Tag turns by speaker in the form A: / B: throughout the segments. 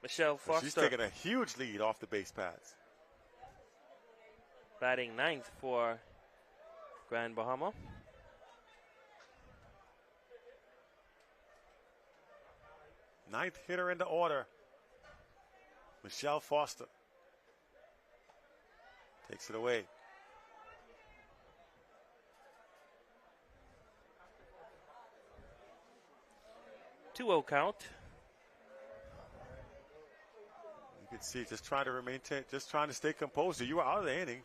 A: Michelle Foster.
B: She's taking a huge lead off the base paths.
A: Batting ninth for Grand Bahama.
B: Ninth hitter in the order. Michelle Foster takes it away.
A: Two-0 count.
B: You can see just trying to maintain, just trying to stay composed. You were out of the inning.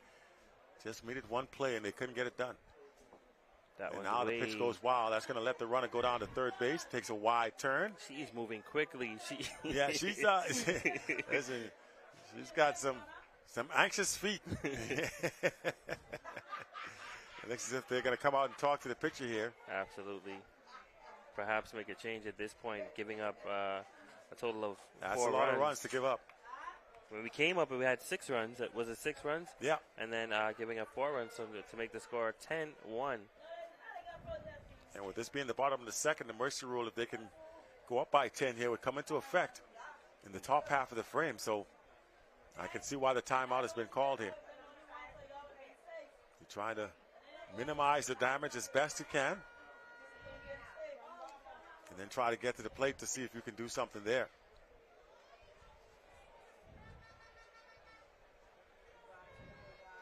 B: Just needed one play and they couldn't get it done. And now the pitch goes wild. That's going to let the runner go down to third base. Takes a wide turn.
A: She's moving quickly.
B: Yeah, she's got some anxious feet. It looks as if they're going to come out and talk to the pitcher here.
A: Absolutely. Perhaps make a change at this point, giving up a total of 4 runs.
B: That's a lot of runs to give up.
A: When we came up, we had 6 runs. Was it 6 runs?
B: Yeah.
A: And then giving up 4 runs to make the score 10-1.
B: And with this being the bottom of the second, the mercy rule, if they can go up by 10 here, would come into effect in the top half of the frame. So I can see why the timeout has been called here. You're trying to minimize the damage as best you can. And then try to get to the plate to see if you can do something there.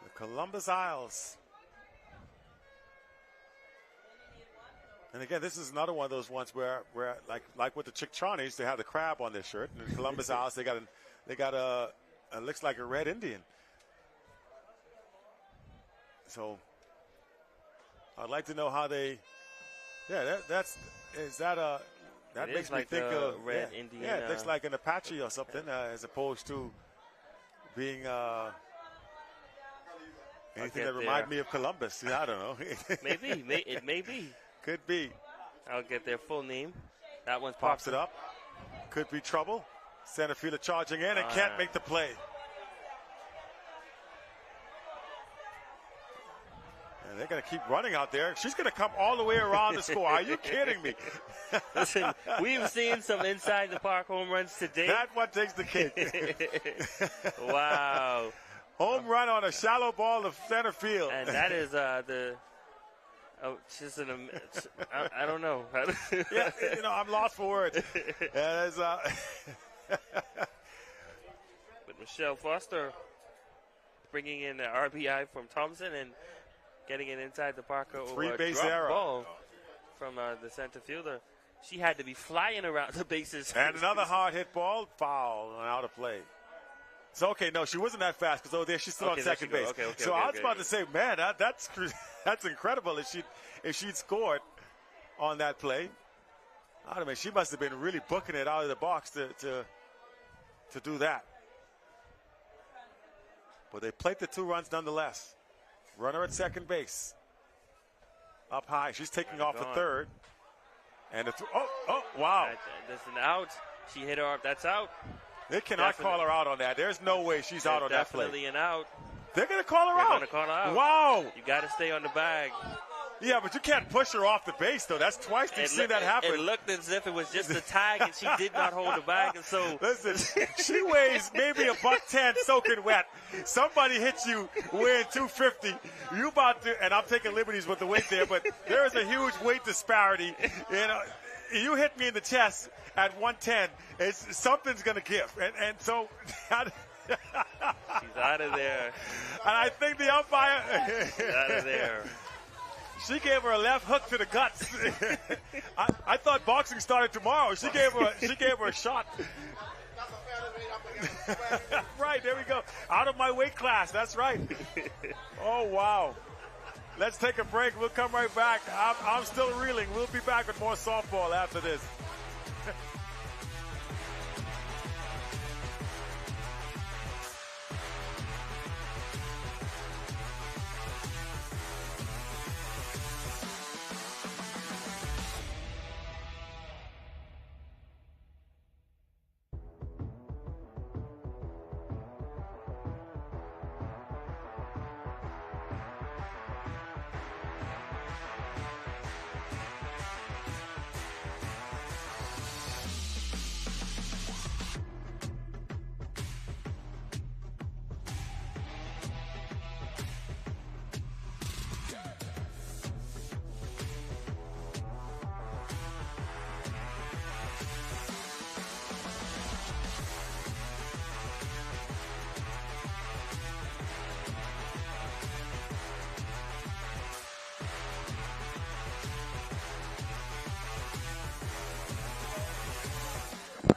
B: The Columbus Isles. And again, this is another one of those ones where like with the Chickchanis, they have the crab on their shirt, and the Columbus Isles, they got a looks like a red Indian. So I'd like to know how they. Yeah, that makes me think of
A: red Indian.
B: Yeah, it looks like an Apache or something, as opposed to being anything that reminds me of Columbus. Yeah, I don't know.
A: Maybe it may be.
B: Could be.
A: I'll get their full name. That one
B: pops it up. Could be trouble. Center fielder charging in and can't make the play. And they're going to keep running out there. She's going to come all the way around to score. Are you kidding me?
A: Listen, we've seen some inside the park home runs today.
B: That one takes the cake.
A: Wow.
B: Home run on a shallow ball to center field.
A: And that is I don't know.
B: Yeah, I'm lost for words.
A: But Michelle Foster bringing in the RBI from Thompson and getting it inside the park over a
B: base
A: drop
B: error
A: ball from the center fielder. She had to be flying around the bases.
B: And another hard hit ball, foul, and out of play. So, okay, no, she wasn't that fast because she's still on second base. I was about to say, man, that's incredible if she'd scored on that play. I don't know, she must have been really booking it out of the box to do that. But they played the 2 runs nonetheless. Runner at second base. Up high. She's taking off to third. And wow.
A: That's an out. She hit her up. That's out.
B: They cannot call her out on that. There's no way she's out on that play.
A: Definitely an out.
B: They're going to call her out.
A: They're going to call her out.
B: Wow.
A: You got to stay on the bag.
B: Yeah, but you can't push her off the base, though. That's twice you've seen that happen.
A: It looked as if it was just a tag, and she did not hold the bag. And so,
B: listen, she weighs maybe $110 soaking wet. Somebody hits you weighing 250. You about to, and I'm taking liberties with the weight there, but there is a huge weight disparity. You hit me in the chest at 110. Something's going to give, and so.
A: She's out of there.
B: And I think the umpire.
A: She's out of there.
B: She gave her a left hook to the guts. I thought boxing started tomorrow. She gave her a shot. Right, there we go. Out of my weight class. That's right. Oh, wow. Let's take a break. We'll come right back. I'm still reeling. We'll be back with more softball after this.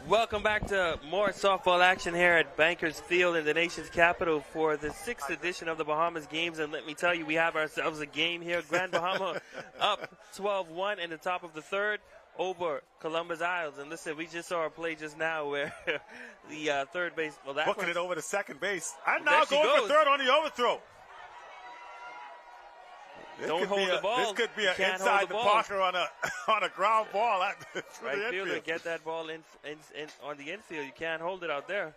A: Welcome back to more softball action here at Bankers Field in the nation's capital for the 6th edition of the Bahamas Games. And let me tell you, we have ourselves a game here. Grand Bahama up 12-1 in the top of the third over Columbus Isles. And listen, we just saw a play just now where the third base, well, that
B: booking it over to second base. And now going for third on the overthrow.
A: Don't hold the ball.
B: This could be an inside the Parker on a ground ball.
A: Right fielder, get that ball in on the infield. You can't hold it out there.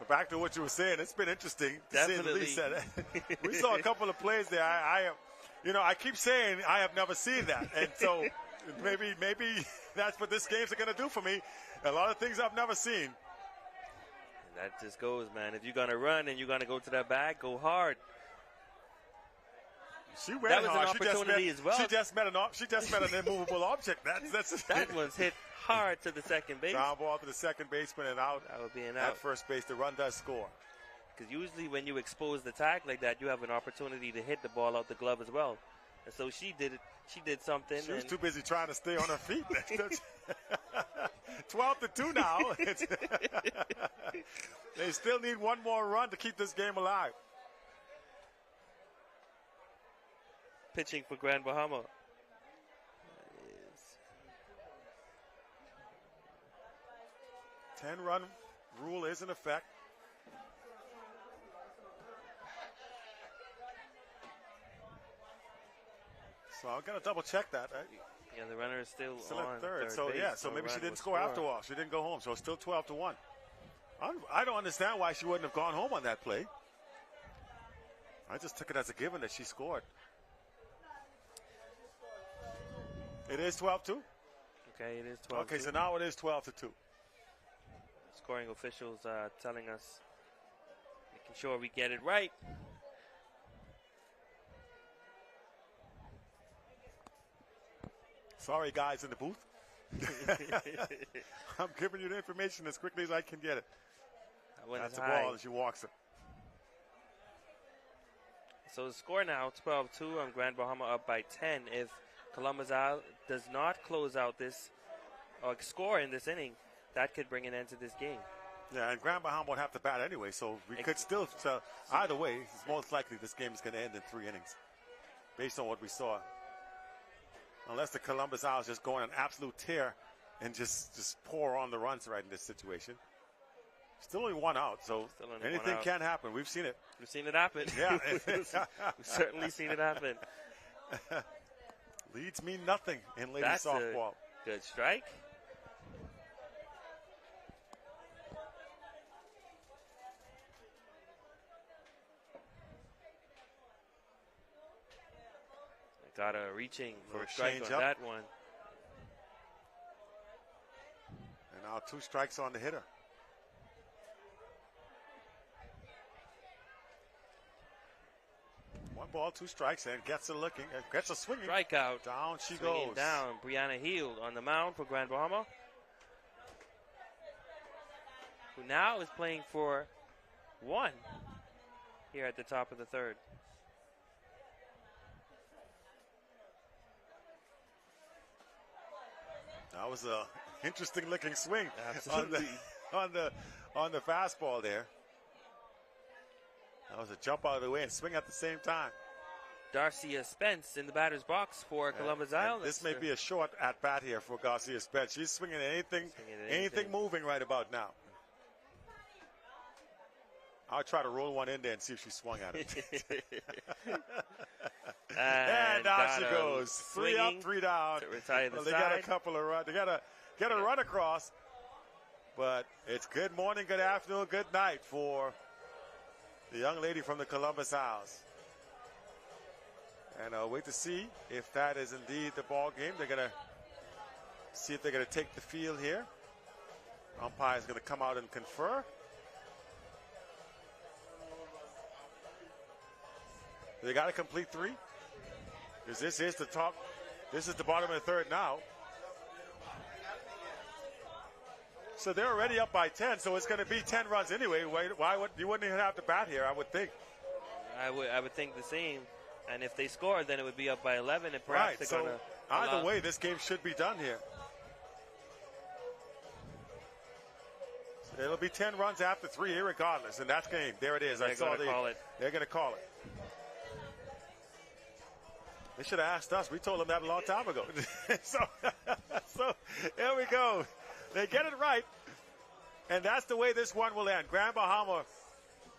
B: But back to what you were saying, it's been interesting.
A: Definitely.
B: We saw a couple of plays there. I keep saying I have never seen that, and so maybe that's what this game's going to do for me. A lot of things I've never seen.
A: And that just goes, man. If you're going to run and you're going to go to that bag, go hard.
B: She went
A: that was
B: hard.
A: An opportunity as well.
B: She just met an immovable object.
A: That one's hit hard to the second base.
B: Ground ball to the second baseman and out.
A: That would be an
B: out.
A: out.
B: At first base, the run does score.
A: Because usually when you expose the tag like that, you have an opportunity to hit the ball out the glove as well. And so she did it. She did something.
B: She was too busy trying to stay on her feet. 12-2 now. They still need one more run to keep this game alive.
A: Pitching for Grand Bahama.
B: 10-run rule is in effect. So I'm going to double check that.
A: Yeah, the runner is still on
B: at third. So
A: base.
B: yeah, so maybe she didn't score after all. She didn't go home. So it's still 12-1. I don't understand why she wouldn't have gone home on that play. I just took it as a given that she scored. It is 12-2?
A: Okay, it is 12-2.
B: Okay, so now it is 12-2.
A: Scoring officials telling us, making sure we get it right.
B: Sorry, guys in the booth. I'm giving you the information as quickly as I can get it. That's the ball as she walks it.
A: So the score now, 12-2 on Grand Bahama up by 10. If Columbus Isle does not close out this or score in this inning, that could bring an end to this game.
B: Yeah, and Grand Bahama won't have to bat anyway, so we could still, either way, it's most likely this game is going to end in 3 innings, based on what we saw. Unless the Columbus Isles just go on an absolute tear and just pour on the runs right in this situation. Still only 1 out, so anything can happen. We've seen it.
A: We've seen it happen.
B: Yeah.
A: We've certainly seen it happen.
B: Leads mean nothing in ladies softball.
A: Good strike. Got a reaching for a strike on that one.
B: And now 2 strikes on the hitter. One ball, 2 strikes, and gets a looking, gets a swinging.
A: Strikeout.
B: Down she
A: Swinging
B: goes.
A: Down. Brianna Heald on the mound for Grand Bahama, who now is playing for 1 here at the top of the third.
B: That was a interesting looking swing.
A: Absolutely.
B: on the fastball there. That was a jump out of the way and swing at the same time.
A: Darcia Spence in the batter's box for Columbus Isle.
B: This may be a short at bat here for Garcia Spence. She's swinging at anything moving right about now. I'll try to roll one in there and see if she swung at it. And down she goes. 3 up, 3 down.
A: To retire the
B: they
A: side.
B: got a couple of runs. They got a run across. But it's good morning, good afternoon, good night for the young lady from the Columbus Isles. And I'll wait to see if that is indeed the ball game. They're going to see if they're going to take the field here. Umpire is going to come out and confer. They got to complete 3. Because this is the top. This is the bottom of the third now. So they're already up by 10, so it's going to be 10 runs anyway. Why would you wouldn't even have to bat here, I would think.
A: I would think the same. And if they score, then it would be up by 11. And perhaps
B: right, so either way, this game should be done here. It'll be 10 runs after 3 irregardless, and that's game. There it is.
A: They're going to call it.
B: They're going to call it. They should have asked us. We told them that a long time ago. so there we go. They get it right, and that's the way this one will end. Grand Bahama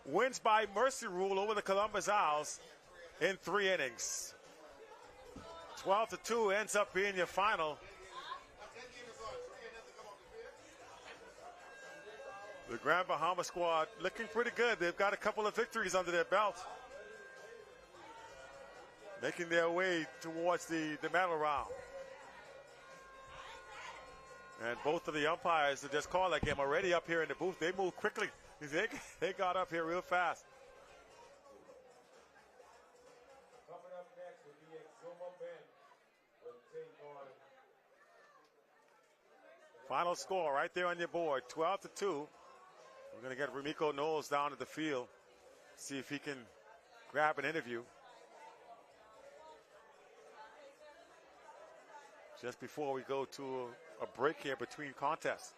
B: wins by mercy rule over the Columbus Owls in 3 innings. 12-2 ends up being your final. The Grand Bahama squad looking pretty good. They've got a couple of victories under their belt, making their way towards the medal round. And both of the umpires that just called that game already up here in the booth. They moved quickly. They got up here real fast. Coming up next will be Exuma Ben. Final score right there on your board, 12-2. We're going to get Remiko Knowles down at the field, see if he can grab an interview. Just before we go to a break here between contests.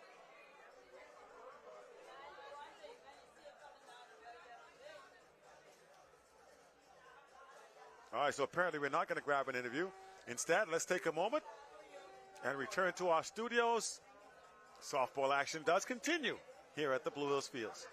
B: All right, so apparently we're not going to grab an interview. Instead, let's take a moment and return to our studios. Softball action does continue here at the Blue Hills Fields.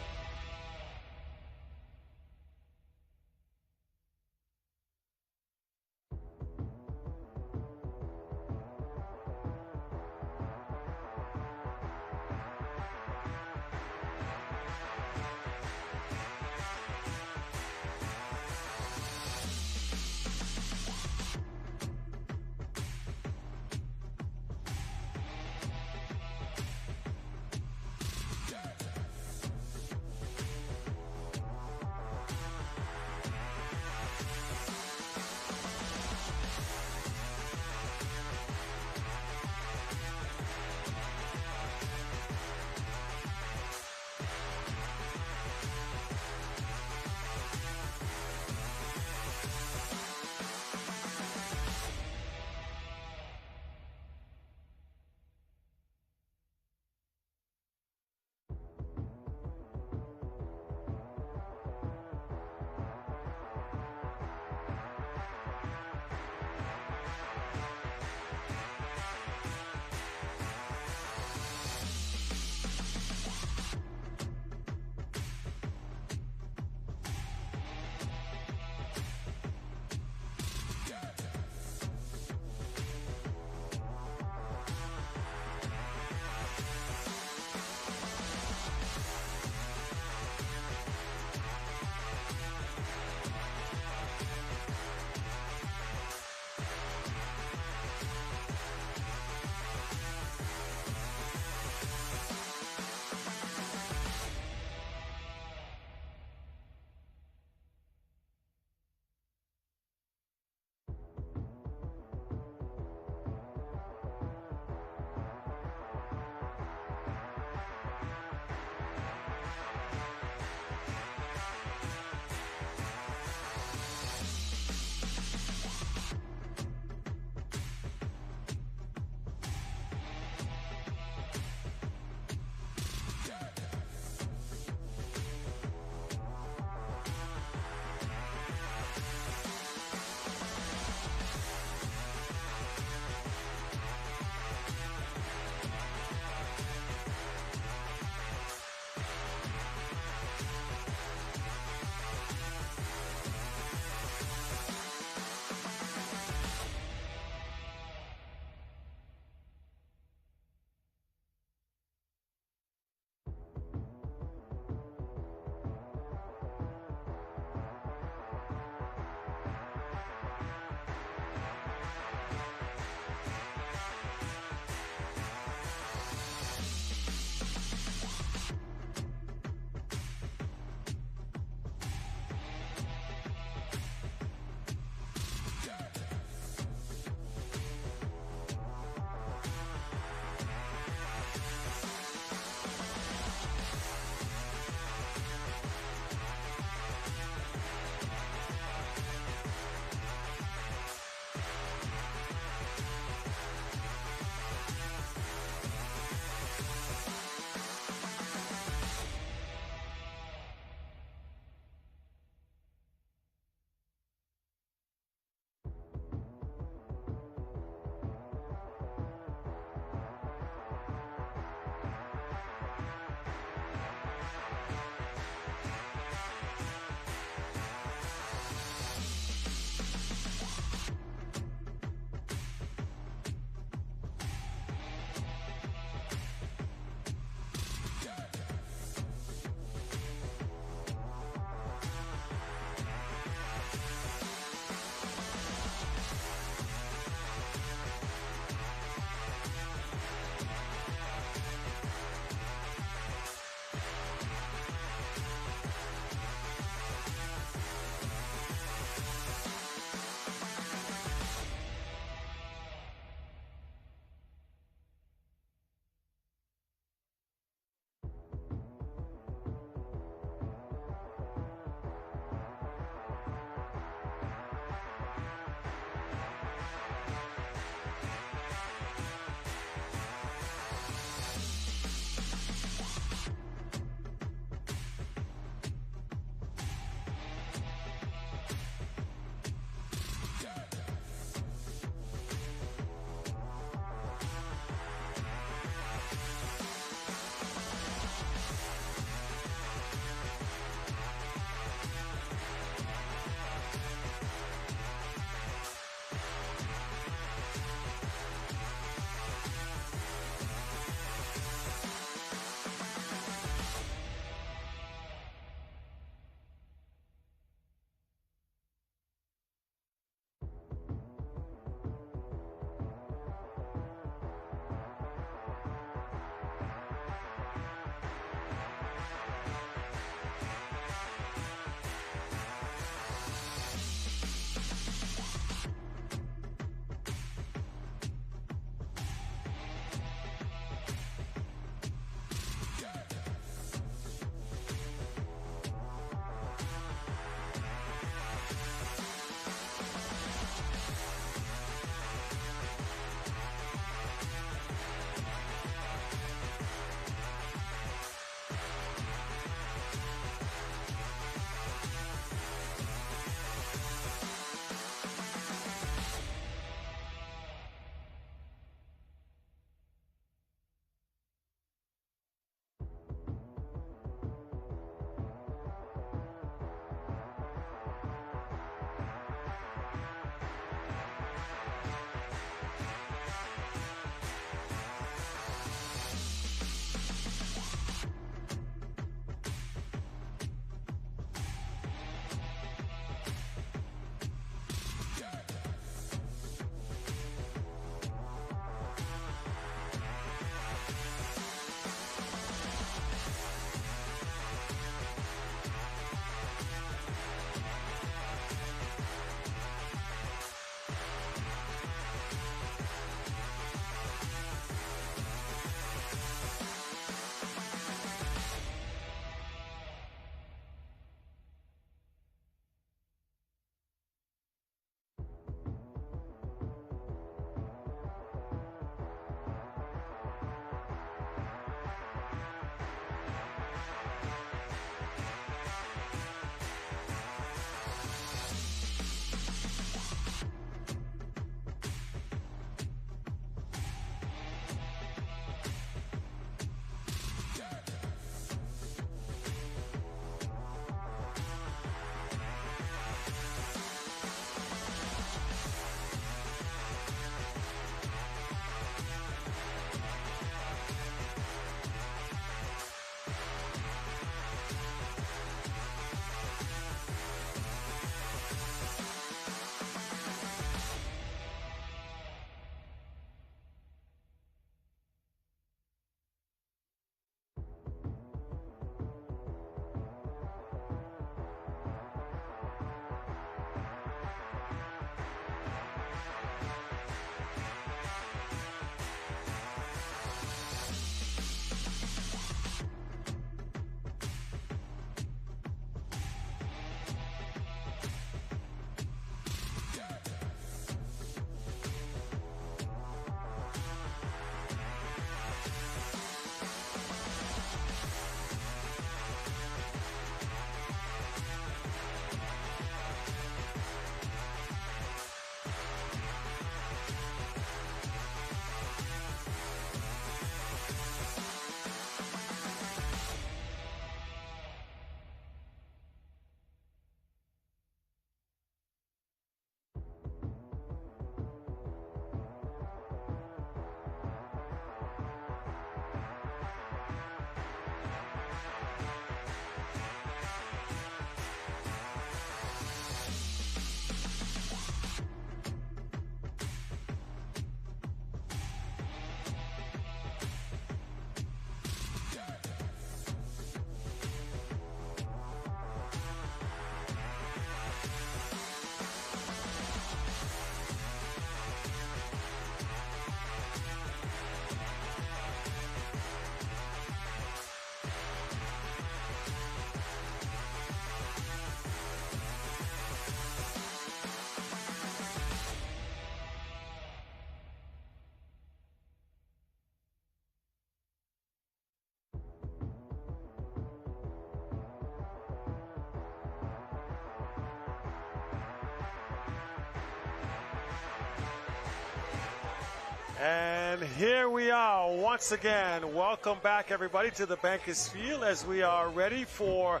B: And here we are once again. Welcome back, everybody, to the Bankers Field as we are ready for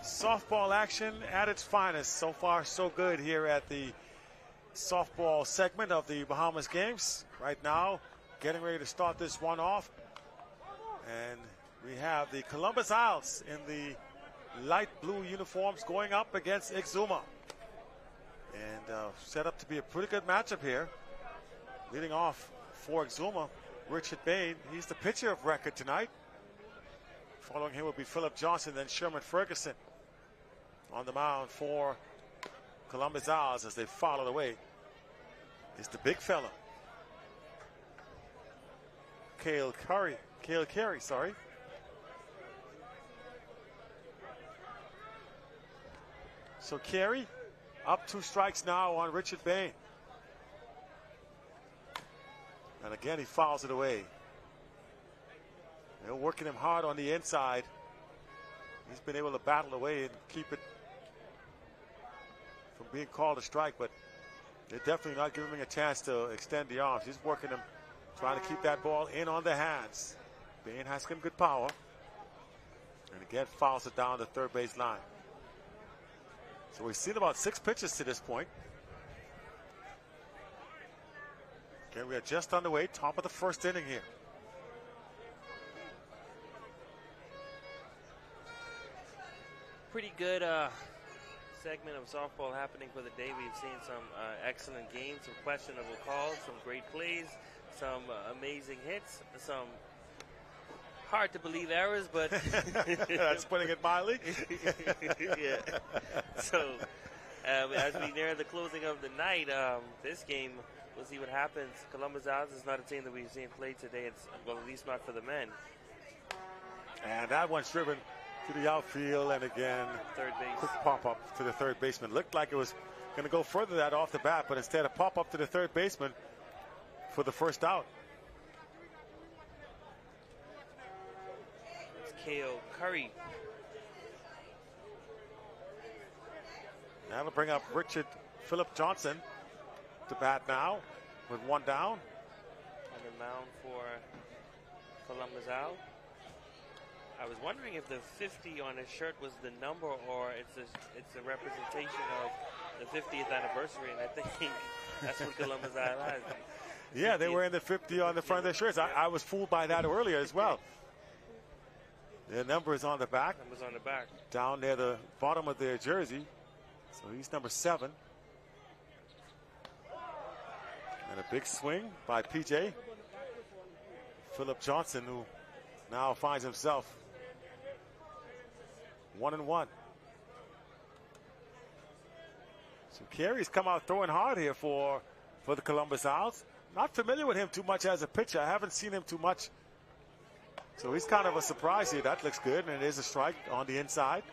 B: softball action at its finest. So far, so good here at the softball segment of the Bahamas games. Right now, getting ready to start this one off. And we have the Columbus Owls in the light blue uniforms going up against Exuma. And set up to be a pretty good matchup here. Leading off for Exuma, Richard Bain. He's the pitcher of record tonight. Following him will be Philip Johnson, then Sherman Ferguson on the mound for Columbus Owls as they follow away. It's the big fella, Cale Carey, sorry. So Carey up 2 strikes now on Richard Bain. And again, he fouls it away. They're working him hard on the inside. He's been able to battle away and keep it from being called a strike, but they're definitely not giving him a chance to extend the arms. He's working him, trying to keep that ball in on the hands. Bain has some good power. And again, fouls it down the third base line. So we've seen about 6 pitches to this point. Okay, we are just on the way, top of the first inning here.
A: Pretty good segment of softball happening for the day. We've seen some excellent games, some questionable calls, some great plays, some amazing hits, some hard to believe errors, but
B: that's putting it mildly.
A: Yeah. So as we near the closing of the night, this game, we'll see what happens. Columbus Owls is not a team that we've seen play today. It's, well, at least not for the men.
B: And that one's driven to the outfield, and again,
A: third base.
B: Quick pop-up to the third baseman. Looked like it was going to go further that off the bat, but instead a pop-up to the third baseman for the first out.
A: It's Cale Carey.
B: That'll bring up Philip Johnson to bat now with 1 down.
A: On the mound for Columbus Owl. I was wondering if the 50 on his shirt was the number or it's a representation of the 50th anniversary, and I think that's what Columbus Owl has.
B: Yeah, they were in the 50 on the front of their shirts. I was fooled by that earlier as well. Their number is on the back.
A: Number's on the back. Down
B: near the bottom of their jersey. So he's number 7. And a big swing by PJ. Philip Johnson, who now finds himself 1-1. So Carey's come out throwing hard here for the Columbus Owls. Not familiar with him too much as a pitcher. I haven't seen him too much. So he's kind of a surprise here. That looks good, and it is a strike on the inside.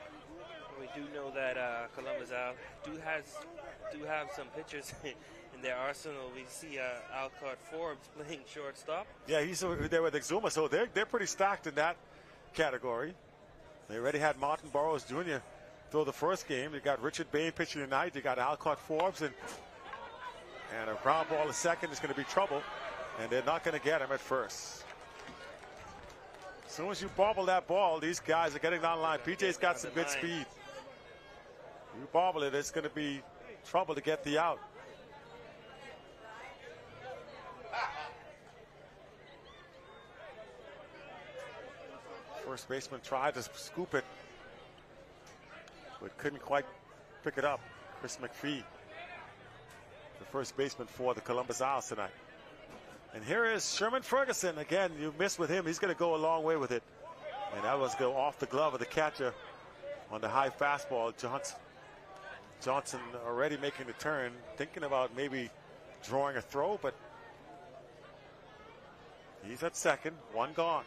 A: We do know that Columbus Owl do have some pitchers in their arsenal. We see Alcott Forbes playing shortstop.
B: Yeah, he's there with Exuma, so they're pretty stacked in that category. They already had Martin Burrows Jr. throw the first game. You got Richard Bain pitching tonight. You got Alcott Forbes, and a ground ball to second is going to be trouble, and they're not going to get him at first. As soon as you bobble that ball, these guys are getting down the line. PJ's got some good speed. You bobble it, it's going to be trouble to get the out. First baseman tried to scoop it, but couldn't quite pick it up. Chris McPhee, the first baseman for the Columbus Owls tonight. And here is Sherman Ferguson. Again, you miss with him. He's going to go a long way with it. And that was go off the glove of the catcher on the high fastball. Johnson already making the turn, thinking about maybe drawing a throw, but he's at second, 1 gone.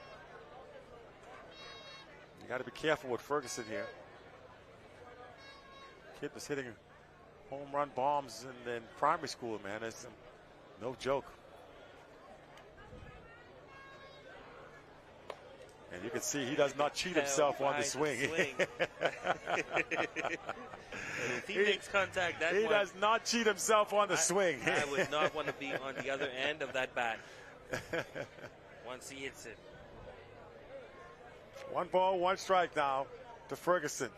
B: You got to be careful with Ferguson here. Kid was hitting home run bombs in primary school, man. It's no joke. And you can see he does not cheat himself on the swing.
A: If he makes contact,
B: he does not cheat himself on the swing.
A: I would not want to be on the other end of that bat. once he hits it.
B: 1 ball, 1 strike now to Ferguson.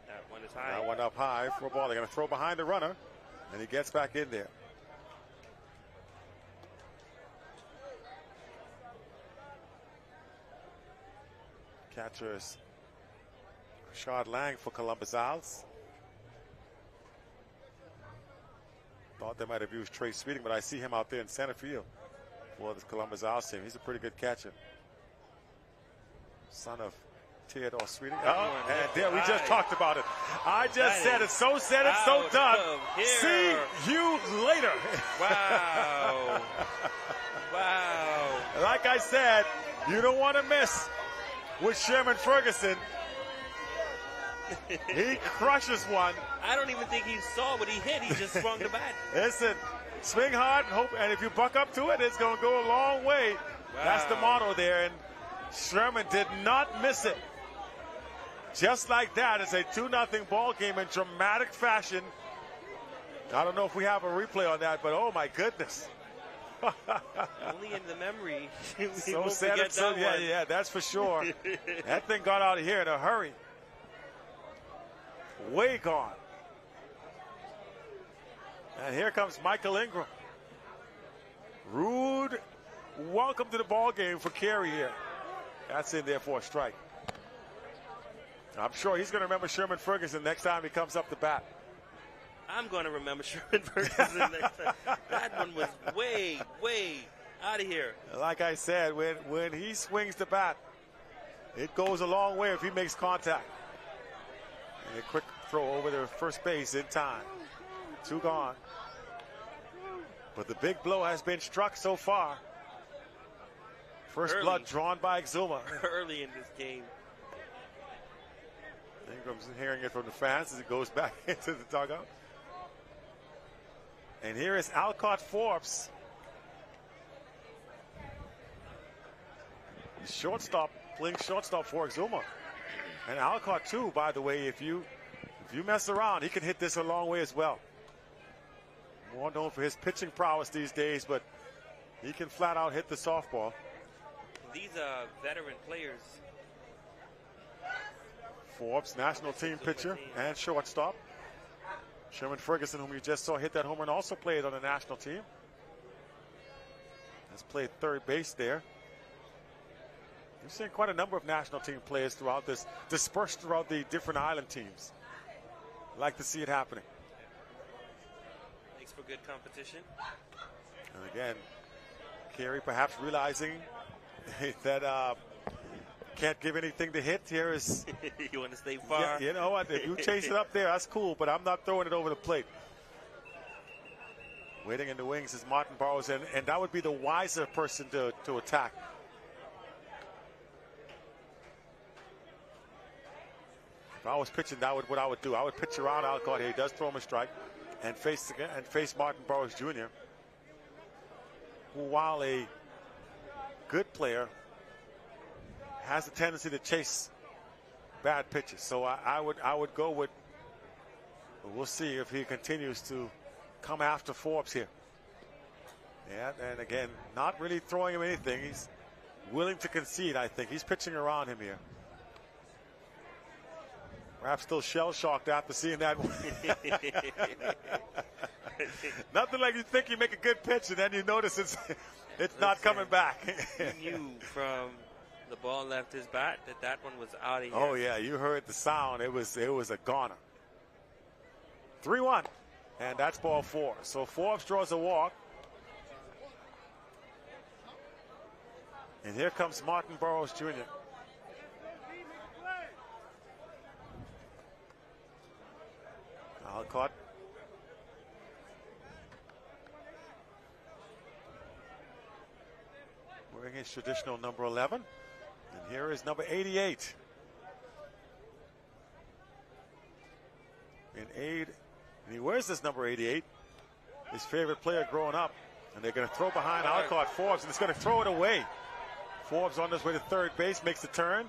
A: That one is high.
B: That one up high for a ball. They're going to throw behind the runner, and he gets back in there. Catcher is Rashad Lang for Columbus Owls. Thought they might have used Trey Sweeting, but I see him out there in center field for the Columbus Owls team. He's a pretty good catcher. Son of Theodore Sweeting. Oh, and there, we just talked about it. I just said it. So said it, so done. See you later.
A: Wow. Wow.
B: Like I said, you don't want to miss with Sherman Ferguson. He crushes one.
A: I don't even think he saw what he hit. He just swung the bat.
B: Listen, swing hard and hope, and if you buck up to it, it's going to go a long way. Wow. That's the motto there, and Sherman did not miss it. Just like that, it's a 2-0 ball game in dramatic fashion. I don't know if we have a replay on that, but oh my goodness.
A: Only in the memory.
B: So sad. Yeah, that's for sure. That thing got out of here in a hurry. Way gone. And here comes Michael Ingram. Rude welcome to the ball game for Carey here. That's in there for a strike. I'm sure he's going to remember Sherman Ferguson next time he comes up to bat.
A: I'm going to remember Sherman Ferguson next time. That one was way, way out of here.
B: Like I said, when he swings the bat, it goes a long way if he makes contact. And a quick throw over to first base in time. 2 gone. But the big blow has been struck so far. First blood drawn by Exuma.
A: Early in this game.
B: Ingram's hearing it from the fans as it goes back into the dugout. And here is Alcott Forbes. The shortstop, playing shortstop for Exuma. And Alcott too, by the way, if you mess around, he can hit this a long way as well. More known for his pitching prowess these days, but he can flat out hit the softball.
A: These veteran players.
B: Forbes, national team pitcher and shortstop. Sherman Ferguson, whom you just saw hit that home run, also played on the national team. Has played third base there. You've seen quite a number of national team players throughout this, dispersed throughout the different island teams. Like to see it happening.
A: Makes for good competition.
B: And again, Carey perhaps realizing that can't give anything to hit. Here is
A: you want to stay far.
B: Yeah, you know what? If you chase it up there, that's cool, but I'm not throwing it over the plate. Waiting in the wings is Martin Burrows, and that would be the wiser person to attack. If I was pitching, that would what I would do. I would pitch around Alcott here. He does throw him a strike, and face Martin Burrows Jr., who, while a good player, has a tendency to chase bad pitches. So I would go with, we'll see if he continues to come after Forbes here. Yeah, and again, not really throwing him anything. He's willing to concede, I think. He's pitching around him here. Perhaps still shell-shocked after seeing that. Nothing like you think you make a good pitch and then you notice it's not coming back.
A: He knew from the ball left his bat that one was out of here.
B: Oh yeah, you heard the sound. It was a goner. 3-1, and that's ball 4. So Forbes draws a walk, and here comes Martin Burrows Jr. Alcott. Wearing his traditional number 11. And here is number 88. And he wears this number 88. His favorite player growing up. And they're going to throw behind Alcott Forbes, and it's going to throw it away. Forbes on his way to third base, makes the turn.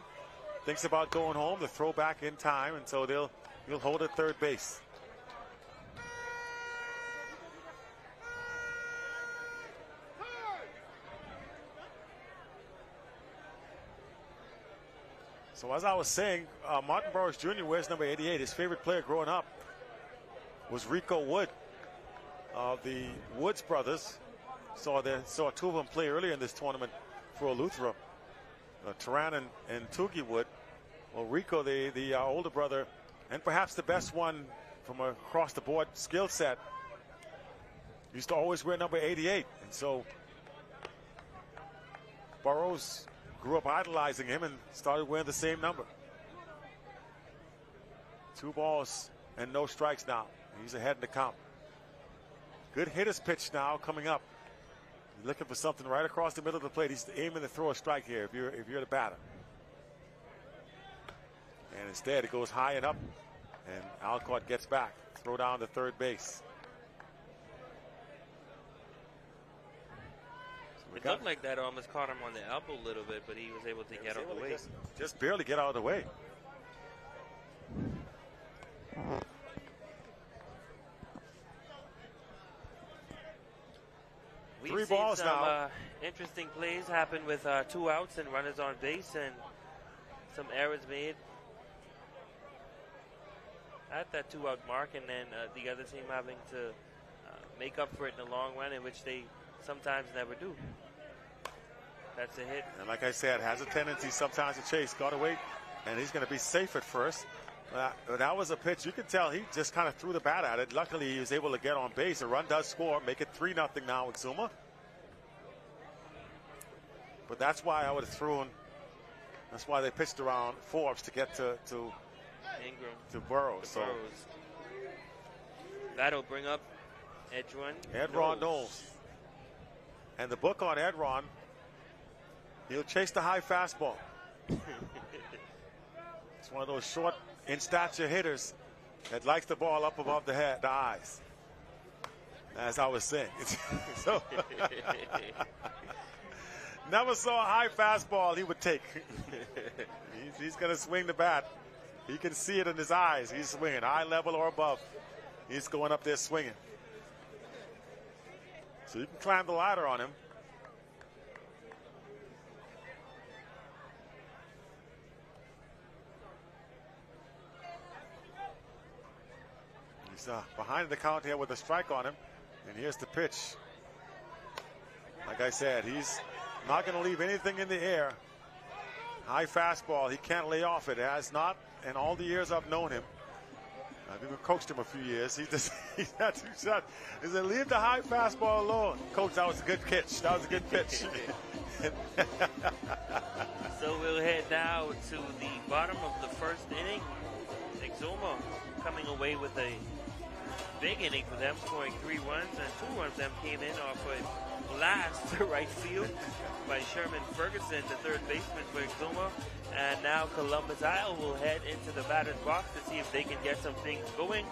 B: Thinks about going home. The throw back in time, and so he'll hold at third base. So as I was saying, Martin Burroughs Jr. wears number 88. His favorite player growing up was Rico Wood of the Woods brothers. Saw two of them play earlier in this tournament for Eleuthera, Turan and Toogie Wood. Well, Rico, the older brother, and perhaps the best one from across the board skill set, used to always wear number 88. And so Burroughs grew up idolizing him and started wearing the same number. 2 balls and no strikes now. He's ahead in the count. Good hitter's pitch now coming up. He's looking for something right across the middle of the plate. He's aiming to throw a strike here if you're the batter. And instead it goes high and up, and Alcott gets back. Throw down to third base.
A: It looked like that almost caught him on the elbow a little bit, but he was able to get out of the way.
B: Just barely get out of the way.
A: We've seen some interesting plays happen with 2 outs and runners on base, and some errors made at that 2-out mark, and then the other team having to make up for it in the long run, in which they sometimes never do. That's a hit.
B: And like I said, has a tendency sometimes to chase. Got to wait, and he's going to be safe at first. That was a pitch. You can tell he just kind of threw the bat at it. Luckily, he was able to get on base. A run does score, make it 3-0 now with Zuma. But that's why I would have thrown. That's why they pitched around Forbes to get to
A: Ingram,
B: to Burroughs. So
A: that'll bring up
B: Edron Knowles. And the book on Edron, he'll chase the high fastball. It's one of those short in stature hitters that likes the ball up above the head, the eyes. As I was saying. So, never saw a high fastball he would take. He's going to swing the bat. He can see it in his eyes. He's swinging eye level or above. He's going up there swinging. So you can climb the ladder on him. He's behind the count here with a strike on him. And here's the pitch. Like I said, he's not going to leave anything in the air. High fastball. He can't lay off it. Has not in all the years I've known him. I've even coached him a few years. He's had 2 shots. He said, leave the high fastball alone. Coach, that was a good pitch. That was a good pitch.
A: So we'll head now to the bottom of the first inning. Exuma coming away with a big inning for them, scoring 3 runs, and 2 runs of them came in off a blast to right field by Sherman Ferguson, the third baseman for Exuma. And now Columbus Isle will head into the batter's box to see if they can get some things going.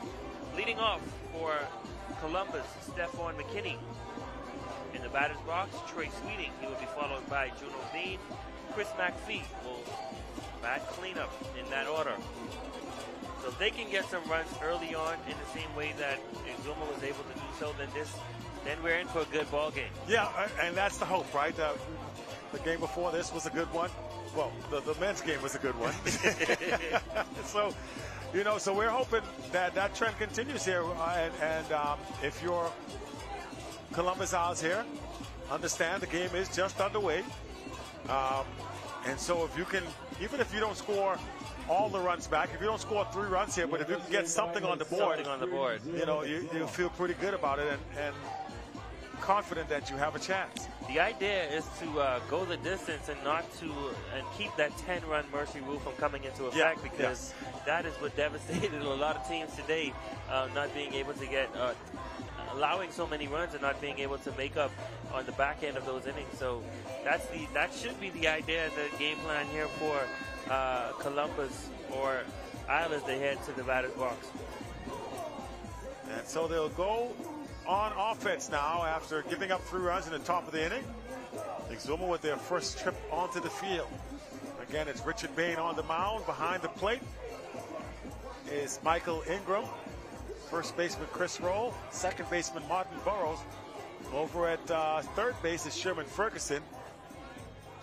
A: Leading off for Columbus, Stephon McKinney. In the batter's box, Trey Sweeting. He will be followed by Juno Bean. Chris McPhee will bat cleanup in that order. So if they can get some runs early on in the same way that Exuma was able to do so, then we're in for a good ball game.
B: Yeah, and that's the hope, right? The game before this was a good one. Well, the men's game was a good one. So, so we're hoping that trend continues here. And if you're Columbus Isles here, understand the game is just underway. And so if you can, even if you don't score all the runs back, if you don't score 3 runs here, but if you can get something on the board, you feel pretty good about it and confident that you have a chance.
A: The idea is to go the distance and keep that 10-run mercy rule from coming into effect, because that is what devastated a lot of teams today, not being able to get allowing so many runs and not being able to make up on the back end of those innings. So that should be the idea, the game plan here for Columbus or Isle as they head to the batter's box.
B: And so they'll go on offense now after giving up 3 runs in the top of the inning. Exuma with their first trip onto the field. Again, it's Richard Bain on the mound. Behind the plate is Michael Ingram. First baseman Chris Roll. Second baseman Martin Burroughs. Over at third base is Sherman Ferguson.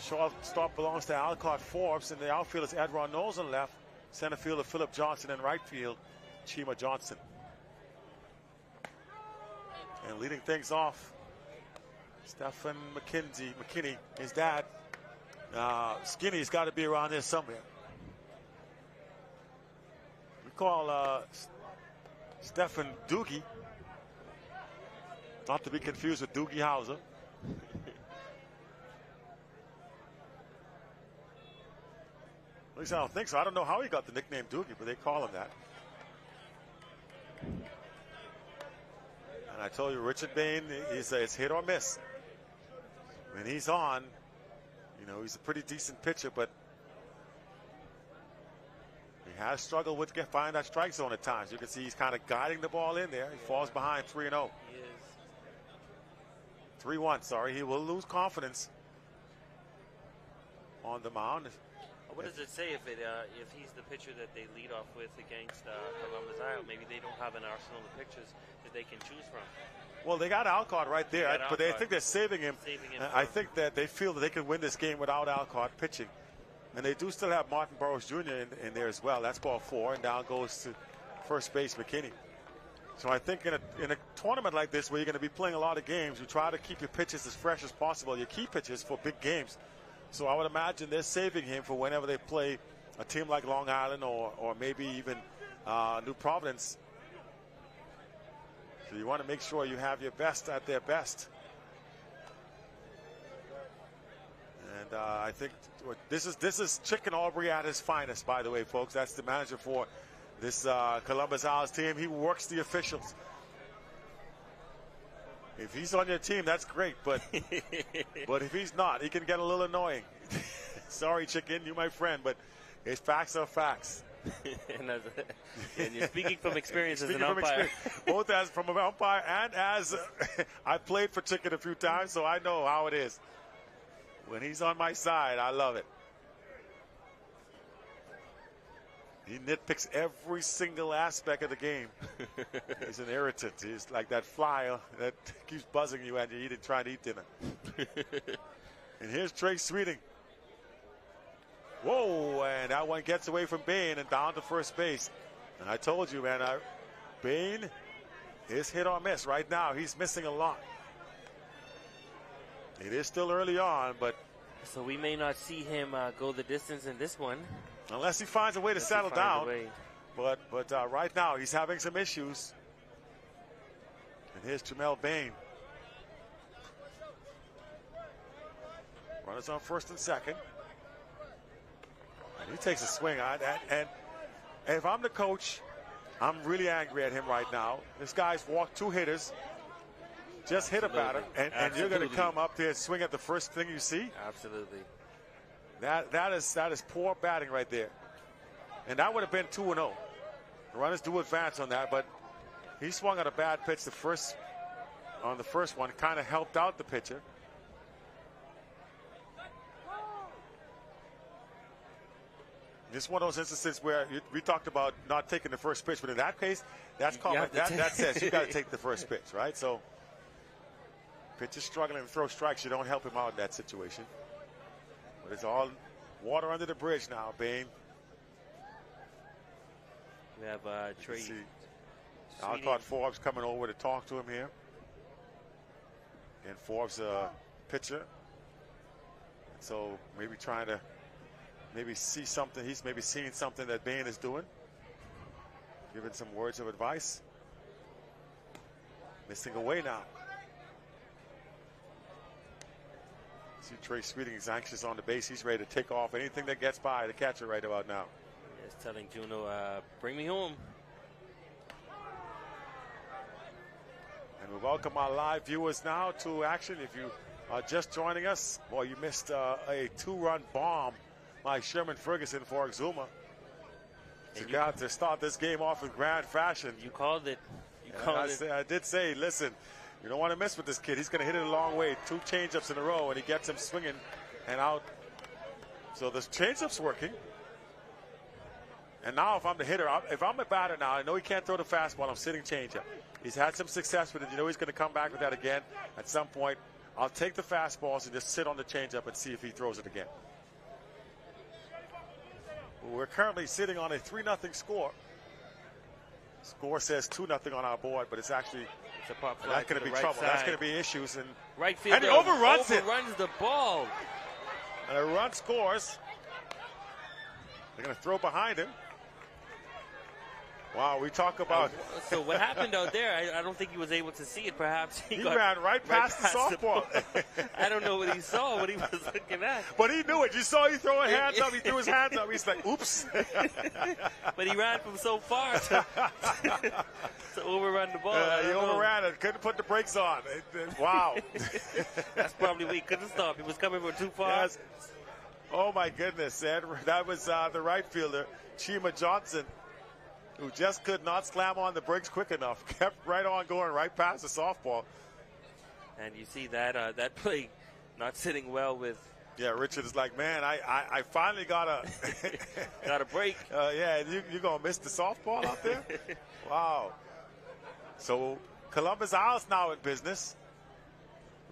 B: Shortstop belongs to Alcott Forbes, and the outfield is Edron Knowles on left. Center fielder Philip Johnson, and right field Chima Johnson. And leading things off, Stephen McKinney, his dad. Skinny's got to be around here somewhere. We call Stephen Doogie, not to be confused with Doogie Howser. At least I don't think so. I don't know how he got the nickname Doogie, but they call him that. And I told you, Richard Bain, it's hit or miss. When he's on, you know, he's a pretty decent pitcher, but he has struggled with finding that strike zone at times. You can see he's kind of guiding the ball in there. He falls behind 3-0.
A: He is.
B: 3-1, sorry. He will lose confidence on the mound.
A: What does it say if he's the pitcher that they lead off with against Columbus Isle? Maybe they don't have an arsenal of pitchers that they can choose from.
B: Well, they got Alcott right there, but they think they're saving him. I think that they feel that they can win this game without Alcott pitching. And they do still have Martin Burroughs Jr. in there as well. That's ball 4, and down goes to first base McKinney. So I think in a tournament like this where you're going to be playing a lot of games, you try to keep your pitches as fresh as possible, your key pitches for big games. So I would imagine they're saving him for whenever they play a team like Long Island or maybe even New Providence. So you want to make sure you have your best at their best. And I think this is Chicken Aubrey at his finest, by the way, folks. That's the manager for this Columbus Isles team. He works the officials. If he's on your team, that's great, but if he's not, he can get a little annoying. Sorry, Chicken, you're my friend, but his facts are facts.
A: And you're speaking from experience as an umpire.
B: Both as from an umpire and as I played for Chicken a few times, so I know how it is. When he's on my side, I love it. He nitpicks every single aspect of the game. He's an irritant. He's like that fly that keeps buzzing you and you're trying to eat dinner. And here's Trey Sweeting. Whoa, and that one gets away from Bain and down to first base. And I told you, man, Bain is hit or miss right now. He's missing a lot. It is still early on, but
A: so we may not see him go the distance in this one.
B: Unless he finds a way to settle down. But right now he's having some issues. And here's Jamel Bain. Runners on first and second. And he takes a swing on that. And if I'm the coach, I'm really angry at him right now. This guy's walked 2 hitters. Just hit a batter. And you're going to come up there and swing at the first thing you see?
A: Absolutely.
B: That is poor batting right there. And that would have been 2-0. The runners do advance on that, but he swung at a bad pitch on the first one, kind of helped out the pitcher. This is one of those instances where we talked about not taking the first pitch, but in that case, that says you got to take the first pitch, right? So pitcher's struggling to throw strikes, you don't help him out in that situation. But it's all water under the bridge now, Bain.
A: We have Trey.
B: Alcott Forbes coming over to talk to him here. And Forbes a pitcher. So maybe trying to see something. He's maybe seeing something that Bain is doing. Giving some words of advice. Missing away now. See Trey Sweeting is anxious on the base. He's ready to take off anything that gets by the catcher right about now.
A: He's telling Juno, bring me home.
B: And we welcome our live viewers now to action. If you are just joining us, well, you missed a 2-run bomb by Sherman Ferguson for Exuma. You got to start this game off in grand fashion.
A: You called it.
B: I did say, listen, you don't want to mess with this kid. He's going to hit it a long way. 2 changeups in a row, and he gets him swinging and out. So the changeup's working. And now if I'm the hitter, if I'm a batter now, I know he can't throw the fastball. I'm sitting changeup. He's had some success with it. You know he's going to come back with that again at some point. I'll take the fastballs and just sit on the changeup and see if he throws it again. We're currently sitting on a 3-0 score. Score says 2-0 on our board, but it's actually
A: a pop fly.
B: That's going to be trouble.
A: Side.
B: That's going to be issues. And
A: right field.
B: And he overruns
A: the ball.
B: And a run scores. They're going to throw behind him. Wow, we talk about.
A: So what happened out there? I don't think he was able to see it. Perhaps
B: he ran right past the softball.
A: I don't know what he saw, what he was looking at.
B: But he knew it. You saw he throw his hands up. He threw his hands up. He's like, oops.
A: But he ran from so far to overrun the ball.
B: He overran it. Couldn't put the brakes on. Wow.
A: That's probably what he couldn't stop. He was coming from too far.
B: Yes. Oh, my goodness. And that was the right fielder, Chima Johnson, who just could not slam on the brakes quick enough. Kept right on going right past the softball.
A: And you see that that play not sitting well with.
B: Yeah, Richard is like, man, I finally got a
A: got a break.
B: Yeah, you're going to miss the softball out there? Wow. So Columbus Isles now in business.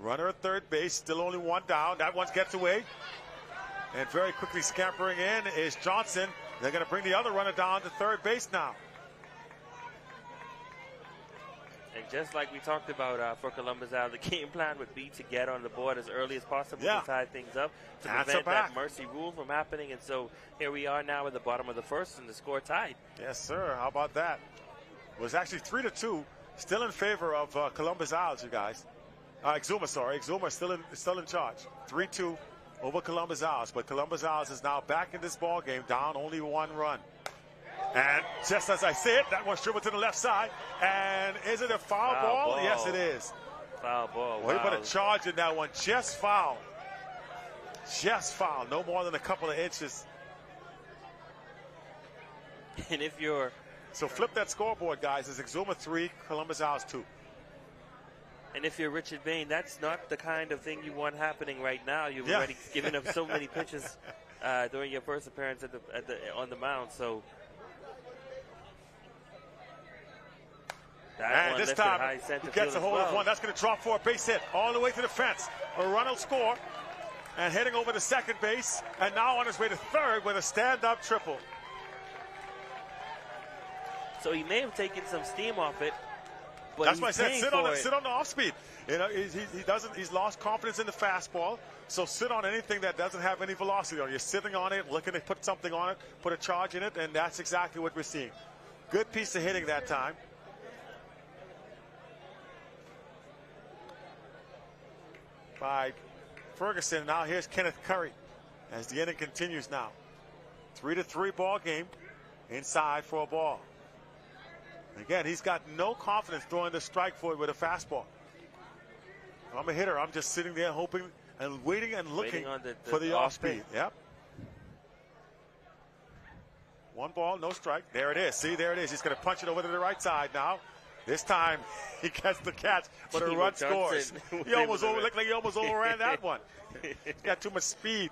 B: Runner at third base, still only one down. That one gets away. And very quickly scampering in is Johnson. They're going to bring the other runner down to third base now.
A: And just like we talked about for Columbus Isles, the game plan would be to get on the board as early as possible to tie things up, to prevent that mercy rule from happening. And so here we are now at the bottom of the first, and the score tied.
B: Yes, sir. How about that? It was actually 3-2, still in favor of Columbus Isles, you guys. Exuma, sorry. Exuma still in charge. 3-2 over Columbus Isles, but Columbus Isles is now back in this ball game, down only one run. And just as I said, that one's dribbled to the left side. And is it a foul ball? Yes, it is.
A: Foul ball.
B: Well, he put a charge in that one. Just foul. Just foul. No more than a couple of inches.
A: And if you're...
B: So flip that scoreboard, guys. It's Exuma 3, Columbus Isles 2.
A: And if you're Richard Bain, that's not the kind of thing you want happening right now. You've already given up so many pitches during your first appearance on the mound. So that
B: and this time he gets a hold of one. That's going to drop for a base hit all the way to the fence. A run will score, and heading over to second base, and now on his way to third with a stand-up triple.
A: So he may have taken some steam off it. But
B: that's why I said sit on the off speed. You know, he's lost confidence in the fastball. So sit on anything that doesn't have any velocity on it. You're sitting on it, looking to put something on it, put a charge in it, and that's exactly what we're seeing. Good piece of hitting that time. By Ferguson. Now here's Kenneth Curry as the inning continues now. 3-3 ball game. Inside for a ball. Again, he's got no confidence throwing the strike for it with a fastball. I'm a hitter. I'm just sitting there hoping and waiting and looking for the off speed. Yep. One ball, no strike. There it is. See, there it is. He's going to punch it over to the right side now. This time he gets the catch, but a run scores. He almost looked like he almost overran that one. He's got too much speed.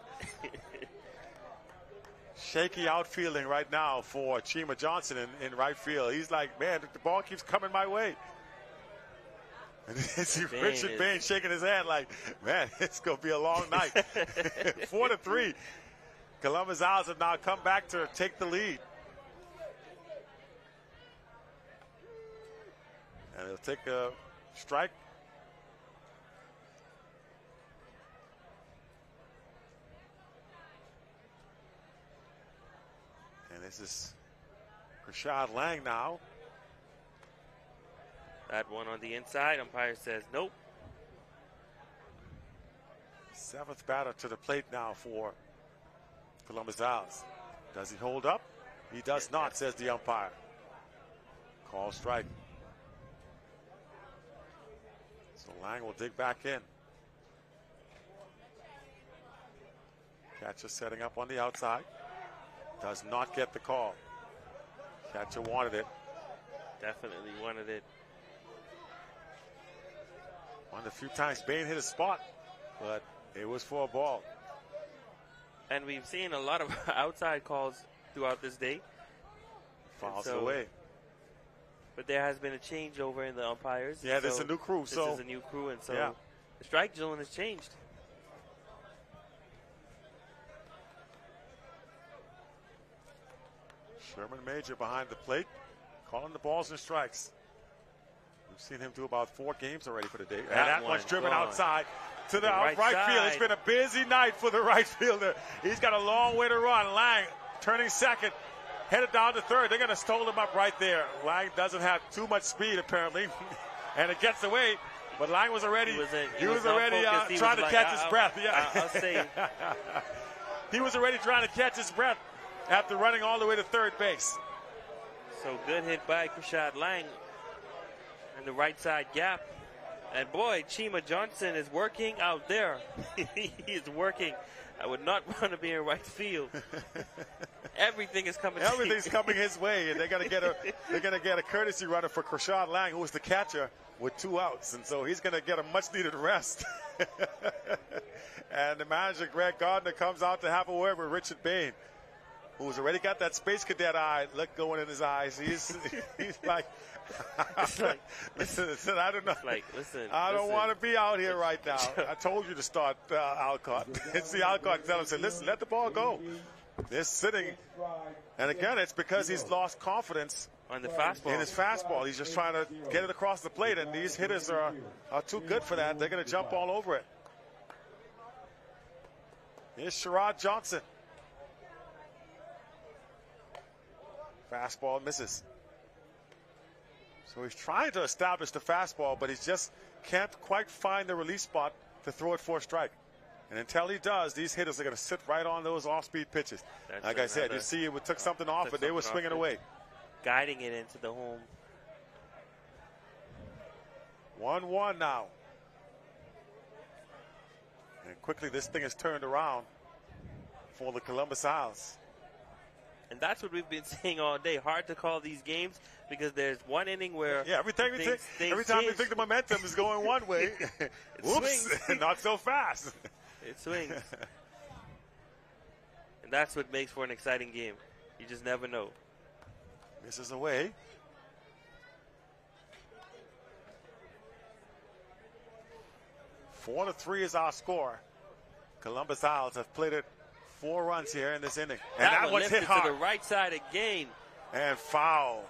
B: Shaky outfielding right now for Chima Johnson in right field. He's like, man, the ball keeps coming my way. And you see Richard Bain shaking his hand like, man, it's going to be a long night. 4-3. Columbus Isles have now come back to take the lead. And they'll take a strike. And this is Rashad Lang now.
A: That one on the inside. Umpire says nope.
B: Seventh batter to the plate now for Columbus Isles. Does he hold up? He does not, says the umpire. Call strike. So Lang will dig back in. Catcher setting up on the outside. Does not get the call. Catcher wanted it.
A: Definitely wanted it.
B: One of the few times Bain hit a spot, but it was for a ball.
A: And we've seen a lot of outside calls throughout this day.
B: Fouls away.
A: But there has been a changeover in the umpires.
B: Yeah, there's a new crew.
A: This is a new crew, and so The strike zone has changed.
B: Sherman Major behind the plate, calling the balls and strikes. We've seen him do about 4 games already for the day. And that one's driven outside to the right field. It's been a busy night for the right fielder. He's got a long way to run. Lang turning second, headed down to third. They're going to stole him up right there. Lang doesn't have too much speed apparently, and it gets away. But Lang was already trying to catch his breath.
A: I'll say.
B: He was already trying to catch his breath after running all the way to third base.
A: So good hit by Krishad Lang in the right side gap. And boy, Chima Johnson is working out there. He is working. I would not want to be in right field. Everything is coming.
B: Everything's coming his way, and they're gonna get a courtesy runner for Krishad Lang, who was the catcher, with 2 outs, and so he's gonna get a much-needed rest. And the manager, Greg Gardner, comes out to have a word with Richard Bain, who's already got that Space Cadet eye look going in his eyes. He's like, listen, I don't know. I don't want to be out here right now. I told you to start Alcott. It's the Alcott tell him, say, listen, let the ball go. They're sitting, and again, it's because he's lost confidence
A: on the fastball.
B: In his fastball. He's just trying to get it across the plate, and these hitters are too good for that. They're going to jump all over it. Here's Sherrod Johnson. Fastball misses. So he's trying to establish the fastball, but he just can't quite find the release spot to throw it for a strike. And until he does, these hitters are going to sit right on those off-speed pitches. Like I said, you see it took something off, but they were swinging away.
A: Guiding it into the home.
B: 1-1 now. And quickly this thing is turned around for the Columbus Owls.
A: And that's what we've been saying all day. Hard to call these games because there's one inning where
B: every time you think the momentum is going one way, whoops, not so fast.
A: It swings. And that's what makes for an exciting game. You just never know.
B: Misses away. Four to 3 is our score. Columbus Owls have played it 4 runs here in this inning. And that one's hit hard
A: to the right side again.
B: And foul.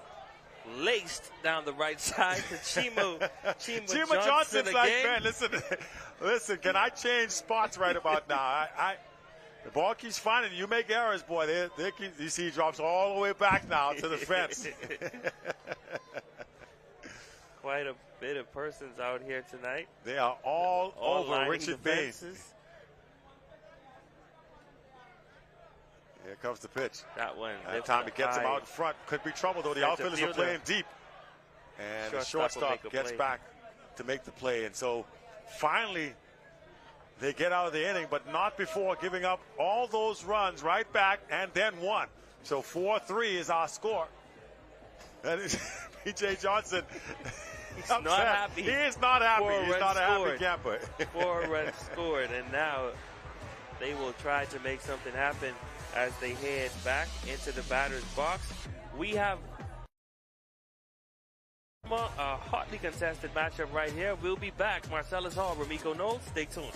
A: Laced down the right side to Chima
B: Johnson's like, man, listen, can I change spots right about now? The ball keeps finding you. make errors, boy. You see he drops all the way back now to the fence.
A: Quite a bit of persons out here tonight.
B: They are all over Richard Bain. Here comes the pitch.
A: That one.
B: That time he gets him out in front. Could be trouble, though. The outfielders are playing deep. And the shortstop gets back to make the play. And so finally they get out of the inning, but not before giving up all those runs right back and then one. So 4-3 is our score. That is P.J. Johnson.
A: He's not happy.
B: He is not happy. He's not a happy camper.
A: 4 runs scored, and now they will try to make something happen as they head back into the batter's box. We have a hotly contested matchup right here. We'll be back. Marcellus Hall, Ramiko Knowles. Stay tuned.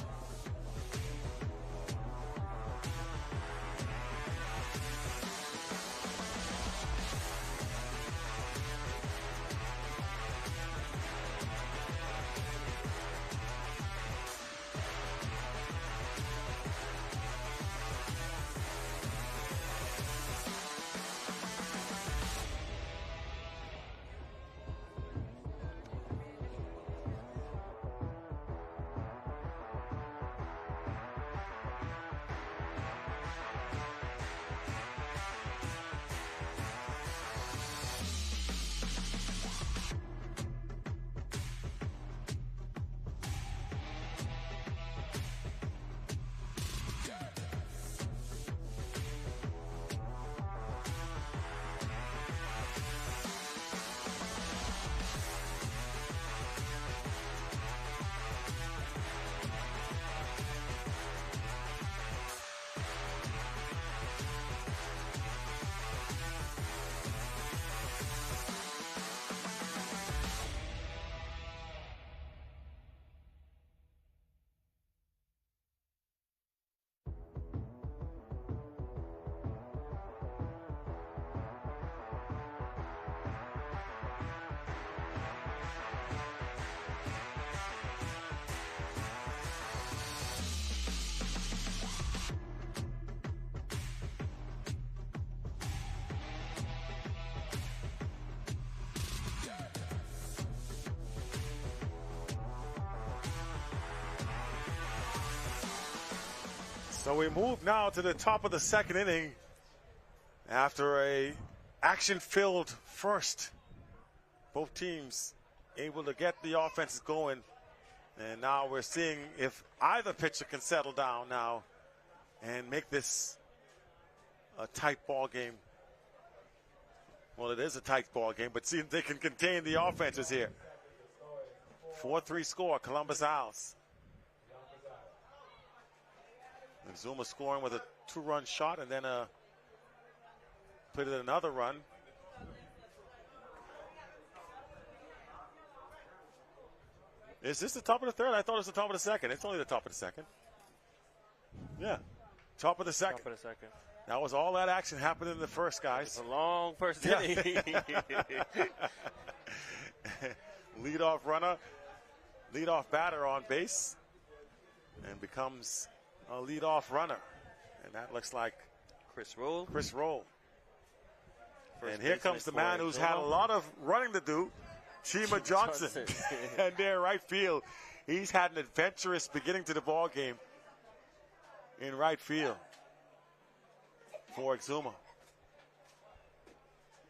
B: So we move now to the top of the second inning after a action-filled first. Both teams able to get the offenses going. And now we're seeing if either pitcher can settle down now and make this a tight ball game. Well, it is a tight ball game, but see if they can contain the offenses here. 4-3 score, Columbus Owls. And Zuma scoring with a 2-run shot and then put in another run. Is this the top of the third? I thought it was the top of the second. It's only the top of the second. Yeah, top of the second.
A: Top of the second.
B: That was all that action happened in the first, guys.
A: It's a long first inning.
B: Leadoff runner, leadoff batter on base, and becomes a leadoff runner. And that looks like
A: Chris Roll.
B: Chris Roll.
A: First
B: and here comes the man who's had a lot of running to do, Chima Johnson. And there, right field. He's had an adventurous beginning to the ball game in right field for Exuma.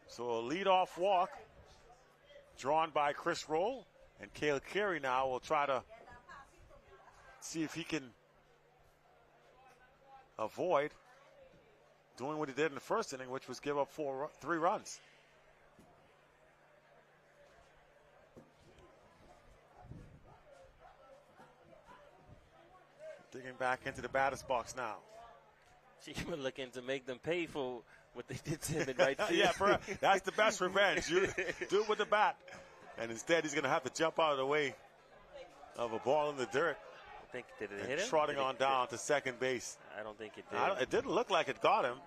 B: So a leadoff walk drawn by Chris Roll, and Cale Carey now will try to see if he can avoid doing what he did in the first inning, which was give up 3 runs. Digging back into the batter's box now.
A: Chima looking to make them pay for what they did to him in right field.
B: Yeah, that's the best revenge. You do it with the bat. And instead, he's going to have to jump out of the way of a ball in the dirt.
A: I think, did it hit him?
B: Trotting on down to second base.
A: I don't think it did.
B: It didn't look like it got him.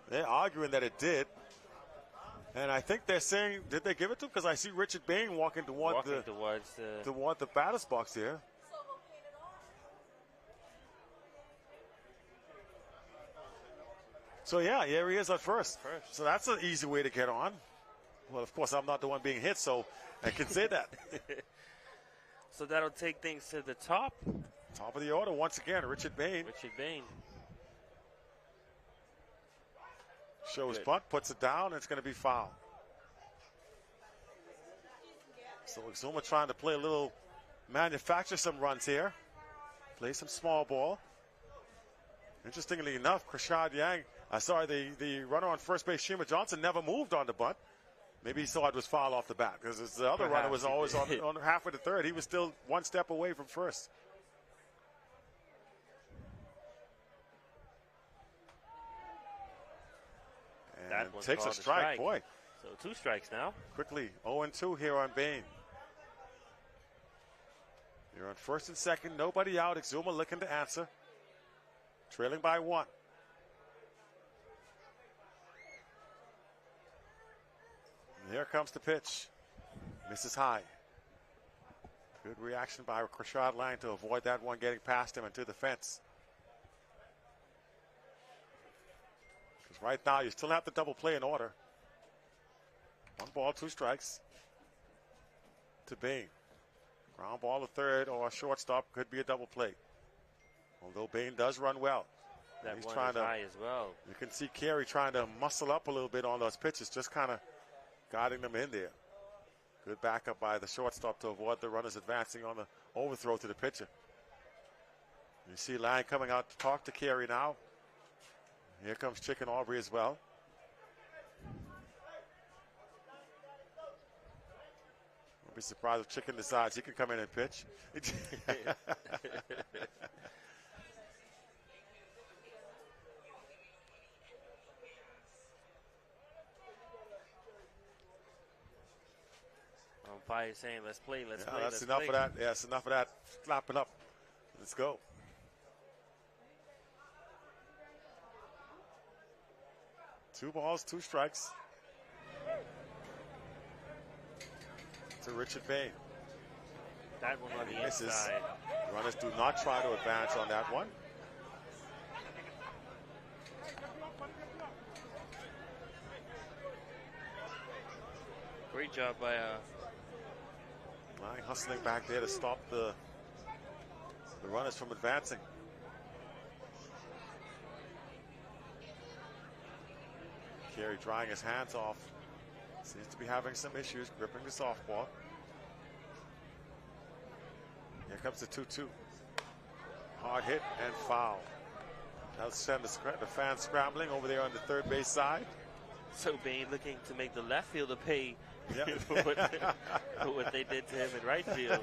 B: They're arguing that it did. And I think they're saying, did they give it to him? Because I see Richard Bain walking toward the batter's box here. So, yeah, here he is at first. So that's an easy way to get on. Well, of course, I'm not the one being hit, so I can say that.
A: So that'll take things to the top.
B: Top of the order once again, Richard Bain.
A: Richard Bain.
B: Shows bunt, puts it down, and it's going to be foul. So Exuma trying to play a little, manufacture some runs here. Play some small ball. Interestingly enough, Krishad Yang, the runner on first base, Chima Johnson, never moved on the bunt. Maybe he saw it was foul off the bat because the other runner was always on halfway to third. He was still one step away from first. And takes a strike. Boy.
A: So 2 strikes now.
B: Quickly, 0-2 here on Bain. You're on first and second, nobody out. Exuma looking to answer. Trailing by 1. And here comes the pitch. Misses high. Good reaction by Krishad Lang to avoid that one getting past him and to the fence. Because right now you still have the double play in order. 1 ball, 2 strikes to Bain. Ground ball to third or a shortstop could be a double play. Although Bain does run well.
A: He's trying to high as well.
B: You can see Carey trying to muscle up a little bit on those pitches, just kind of guiding them in there. Good backup by the shortstop to avoid the runners advancing on the overthrow to the pitcher. You see Lang coming out to talk to Carey now. Here comes Chicken Aubrey as well. I'll be surprised if Chicken decides he can come in and pitch.
A: Umpire saying, let's play, let's play.
B: That's enough of that. Yeah, that's enough of that. Slap it up. Let's go. Two balls, 2 strikes. To Richard Bain.
A: That one on the inside.
B: Runners do not try to advance on that one.
A: Great job by
B: Lang hustling back there to stop the runners from advancing. Carey drying his hands off. Seems to be having some issues gripping the softball. Here comes the 2-2. Hard hit and foul. That'll send the fans scrambling over there on the third base side.
A: So Bain looking to make the left fielder pay for what they did to him in right field.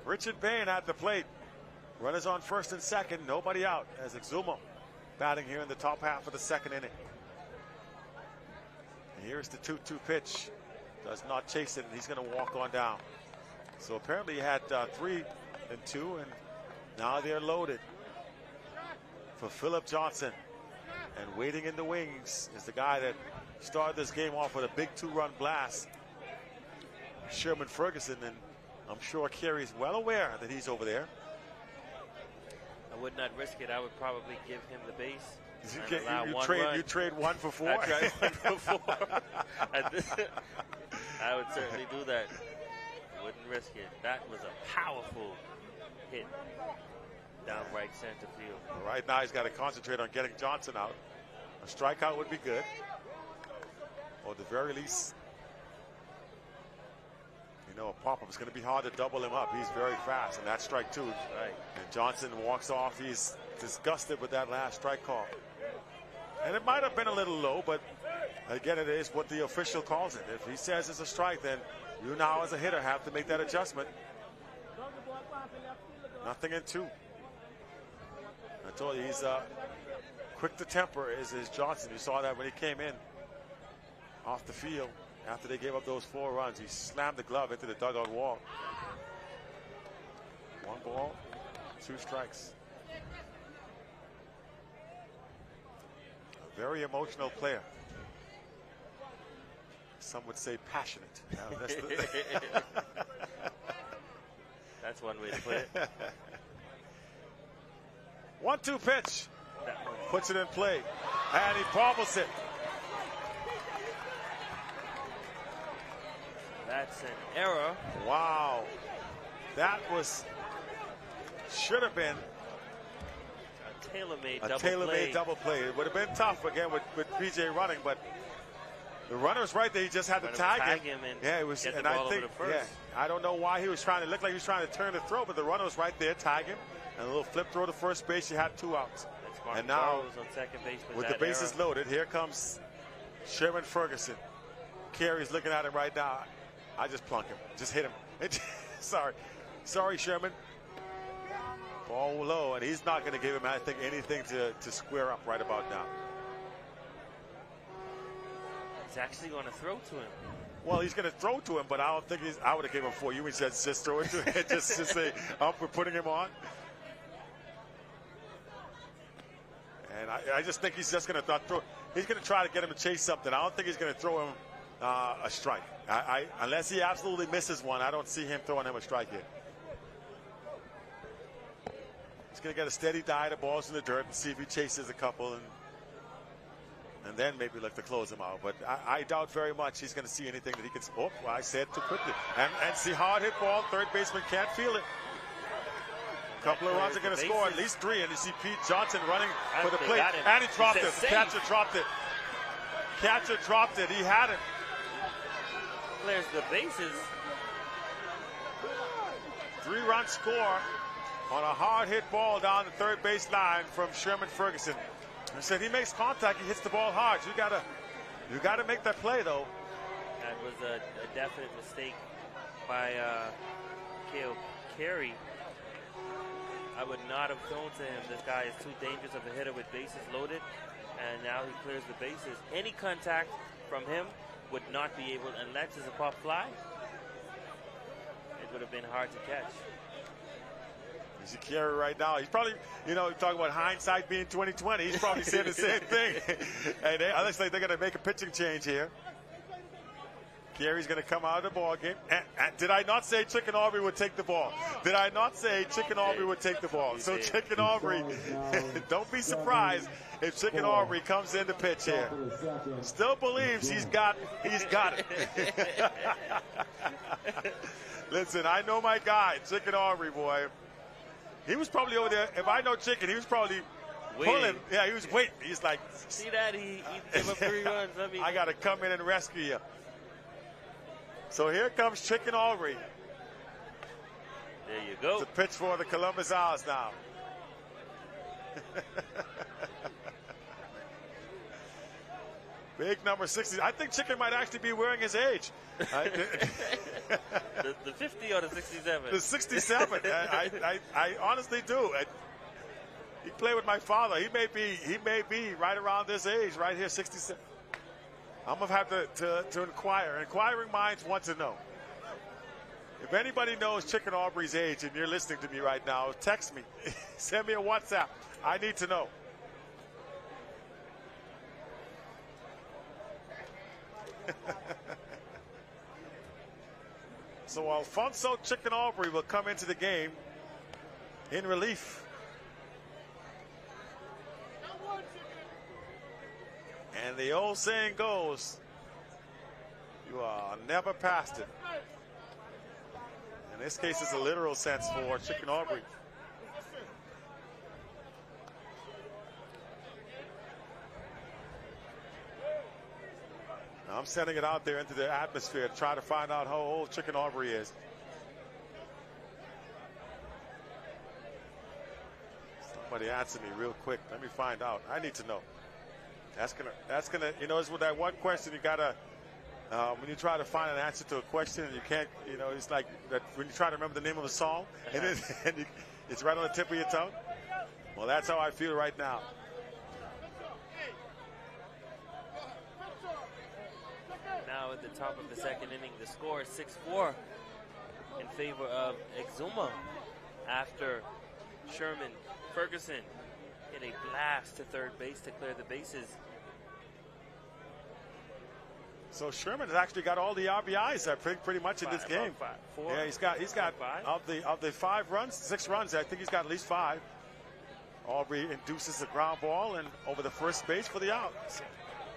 B: Richard Bain at the plate. Runners on first and second, nobody out as Exuma batting here in the top half of the second inning. And here's the 2-2 pitch. Does not chase it, and he's going to walk on down. So apparently he had 3 and 2, and now they're loaded for Philip Johnson. And waiting in the wings is the guy that started this game off with a big 2-run blast, Sherman Ferguson, and I'm sure Carey's well aware that he's over there.
A: I would not risk it. I would probably give him the base.
B: You trade 1 for 4?
A: I tried 1 for 4. I would certainly do that. Wouldn't risk it. That was a powerful hit down right center field.
B: Well, right now he's got to concentrate on getting Johnson out. A strikeout would be good. Or at the very least, you know, a pop-up is going to be hard to double him up. He's very fast, and that's strike 2.
A: Right.
B: And Johnson walks off. He's disgusted with that last strike call. And it might have been a little low, but again, it is what the official calls it. If he says it's a strike, then you now as a hitter have to make that adjustment. Nothing in 2. I told you, he's quick to temper is Johnson. You saw that when he came in off the field after they gave up those 4 runs. He slammed the glove into the dugout wall. 1 ball, 2 strikes. A very emotional player. Some would say passionate.
A: That's one way to put it.
B: 1-2 pitch. Puts it in play. And he bobbles it.
A: That's an error.
B: Wow. That should have been
A: a tailor-made
B: double play. It would have been tough again with PJ running, but the runner's right there. He just had to tag him.
A: Yeah,
B: it was. And I think, I don't know why he was trying to look like he was trying to turn the throw, but the runner was right there, tag him, and a little flip throw to first base. You had 2 outs. And now,
A: on second base
B: with the bases loaded, here comes Sherman Ferguson. Carey's looking at him right now. I just plunk him. Just hit him. Sorry, Sherman. Ball low, and he's not going to give him, I think, anything to square up right about now.
A: He's actually going to throw to him.
B: Well, he's going to throw to him, but I don't think I would have given him 4. You said just throw it to him. just say, we're putting him on. And I just think he's just going to throw. He's going to try to get him to chase something. I don't think he's going to throw him a strike. Unless he absolutely misses one, I don't see him throwing him a strike here. He's going to get a steady dive. The ball's in the dirt and see if he chases a couple, and then maybe look to close him out. But I doubt very much he's going to see anything that he can. Oh, well, I said too quickly. And see, hard hit ball. Third baseman can't feel it. Couple of runs are going to score, at least 3, and you see Pete Johnson running for the plate, and he dropped it. Catcher dropped it. Catcher dropped it. He had it.
A: Clears the bases.
B: 3-run score on a hard hit ball down the third base line from Sherman Ferguson. I said he makes contact, he hits the ball hard. You gotta make that play though.
A: That was a definite mistake by Carey. I would not have thrown to him. This guy is too dangerous of a hitter with bases loaded, and now he clears the bases. Any contact from him would not be able, unless it's a pop fly, it would have been hard to catch.
B: You see Carey right now. He's probably, talking about hindsight being 20/20. He's probably saying the same thing. And it looks like they're going to make a pitching change here. Carey's going to come out of the ball game. And did I not say Chicken Aubrey would take the ball? Did I not say Chicken Aubrey would take the ball? So Chicken Aubrey, don't be surprised if Chicken Aubrey comes in to pitch here. Still believes he's got it. Listen, I know my guy, Chicken Aubrey, boy. He was probably over there. If I know Chicken, he was probably pulling. Yeah, he was waiting. He's like,
A: see that? He gave up 3 runs.
B: I got to come in and rescue you. So here comes Chicken Aubrey.
A: There you go.
B: The pitch for the Columbus Owls now. Big number 60. I think Chicken might actually be wearing his age.
A: The 50 or the 67?
B: The 67. I honestly do. He played with my father. He may be right around this age, right here, 67. I'm gonna have to inquire. Inquiring minds want to know. If anybody knows Chicken Aubrey's age and you're listening to me right now, text me. Send me a WhatsApp. I need to know. So Alfonso Chicken Aubrey will come into the game in relief. And the old saying goes, you are never past it. In this case, it's a literal sense for Chicken Aubrey. Now I'm sending it out there into the atmosphere to try to find out how old Chicken Aubrey is. Somebody answer me real quick. Let me find out. I need to know. That's gonna, you know, it's with that one question you gotta, when you try to find an answer to a question and you can't, you know, it's like that when you try to remember the name of a song and it's right on the tip of your tongue. Well, that's how I feel right now.
A: Now at the top of the second inning, the score is 6-4 in favor of Exuma after Sherman Ferguson hit a blast to third base to clear the bases.
B: So Sherman has actually got all the RBIs, I think, pretty much in this game. Yeah, he's got of the 5 runs, 6 runs. I think he's got at least 5. Aubrey induces the ground ball and over the first base for the out.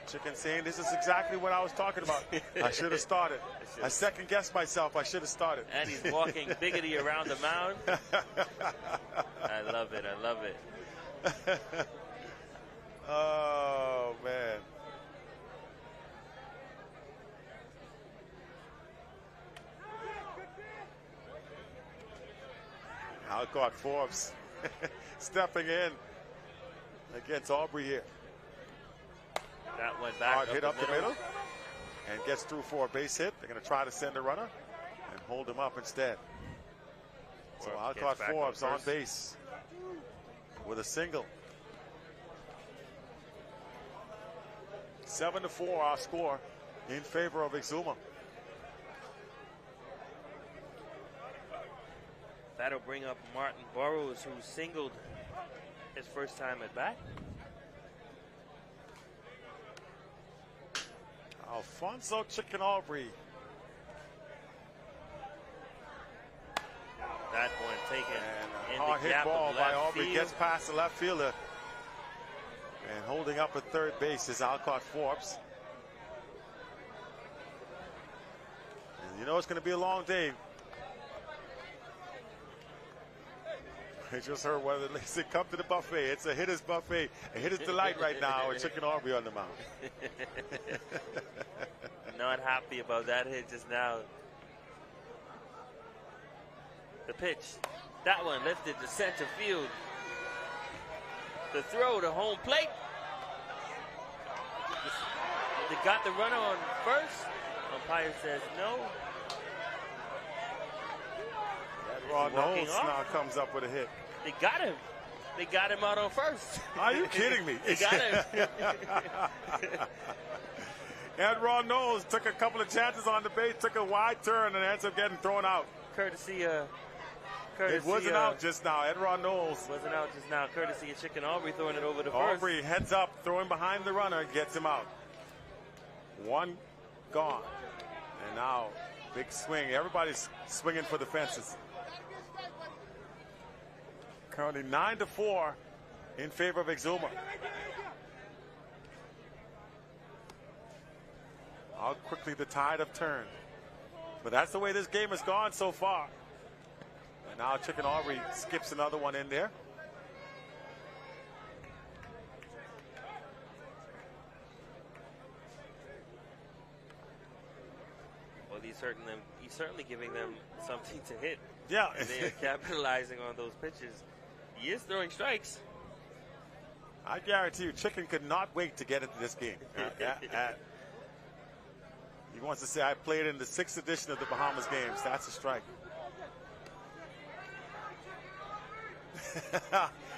B: Chicken saying, this is exactly what I was talking about. I should have started. I second guessed myself. I should have started.
A: And he's walking biggity around the mound. I love it. I love it.
B: Oh, man. Alcott Forbes stepping in against Aubrey here.
A: That went back.
B: Hard hit up the middle and gets through for a base hit. They're going to try to send a runner and hold him up instead. So Alcott Forbes on base with a single. 7-4 our score in favor of Exuma.
A: That'll bring up Martin Burrows, who singled his first time at bat.
B: Alfonso Chicken Aubrey.
A: That one taken.
B: And a hard hit ball by Aubrey gets past the left fielder. And holding up at third base is Alcott Forbes. And you know it's going to be a long day. I just heard whether they said come to the buffet. It's a hitter's buffet. A hitter's delight right now with Chicken Aubrey on the mound.
A: Not happy about that hit just now. The pitch. That one lifted to center field. The throw to home plate. They got the runner on first. Umpire says no.
B: Rod Knowles now comes up with a hit.
A: They got him. They got him out on first.
B: Are you kidding me?
A: They got him.
B: And Rod Knowles took a couple of chances on the base, took a wide turn, and ends up getting thrown out.
A: Courtesy
B: it wasn't out just now. Edron Knowles
A: wasn't out just now. Courtesy of Chicken Aubrey throwing it over the first.
B: Aubrey heads up, throwing behind the runner, gets him out. One gone. And now, big swing. Everybody's swinging for the fences. Currently 9-4 in favor of Exuma. How quickly the tide have turned. But that's the way this game has gone so far. And now Chicken Aubrey skips another one in there.
A: certainly giving them something to hit.
B: Yeah.
A: And they are capitalizing on those pitches. He is throwing strikes.
B: I guarantee you, Chicken could not wait to get into this game. He wants to say, I played in the 6th edition of the Bahamas games. That's a strike.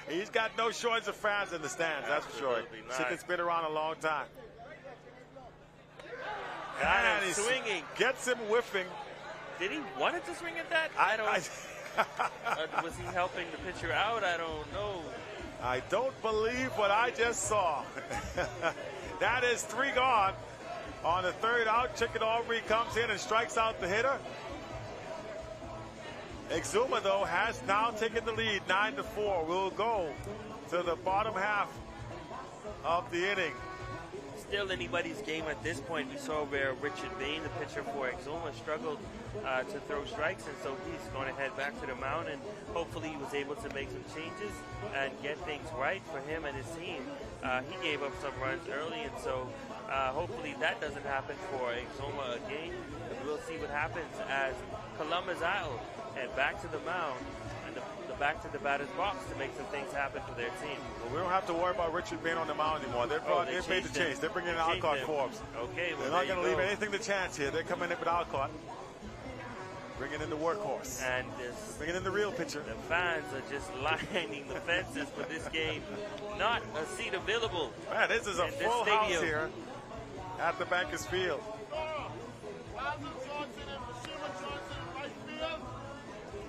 B: He's got no shortage of fans in the stands, that's for sure. Chicken's been around a long time.
A: And he's swinging.
B: Gets him whiffing.
A: Did he want it to swing at that? I don't. Was he helping the pitcher out? I don't know.
B: I don't believe what I just saw. That is 3 gone. On the 3rd out, Chicken Aubrey comes in and strikes out the hitter. Exuma, though, has now taken the lead, 9-4. We'll go to the bottom half of the inning.
A: Still anybody's game at this point. We saw where Richard Bain, the pitcher for Exuma, struggled to throw strikes, and so he's going to head back to the mound, and hopefully he was able to make some changes and get things right for him and his team. He gave up some runs early, and so hopefully that doesn't happen for Exuma again. We'll see what happens as Columbus Isle head back to the mound and back to the batter's box to make some things happen for their team.
B: Well, we don't have to worry about Richard Bain on the mound anymore. They've made the change. They're bringing in Alcott Forbes.
A: Okay, well,
B: they're not going to leave anything to chance here. They're coming in with Alcott, bringing in the workhorse,
A: and
B: bringing in the real pitcher.
A: The fans are just lining the fences for this game. Not a seat available.
B: Man, this is a full house here at the Bankers Field.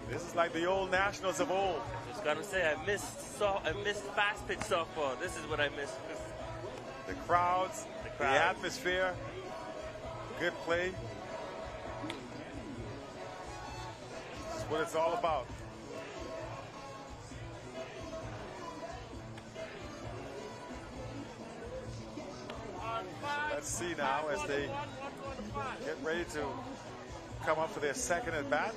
B: This is like the old Nationals of old.
A: I was gonna say I missed fast pitch softball. This is what I missed.
B: The crowds, the atmosphere, good play. This is what it's all about. Let's see now as they get ready to come up for their second at bat.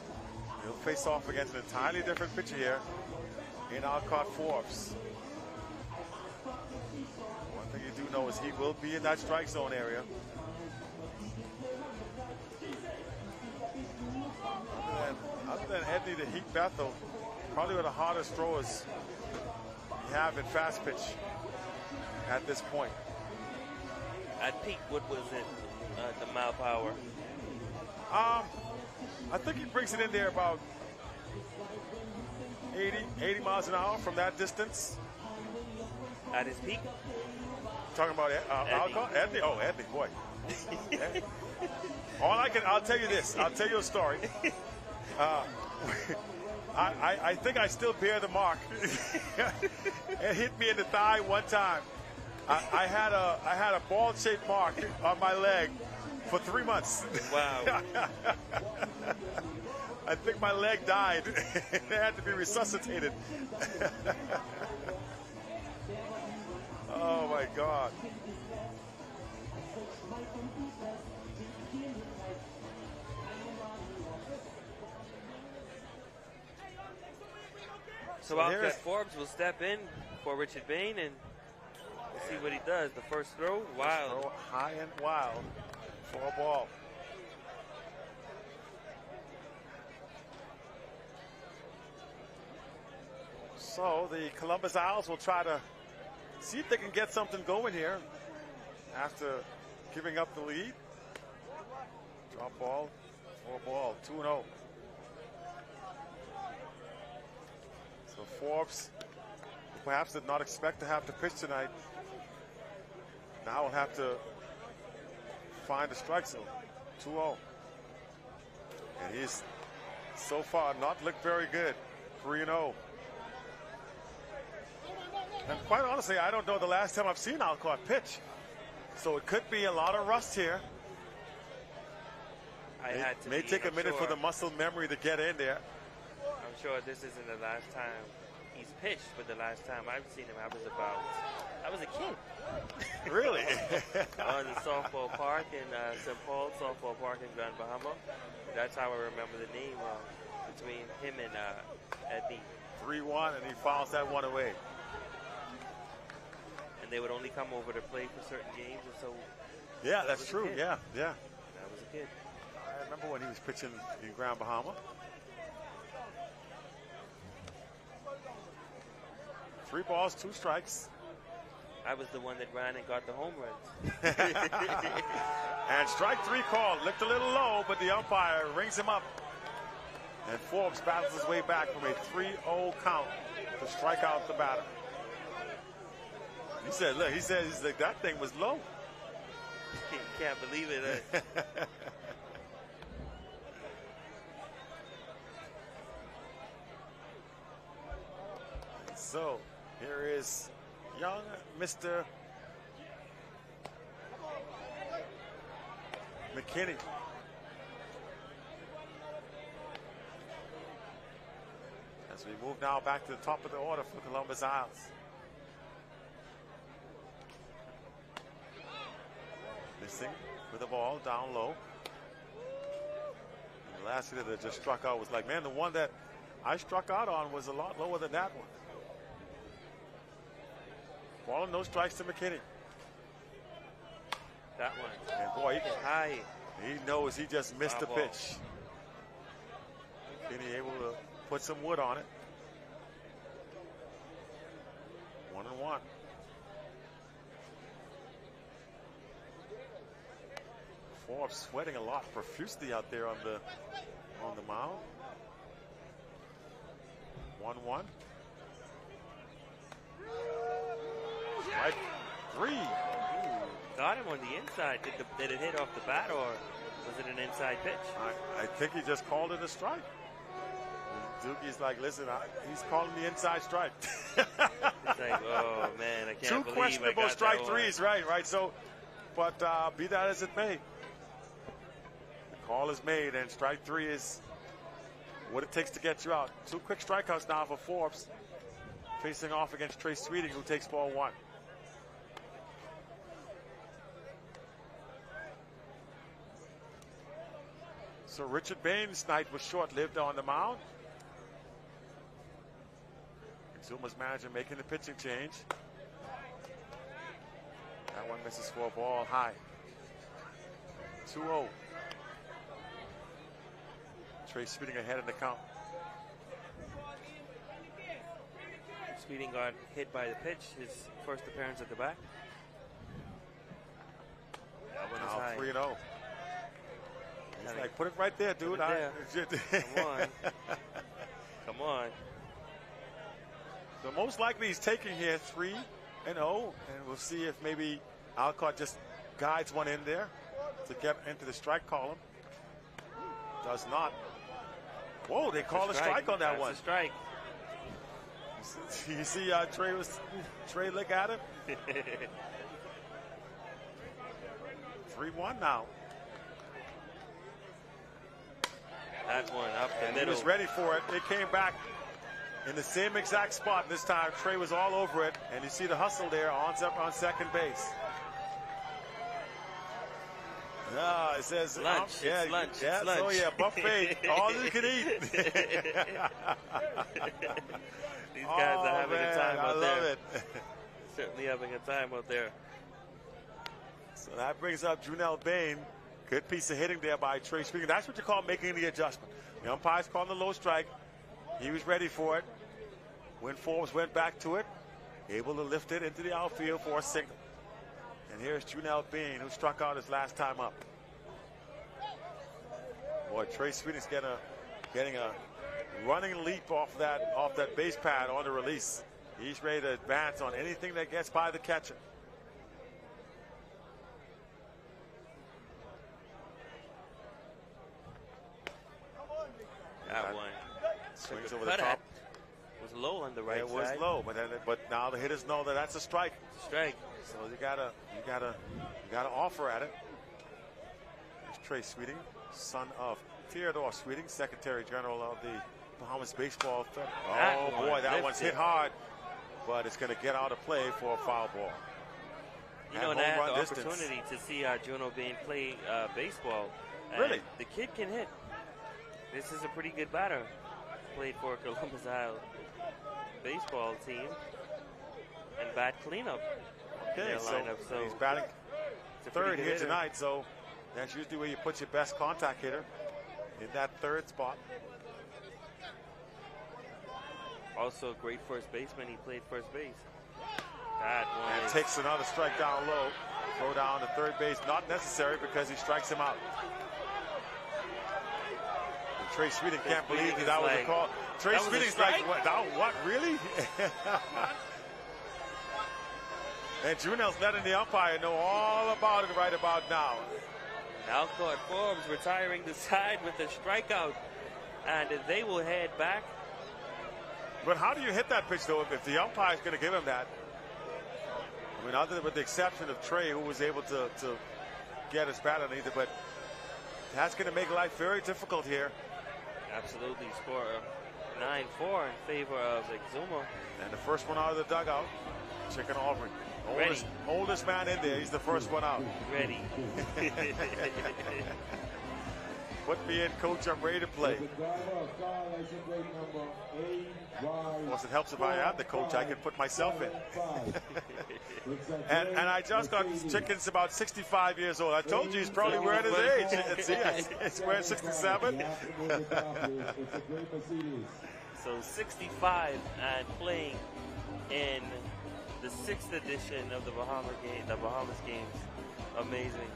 B: He'll face off against an entirely different pitcher here in Alcott Forbes. One thing you do know is he will be in that strike zone area. Other than Edney the Heat Bethel, probably one of the hardest throwers you have in fast pitch at this point.
A: At peak, what was it, the mile per hour?
B: I think he brings it in there about 80 miles an hour from that distance.
A: At his peak?
B: Talking about Alcott? Edney? Oh, Edney, boy. I'll tell you this. I'll tell you a story. I think I still bear the mark. It hit me in the thigh one time. I had a ball-shaped mark on my leg for 3 months.
A: Wow.
B: I think my leg died. It had to be resuscitated. Oh, my God.
A: So Alcott Forbes will step in for Richard Bain, and we'll see what he does. The first throw, wild.
B: Throw high and wild for a ball. So the Columbus Owls will try to see if they can get something going here after giving up the lead. Drop ball, for a ball, 2-0. So Forbes perhaps did not expect to have to pitch tonight. Now we'll have to find a strike zone. 2-0. And he's so far not looked very good. 3-0. And quite honestly, I don't know the last time I've seen Alcott pitch. So it could be a lot of rust here. It may take a minute for the muscle memory to get in there.
A: I'm sure this isn't the last time he's pitched, but the last time I've seen him, I was a kid.
B: Really?
A: On the softball park in St. Paul Softball Park in Grand Bahama. That's how I remember the name between him and Edney.
B: 3-1, and he fouls that one away.
A: And they would only come over to play for certain games, and so.
B: Yeah, that's true. Yeah.
A: I was a kid.
B: I remember when he was pitching in Grand Bahama. 3 balls, 2 strikes.
A: I was the one that ran and got the home runs.
B: And strike 3 called. Looked a little low, but the umpire rings him up. And Forbes battles his way back from a 3-0 count to strike out the batter. He said, look, he's like, that thing was low.
A: Can't believe it.
B: So, here is young Mr. McKinney. As we move now back to the top of the order for Columbus Isles. Missing with the ball down low. And the last hitter that just struck out was like, man, the one that I struck out on was a lot lower than that one. Ball and no strikes to McKinney.
A: That one.
B: And boy,
A: high.
B: He knows he just missed the pitch. McKinney able to put some wood on it. 1-1. Forbes sweating a lot profusely out there on the mound. 1-1. Strike 3.
A: Ooh, got him on the inside. Did it hit off the bat, or was it an inside pitch?
B: I think he just called it a strike. And Doogie's like, listen, he's calling the inside strike.
A: It's like, oh man, I can't believe I got that one.
B: 2 questionable strike 3s, right. So, but be that as it may, the call is made, and strike 3 is what it takes to get you out. 2 quick strikeouts now for Forbes, facing off against Trey Sweeting, who takes ball 1. So Richard Bain's night was short-lived on the mound. Zuma's manager making the pitching change. That one misses for a ball high. 2-0. Trey Sweeting ahead in the count.
A: Sweeting got hit by the pitch, his first appearance at the bat. That one is high.
B: 3-0. He's like, put it right there, dude.
A: Come on. Come on.
B: So most likely he's taking here 3-0, and we'll see if maybe Alcott just guides one in there to get into the strike column. Does not. Whoa, they call a strike on that one.
A: That's a strike.
B: You see Trey look at him? 3-1 now.
A: That one up the middle.
B: He was ready for it. It came back in the same exact spot. This time Trey was all over it, and you see the hustle there on second base. It says
A: lunch.
B: Yeah,
A: lunch.
B: Yeah,
A: lunch.
B: Oh yeah, buffet, all you can eat.
A: These guys are having a time out there.
B: I love it.
A: Certainly having a time out there.
B: So that brings up Junell Bain. Good piece of hitting there by Trey Sweeting. That's what you call making the adjustment. The umpire's calling the low strike. He was ready for it. When Forbes went back to it, able to lift it into the outfield for a single. And here's Junell Bain, who struck out his last time up. Boy, Trey Sweeting's getting a running leap off that base pad on the release. He's ready to advance on anything that gets by the catcher.
A: That one
B: swings over the top.
A: Was low on the right side.
B: It was low, but now the hitters know that that's a strike.
A: It's a strike.
B: So you gotta offer at it. There's Trey Sweeting, son of Theodore Sweeting, Secretary General of the Bahamas Baseball Fed. Oh boy, that one's hit hard, but it's going to get out of play for a foul ball.
A: You know, and I had the opportunity to see Junell Bain play baseball.
B: Really?
A: The kid can hit. This is a pretty good batter. Played for Columbus Isle baseball team and bat cleanup.
B: Okay,
A: lineup,
B: so he's batting third here tonight. So That's usually where you put your best contact hitter, in that third spot.
A: Also a great first baseman. He played first base. That one.
B: And takes another strike down low. Throw down to third base. Not necessary because he strikes him out. And Trey Sweeting can't believe that was a call. Trey Sweeting's like, what, really? And Junel's letting the umpire know all about it right about now.
A: Alcott Forbes retiring the side with a strikeout. And they will head back.
B: But how do you hit that pitch, though, if the umpire's going to give him that? I mean, other than with the exception of Trey, who was able to get his bat underneath it, but that's going to make life very difficult here.
A: Absolutely. Score 9-4 in favor of Exuma.
B: And the first one out of the dugout, Chicken Aubrey. Oldest man in there. He's the first one out.
A: Ready.
B: Put me in, coach. I'm ready to play. Of course, it helps if I am the coach. I can put myself in. and I just got Chicken's about 65 years old. I told you he's probably wearing his age. See, it's wearing 67.
A: So 65 and playing in the 6th edition of the Bahamas games. Amazing.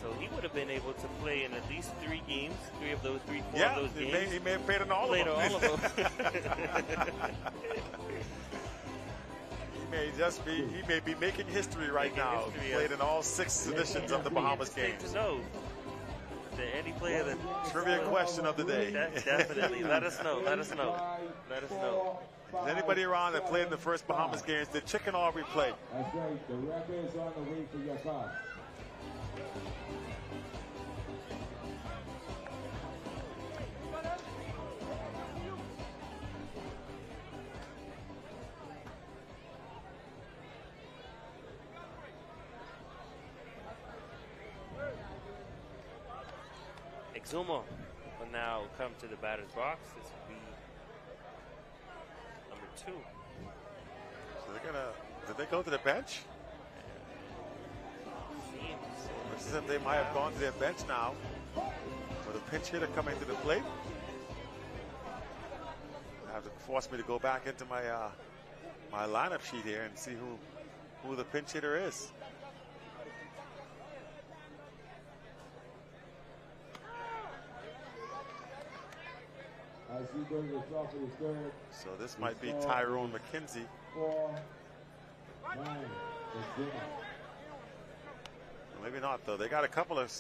A: So he would have been able to play in at least 3 games, 4 of those games.
B: He may have played in all of them. He may be making history right now. Played in all 6 editions of the Bahamas games.
A: To know. Any player that
B: trivia question of the day.
A: Definitely. Let us know. Let us know. Let us know.
B: Anybody around that played in the first Bahamas games did Chicken Aubrey play?
C: That's right. The record is on the way for your card.
A: Exuma will now come to the batter's box. This will be number 2.
B: So they're gonna. Did they go to the bench? Looks as if they might have gone to their bench now. With a pinch hitter coming to the plate. They have to force me to go back into my my lineup sheet here and see who the pinch hitter is. So this might be Tyrone McKenzie.
C: 4-9.
B: Maybe not, though. They got a couple of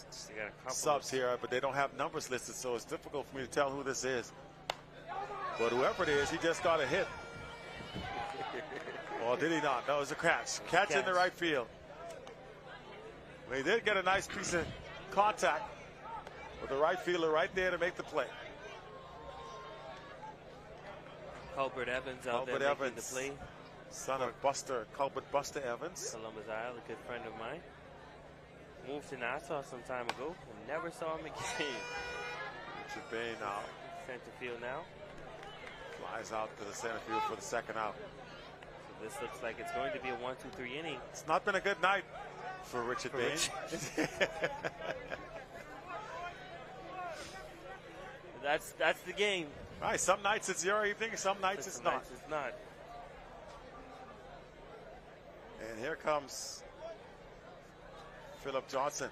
B: subs here, but they don't have numbers listed, so it's difficult for me to tell who this is. But whoever it is, he just got a hit. Or did he not? No, it was a catch. Catch in the right field. They did get a nice piece of contact with the right fielder right there to make the play.
A: Colbert Evans out there making the play.
B: Son of Colbert Buster Evans.
A: Columbus, Isle, a good friend of mine. Moved to Nassau some time ago and never saw him again.
B: Richard Bay now.
A: Center field now.
B: Flies out to the center field for the second out.
A: So this looks like it's going to be a 1-2-3 inning.
B: It's not been a good night for Richard Bay.
A: That's the game.
B: Right, some nights it's your evening, some nights it's not. And here comes Philip Johnson.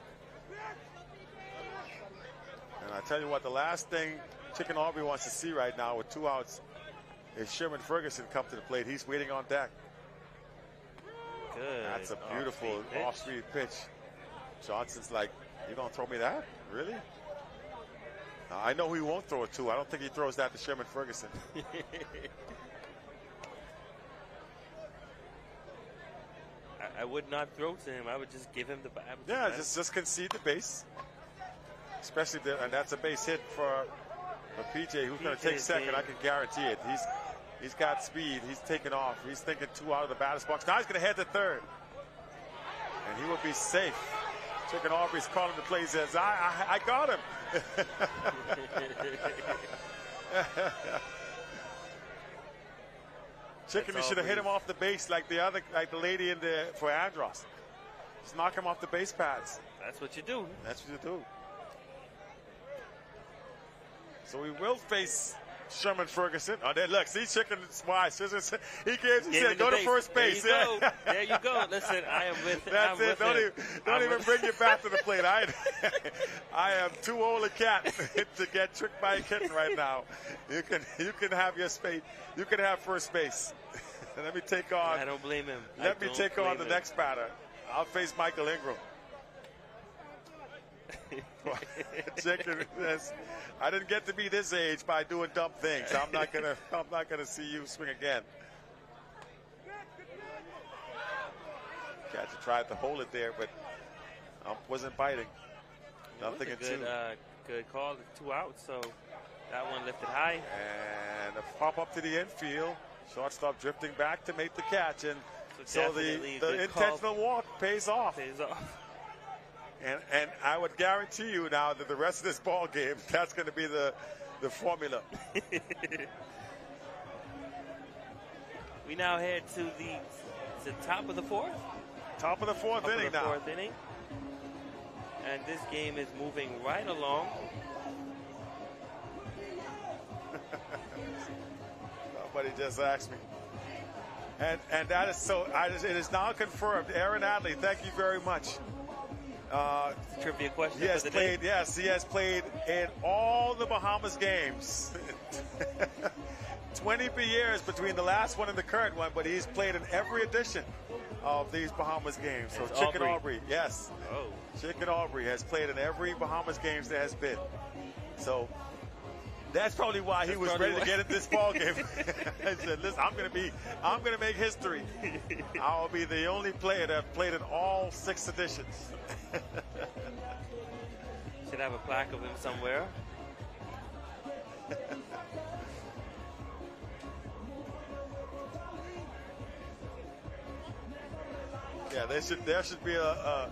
B: And I tell you what, the last thing Chicken Aubrey wants to see right now with 2 outs is Sherman Ferguson come to the plate. He's waiting on deck.
A: Good.
B: That's a beautiful off-speed pitch. Johnson's like, you gonna throw me that? Really? I know he won't throw it to. I don't think he throws that to Sherman Ferguson.
A: I would not throw to him. I would just give him the bat.
B: Yeah, just concede the base. Especially and that's a base hit for PJ, who's going to take second. I can guarantee it. He's got speed. He's taking off. He's thinking 2 out of the batter's box. Now he's going to head to third, and he will be safe. Chicken Aubrey's calling the play. He says, I got him. Chicken, you should have hit him off the base like the lady for Andros. Just knock him off the base pads.
A: That's what you do.
B: That's what you do. So we will face Sherman Ferguson. Oh, there, look, see, Chicken is wise. He said, go to first base.
A: There you go. There you go. Listen, I am with
B: That's it. Don't even bring your bat to the plate. I am too old a cat to get tricked by a kitten right now. You can have your space. You can have first base. Let me take on.
A: I don't blame him.
B: Let me take on the next batter. I'll face Michael Ingram. Chicken, I didn't get to be this age by doing dumb things. I'm not gonna see you swing again. Catcher tried to hold it there, but wasn't biting. Nothing in two.
A: Good call. 2 outs, so that one lifted high.
B: And a pop up to the infield. Shortstop drifting back to make the catch, and so the intentional walk pays off. And I would guarantee you now that the rest of this ball game, that's going to be the formula.
A: We now head to the top of the fourth.
B: Top of the fourth inning now.
A: Fourth inning. And this game is moving right along.
B: Somebody just asked me. And that is so. It is now confirmed. Aaron Adley, thank you very much.
A: Trivia question.
B: He has played. Yes, he has played in all the Bahamas games. 20 years between the last one and the current one, but he's played in every edition of these Bahamas games. So Chicken Aubrey, yes.
A: Oh.
B: Chicken Aubrey has played in every Bahamas games there has been. So that's probably why he was ready to get in this ball game. He said, "Listen, I'm gonna make history. I'll be the only player that played in all 6 editions."
A: Should have a plaque of him somewhere.
B: Yeah, there should be a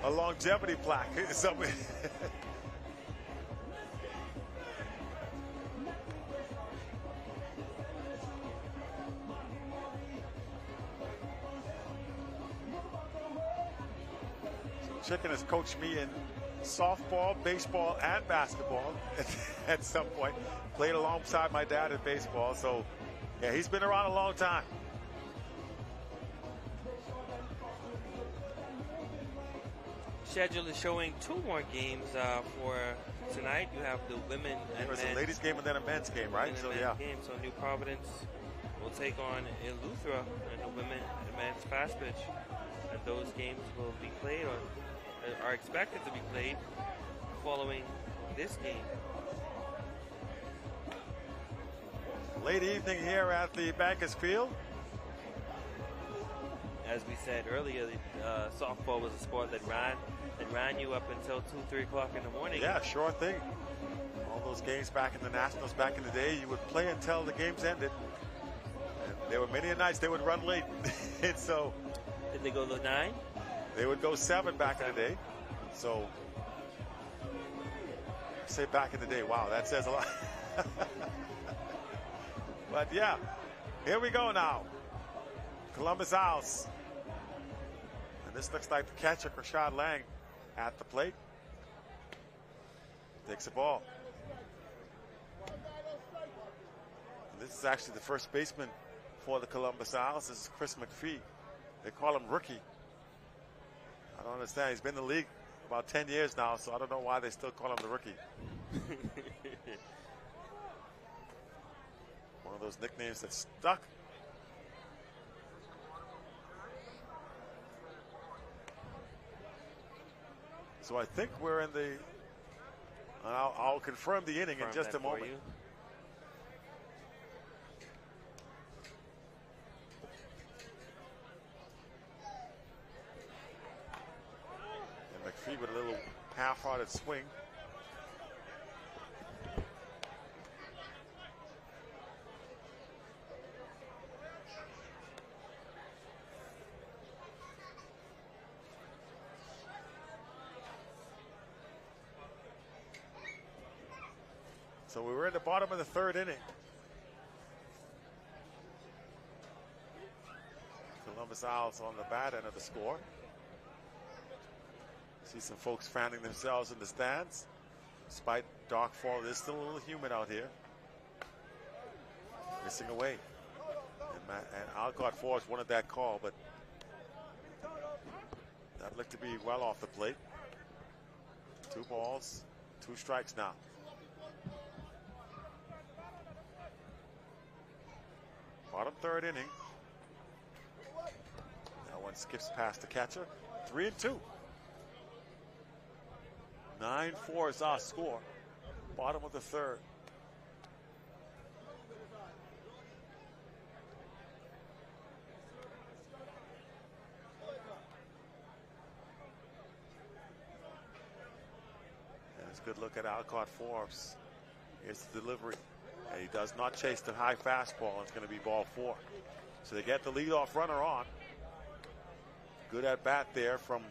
B: longevity plaque somewhere. Chicken has coached me in softball, baseball, and basketball at some point. Played alongside my dad in baseball, so yeah, he's been around a long time.
A: Schedule is showing 2 more games for tonight. You have the women and
B: There's
A: men.
B: a ladies game and then a men's game, right?
A: So yeah. Game. So New Providence will take on Eleuthera in the women and men's fast pitch. And those games will be played or are expected to be played following this game.
B: Late evening here at the Bankers Field.
A: As we said earlier, softball was a sport that ran you up until 2-3 o'clock in the morning.
B: Yeah, sure thing. All those games back in the Nationals back in the day, you would play until the games ended. And there were many nights they would run late. And so
A: did they go to 9?
B: They would go 7 back in the day. So say back in the day. Wow, that says a lot. But yeah, here we go now. Columbus Owls. And this looks like the catcher, Rashad Lang, at the plate. Takes the ball. And this is actually the first baseman for the Columbus Owls. This is Chris McPhee. They call him rookie. I don't understand. He's been in the league about 10 years now, so I don't know why they still call him the rookie. One of those nicknames that stuck. So I think we're in the, I'll confirm the inning in just a moment. And McPhee with a little half-hearted swing. So we were in the bottom of the 3rd inning. Columbus Owls on the bad end of the score. See some folks fanning themselves in the stands. Despite dark fall, it is still a little humid out here. Missing away. And Alcott Forbes wanted that call, but that looked to be well off the plate. 2 balls, 2 strikes now. Bottom 3rd inning. That one skips past the catcher. 3-2. 9-4 is our score. Bottom of the 3rd. And it's a good look at Alcott Forbes. Here's the delivery. And he does not chase the high fastball. It's going to be ball 4. So they get the leadoff runner on. Good at bat there from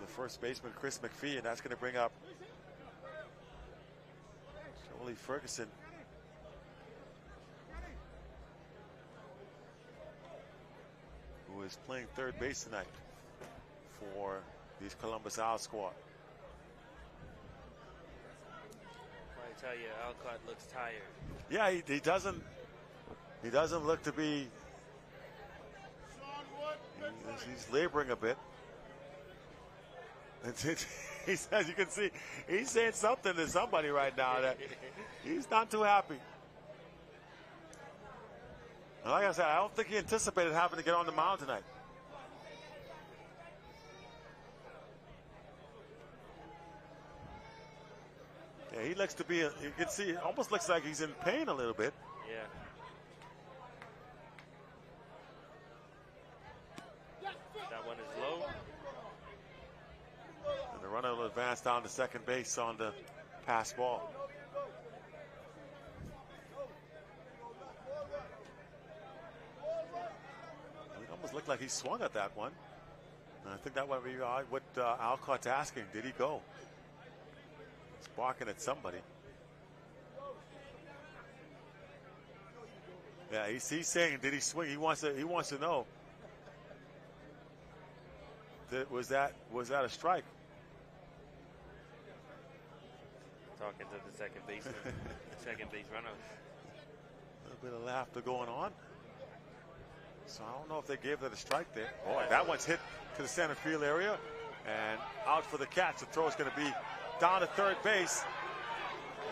B: the first baseman, Chris McPhee, and that's going to bring up Jolie Ferguson. Who is playing 3rd base tonight for these Columbus Owl squad.
A: I tell you, Alcott looks tired.
B: Yeah, he doesn't look to be. He's laboring a bit. He says, you can see, he's saying something to somebody right now that he's not too happy. And like I said, I don't think he anticipated having to get on the mound tonight. Yeah, he looks to be, you can see, it almost looks like he's in pain a little bit.
A: Yeah. That one is low.
B: And the runner will advance down to 2nd base on the pass ball. It almost looked like he swung at that one. And I think that might be what Alcott's asking. Did he go? He's barking at somebody. Yeah, he's saying, did he swing? He wants to know. Was that a strike?
A: Talking to the 2nd baseman, the 2nd base runner.
B: A little bit of laughter going on. So I don't know if they gave that a strike there. Oh, that one's hit to the center field area and out for the catch. The throw is going to be down to 3rd base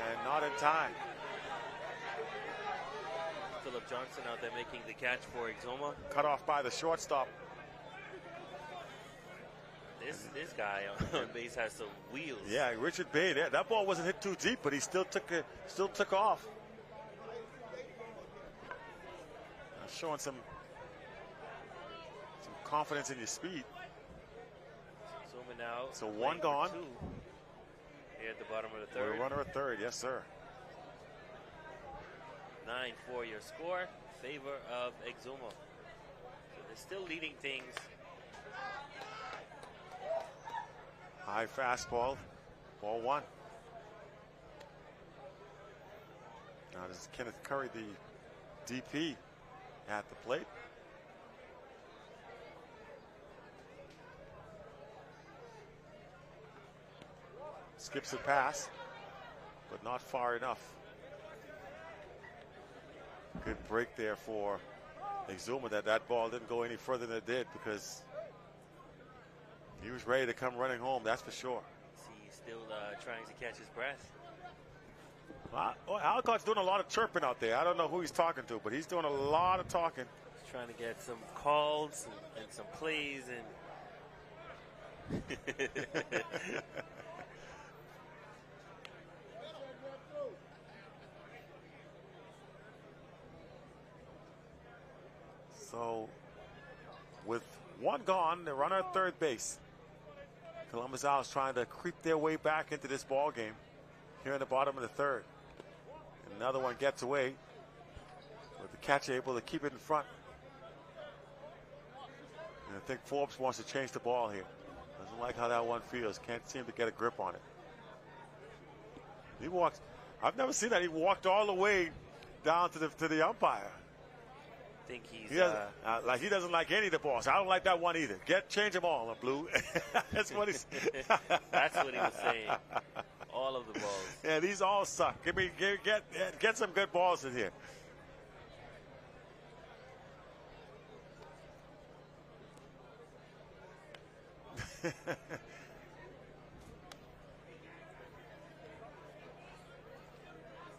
B: and not in time.
A: Philip Johnson out there making the catch for Exuma.
B: Cut off by the shortstop.
A: This guy on base has some wheels.
B: Yeah, Richard Bay. That ball wasn't hit too deep, but he still took off. Showing some confidence in your speed.
A: Zooming out.
B: So 1 gone.
A: 2. Here at the bottom of the 3rd.
B: We're a runner at 3rd, yes sir.
A: 9-4 your score. Favor of Exuma. So they're still leading things.
B: High fastball, ball 1. Now this is Kenneth Curry, the DP, at the plate. Skips a pass, but not far enough. Good break there for Exuma. That ball didn't go any further than it did because he was ready to come running home, that's for sure.
A: He's still trying to catch his breath.
B: Alcott's doing a lot of chirping out there. I don't know who he's talking to, but he's doing a lot of talking.
A: He's trying to get some calls and some plays and
B: So with 1 gone, the runner at 3rd base. Columbus Owls trying to creep their way back into this ball game here in the bottom of the 3rd. And another one gets away, with the catcher able to keep it in front. And I think Forbes wants to change the ball here. Doesn't like how that one feels. Can't seem to get a grip on it. He walks. I've never seen that. He walked all the way down to the umpire.
A: think he's
B: he doesn't like any of the balls. I don't like that one either. Change them all, Blue. That's what he's.
A: That's what he was saying. All of the balls.
B: Yeah, these all suck. Get some good balls in here.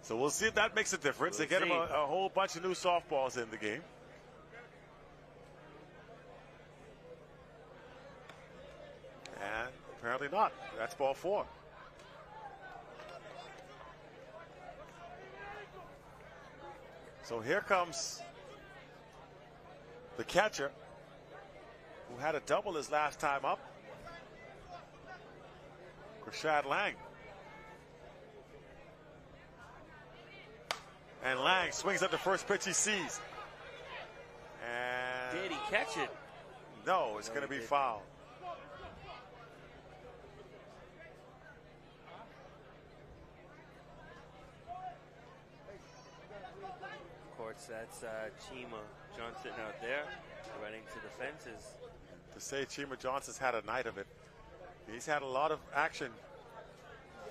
B: So we'll see if that makes a difference. They get him a whole bunch of new softballs in the game. And apparently not. That's ball 4. So here comes the catcher who had a double his last time up, Rashad Lang. And Lang swings at the first pitch he sees. And
A: did he catch it?
B: No, it's going to be foul.
A: Of course, that's Chima Johnson out there running to the fences.
B: To say Chima Johnson's had a night of it. He's had a lot of action.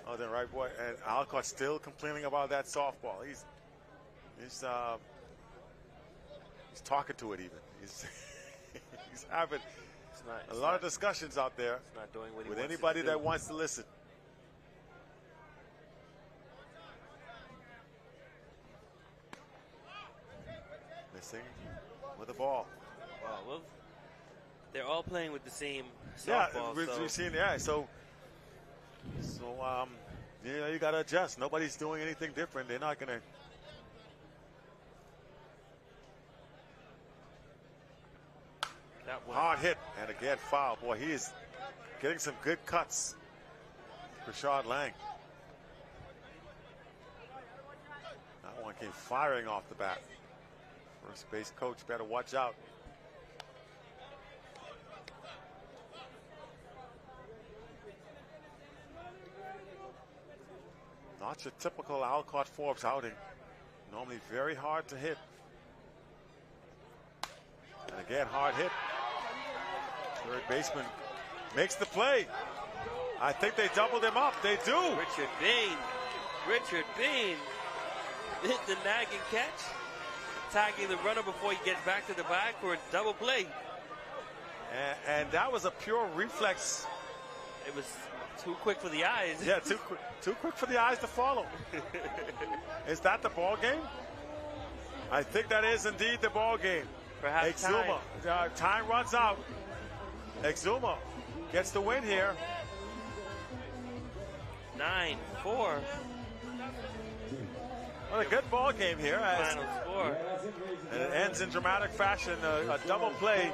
B: Oh, then right boy, and Alcott's still complaining about that softball. He's talking to it even. He's having a lot of discussions out there with anybody that wants to listen. Missing with the ball.
A: Wow, well, they're all playing with the same softball.
B: We've seen, so you got to adjust. Nobody's doing anything different. They're not going to. Hard hit, and again foul. Boy, he is getting some good cuts. Rashad Lang. That one came firing off the bat. First base coach better watch out. Not your typical Alcott Forbes outing. Normally very hard to hit. And again, hard hit. Third baseman makes the play. I think they doubled him up. They do.
A: Richard Bain hit the nagging catch, tagging the runner before he gets back to the bag for a double play.
B: And that was a pure reflex.
A: It was too quick for the eyes.
B: Yeah, too quick for the eyes to follow. Is that the ball game? I think that is indeed the ball game.
A: Perhaps
B: Exuma. Time runs out. Exuma gets the win here.
A: 9-4.
B: Well, a good ball game here.
A: Final score.
B: And it ends in dramatic fashion. A double play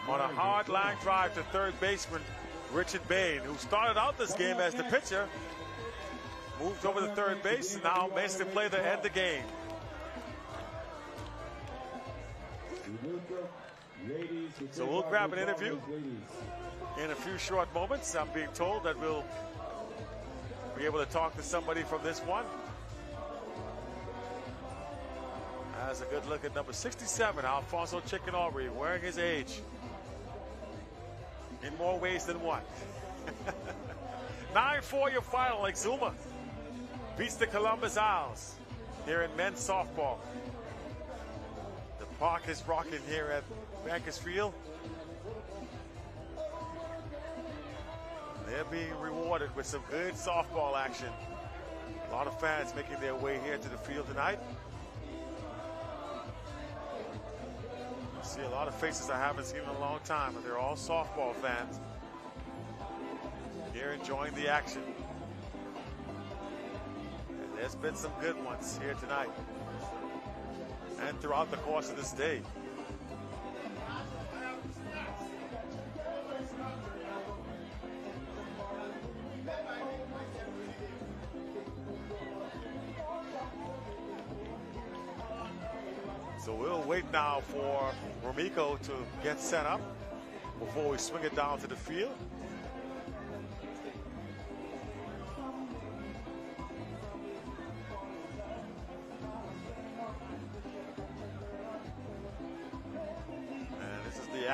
B: on a hard line drive to third baseman Richard Bain, who started out this game as the pitcher, moved over to third base, and now makes the play to end the game. So we'll grab an interview in a few short moments. I'm being told that we'll be able to talk to somebody from this one. Has a good look at number 67, Alfonso Chicken Aubrey, wearing his age in more ways than one. 9-4 your final. Exuma beats the Columbus Owls here in men's softball. The park is rocking here at Bankers Field. They're being rewarded with some good softball action. A lot of fans making their way here to the field tonight. See a lot of faces I haven't seen in a long time, but they're all softball fans here enjoying the action. And there's been some good ones here tonight and throughout the course of this day. So we'll wait now for Romiko to get set up before we swing it down to the field.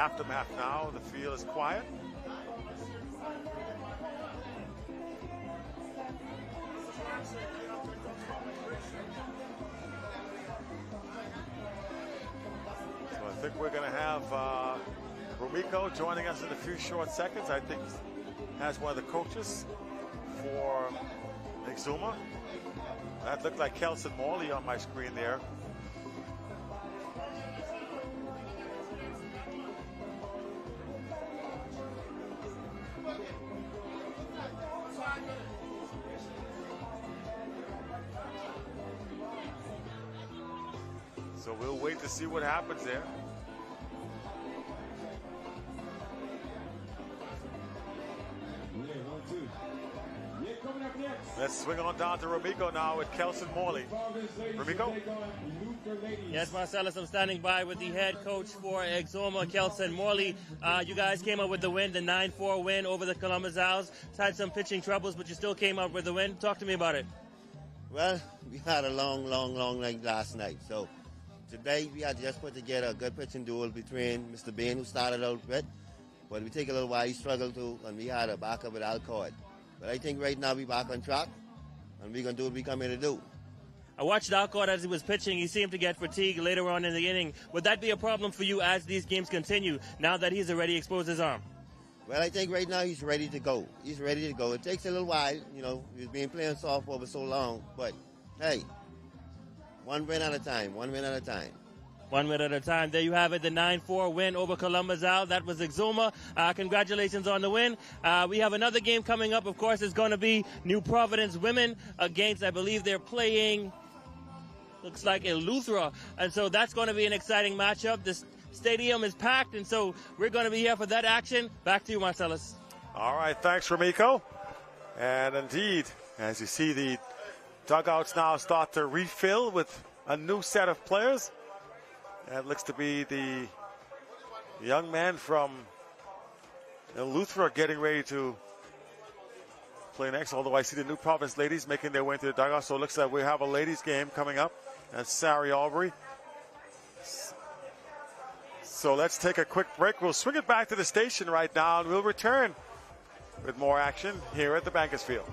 B: aftermath now. The field is quiet. So I think we're going to have Rumiko joining us in a few short seconds. I think has one of the coaches for Exuma. That looked like Kelson Morley on my screen there. So we'll wait to see what happens there. Let's swing on down to Rumiko now with Kelson Morley. Rumiko?
A: Yes, Marcellus, I'm standing by with the head coach for Exuma, Kelson Morley. You guys came up with the win, the 9-4 win over the Columbus Owls. Had some pitching troubles, but you still came up with the win. Talk to me about it.
D: Well, we had a long night last night. So today we had to just put together a good pitching duel between Mr. Bain, who started out with, but we take a little while, he struggled too, and we had a backup with Alcord. But I think right now we're back on track, and we're going to do what we come here to do.
A: I watched Alcord as he was pitching. He seemed to get fatigued later on in the inning. Would that be a problem for you as these games continue, now that he's already exposed his arm?
D: Well, I think right now he's ready to go. He's ready to go. It takes a little while, you know. He's been playing softball for so long. But, hey, one win at a time, 1 win at a time.
A: 1 win at a time. There you have it, the 9-4 win over Columbus Owls. That was Exuma. Congratulations on the win. We have another game coming up. Of course, it's going to be New Providence women against, I believe they're playing, looks like Eleuthera. And so that's going to be an exciting matchup. This stadium is packed, and so we're going to be here for that action. Back to you, Marcellus.
B: All right, thanks, Rumiko. And indeed, as you see, the dugouts now start to refill with a new set of players. That looks to be the young man from Eleuthera getting ready to play next, although I see the New Providence ladies making their way into the dugout. So it looks like we have a ladies game coming up at Sari Albury. So let's take a quick break. We'll swing it back to the station right now, and we'll return with more action here at the Bankers Field.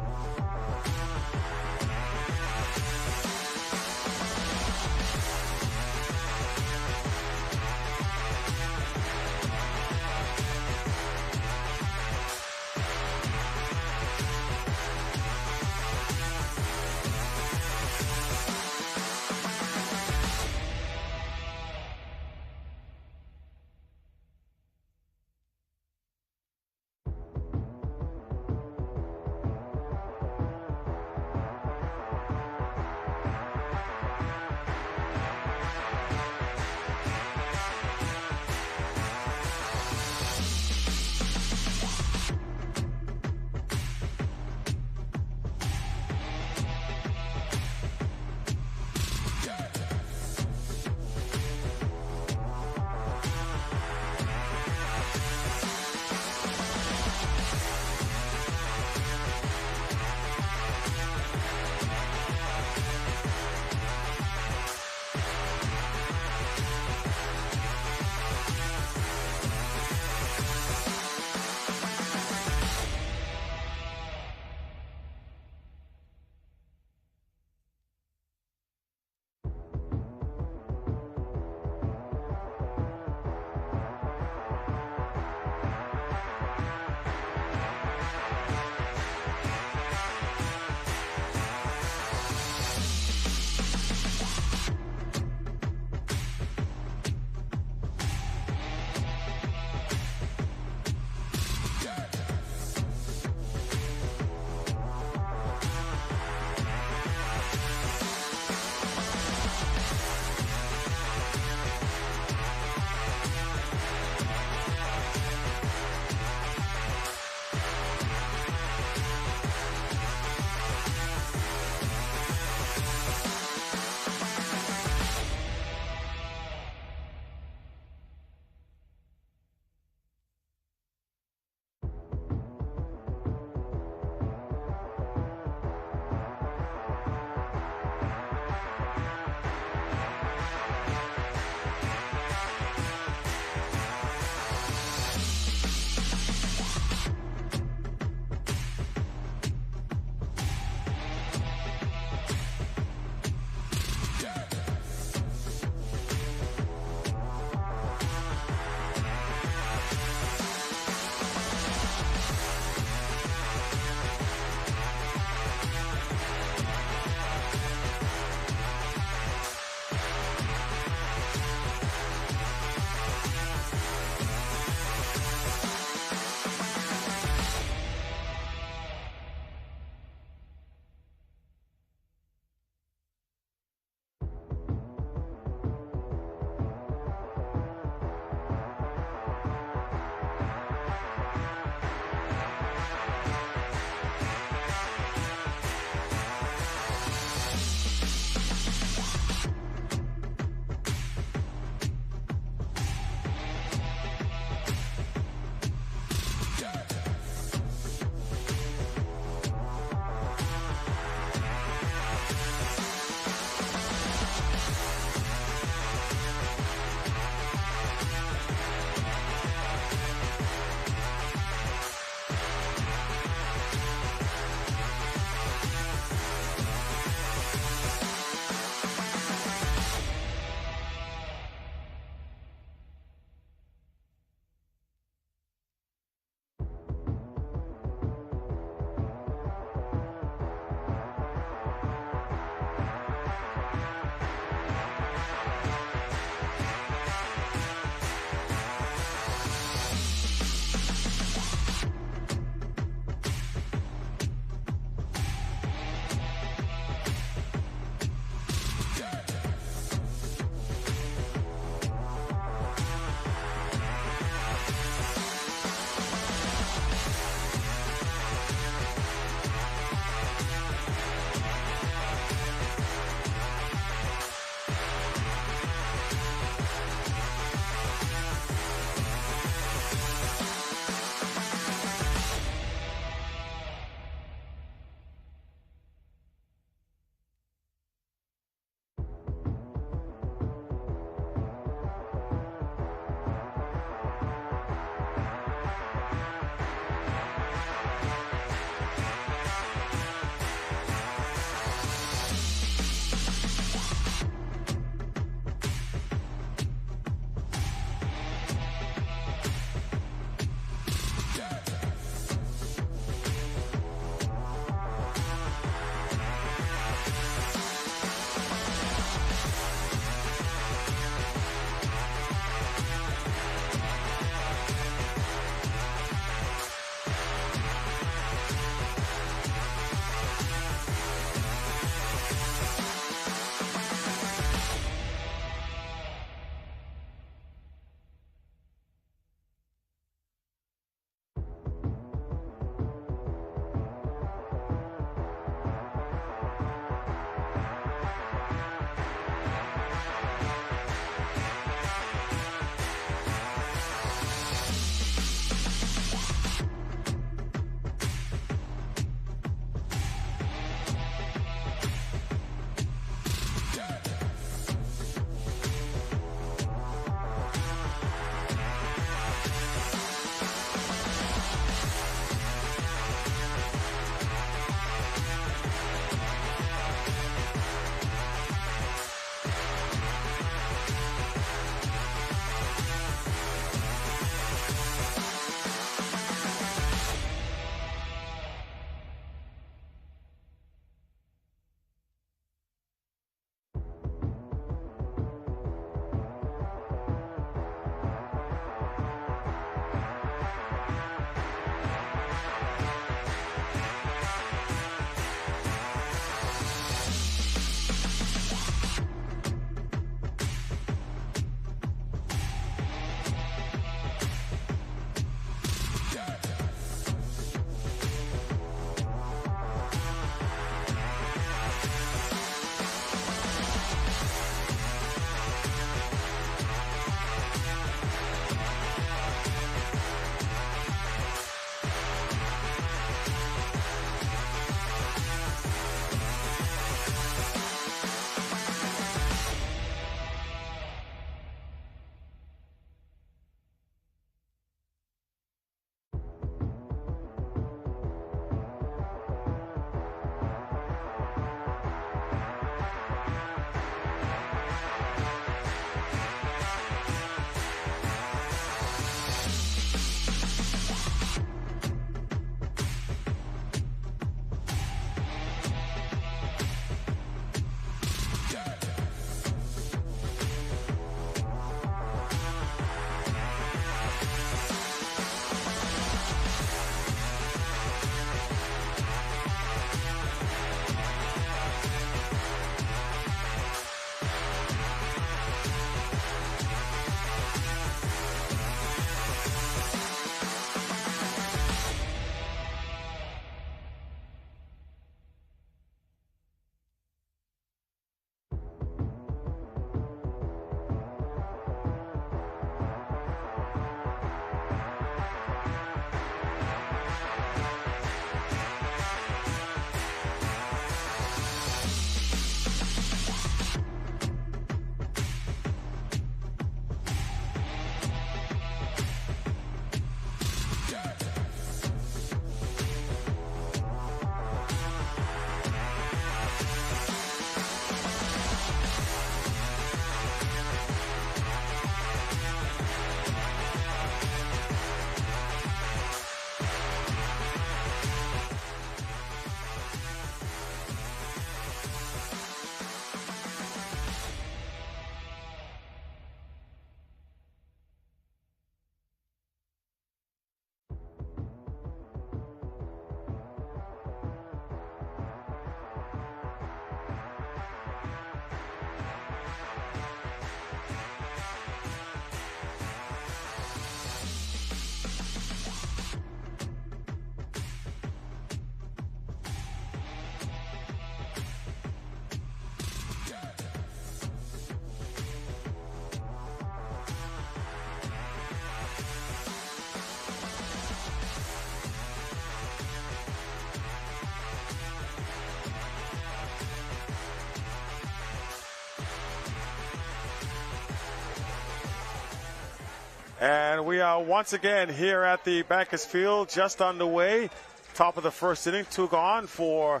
B: And we are once again here at the Bankers Field, just underway. Top of the first inning, 2 gone for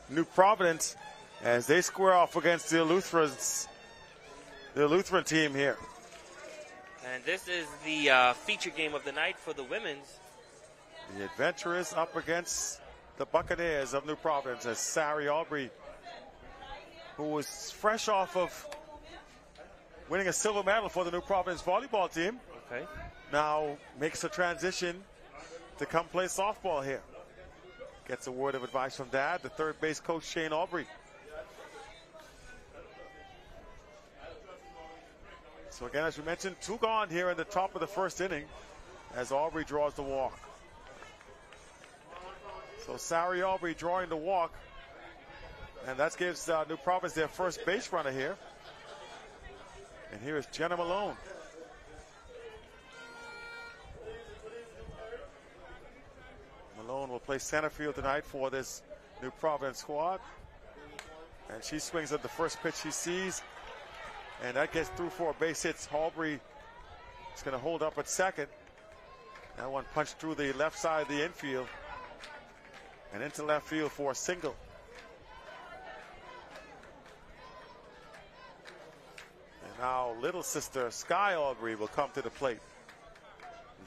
B: New Providence as they square off against the Lutheran team here.
A: And this is the feature game of the night for the women's.
B: The Adventurers up against the Buccaneers of New Providence as Sari Aubrey, who was fresh off of winning a silver medal for the New Providence volleyball team, now makes a transition to come play softball here. Gets a word of advice from Dad, the third base coach, Shane Aubrey. So again, as we mentioned, 2 gone here in the top of the first inning as Aubrey draws the walk. So Sari Aubrey drawing the walk, and that gives New Providence their first base runner here. And here is Jenna Malone. Malone will play center field tonight for this New Providence squad. And she swings at the first pitch she sees, and that gets through for a base hit. Aubrey is going to hold up at second. That one punched through the left side of the infield and into left field for a single. And now little sister Sky Aubrey will come to the plate.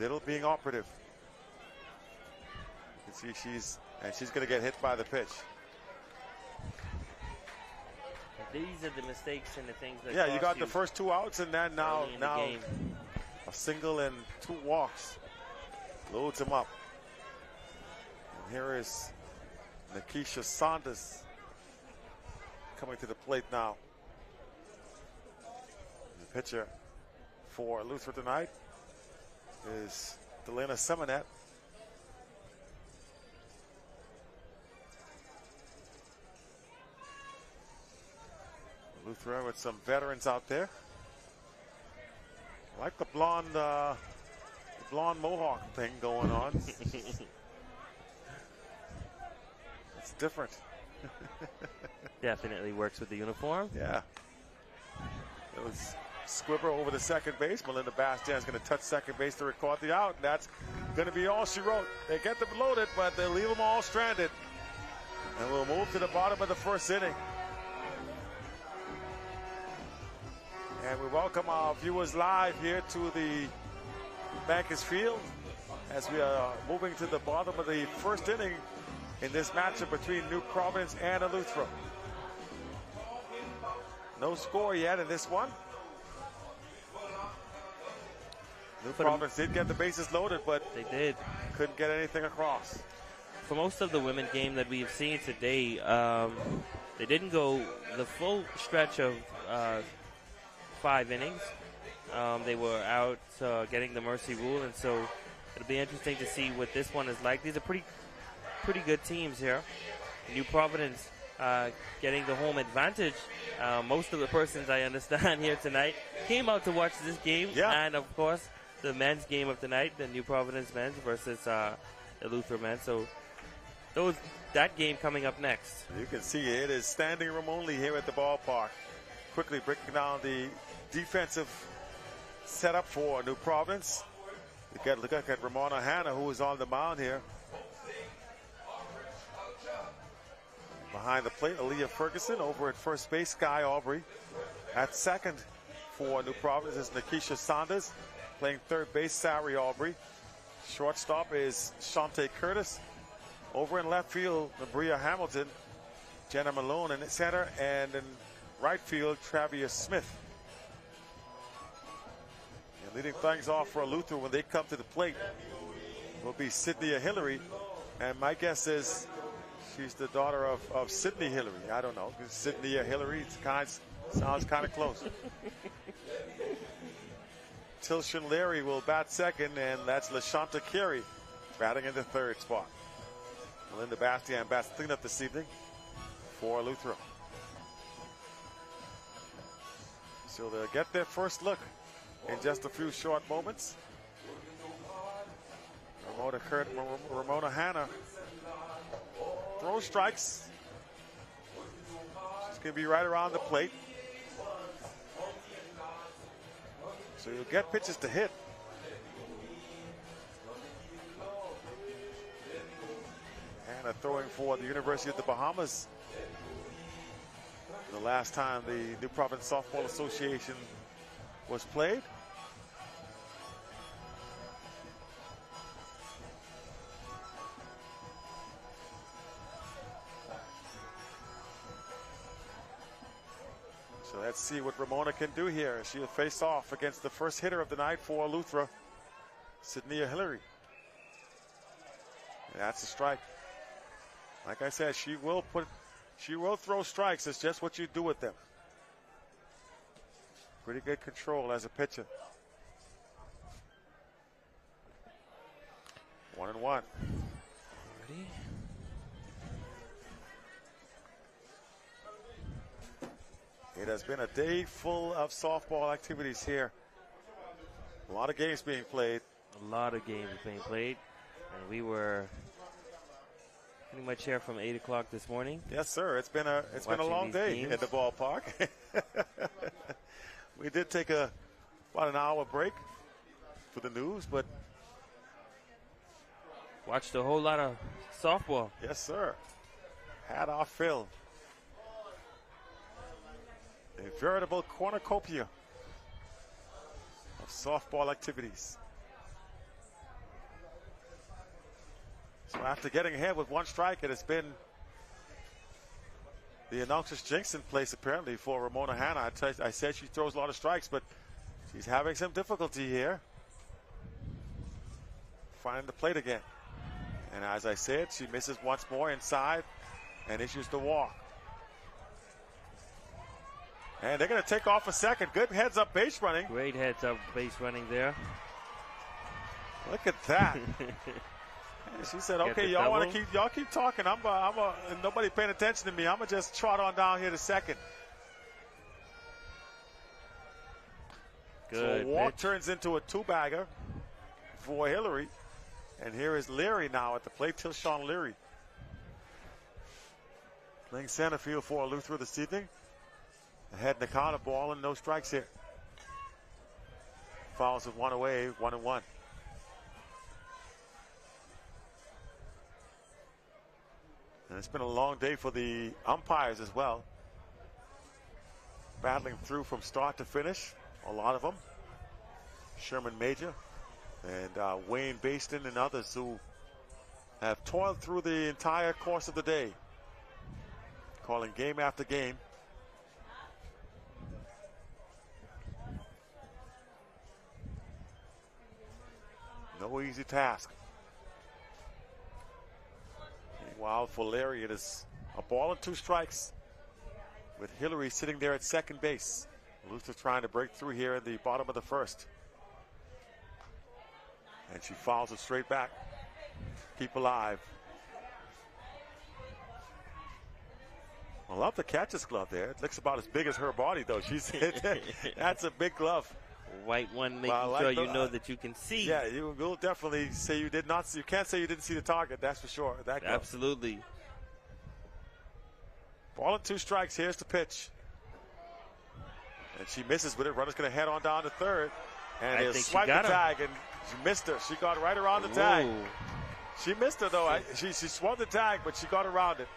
B: Little being operative. You can see she's going to get hit by the pitch.
A: These are the mistakes and the things that
B: you got the first 2 outs, and then now a single and 2 walks. Loads him up. And here is Nikisha Saunders coming to the plate now. The pitcher for Luther tonight is Delana Simonet. Luther with some veterans out there. I like the blonde mohawk thing going on. It's different.
A: Definitely works with the uniform.
B: Yeah. It was Squibber over the second base. Melinda Bastian is going to touch second base to record the out, and that's going to be all she wrote. They get them loaded, but they leave them all stranded. And we'll move to the bottom of the first inning. And we welcome our viewers live here to the Bankers Field as we are moving to the bottom of the first inning in this matchup between New Providence and Eleuthera. No score yet in this one. New Providence did get the bases loaded, but
A: they
B: couldn't get anything across.
A: For most of the women game that we've seen today, they didn't go the full stretch of 5 innings. They were out getting the mercy rule, and so it'll be interesting to see what this one is like. These are pretty good teams here. New Providence getting the home advantage. Most of the persons I understand here tonight came out to watch this game, and of course the men's game of tonight, the New Providence men's versus the Luther men's. So that game coming up next.
B: You can see it is standing room only here at the ballpark. Quickly breaking down the defensive setup for New Providence. Look at Ramona Hanna, who is on the mound here. Behind the plate, Aaliyah Ferguson. Over at first base, Sky Aubrey. At second for New Providence is Nikisha Saunders. Playing third base, Sari Aubrey. Shortstop is Shante Curtis. Over in left field, Maria Hamilton. Jenna Malone in center, and in right field, Travis Smith. And leading things off for Luther when they come to the plate will be Sydney Hillary. And my guess is she's the daughter of Sydney Hillary. I don't know. Sydney Hillary sounds kind of close. Tilshin Leary will bat second, and that's LaShanta Carey batting in the third spot. Melinda Bastian bats cleanup this evening for Luther. So they'll get their first look in just a few short moments. Ramona Hanna throws strikes. She's going to be right around the plate. So you'll get pitches to hit. Hannah throwing for the University of the Bahamas. The last time the New Providence Softball Association was played. So let's see what Ramona can do here. She'll face off against the first hitter of the night for Eleuthera, Sydney Hillary. That's a strike. Like I said, she will throw strikes. It's just what you do with them. Pretty good control as a pitcher. 1-1.
A: Ready?
B: It has been a day full of softball activities here. A lot of games being played.
A: A lot of games being played. And we were pretty much here from 8 o'clock this morning.
B: Yes, sir. It's been a long day at the ballpark. We did take about an hour break for the news, but
A: watched a whole lot of softball.
B: Yes, sir. Had our fill. A veritable cornucopia of softball activities. So after getting ahead with one strike, it has been the announcer's jinx in place apparently for Ramona Hannah. I said she throws a lot of strikes, but she's having some difficulty here finding the plate again. And as I said, she misses once more inside and issues the walk. And they're going to take off a second. Good heads-up base running.
A: Great heads-up base running there.
B: Look at that. She said, "Okay, y'all keep talking. And nobody paying attention to me. I'm gonna just trot on down here to second."
A: Good.
B: So a walk turns into a two-bagger for Hillary, and here is Leary now at the plate. Tilshawn Leary playing center field for Eleuthera this evening. Ahead in the count, ball and no strikes here. Fouls with one away, 1-1. And it's been a long day for the umpires as well. Battling through from start to finish, a lot of them. Sherman Major and Wayne Baston and others who have toiled through the entire course of the day, calling game after game. No easy task. Meanwhile, for Larry, it is a ball and two strikes with Hillary sitting there at second base. Luther trying to break through here in the bottom of the first. And she fouls it straight back. Keep alive. I love the catcher's glove there. It looks about as big as her body, though. That's a big glove.
A: White one, making sure you know that you can see.
B: Yeah, you will definitely say you did not see. You can't say you didn't see the target, that's for sure. That glove.
A: Absolutely.
B: Ball and two strikes. Here's the pitch. And she misses with it. Runner's going to head on down to third. And he'll swipe the tag, and she missed her. She got right around the tag. She missed her, though. She swung the tag, but she got around it.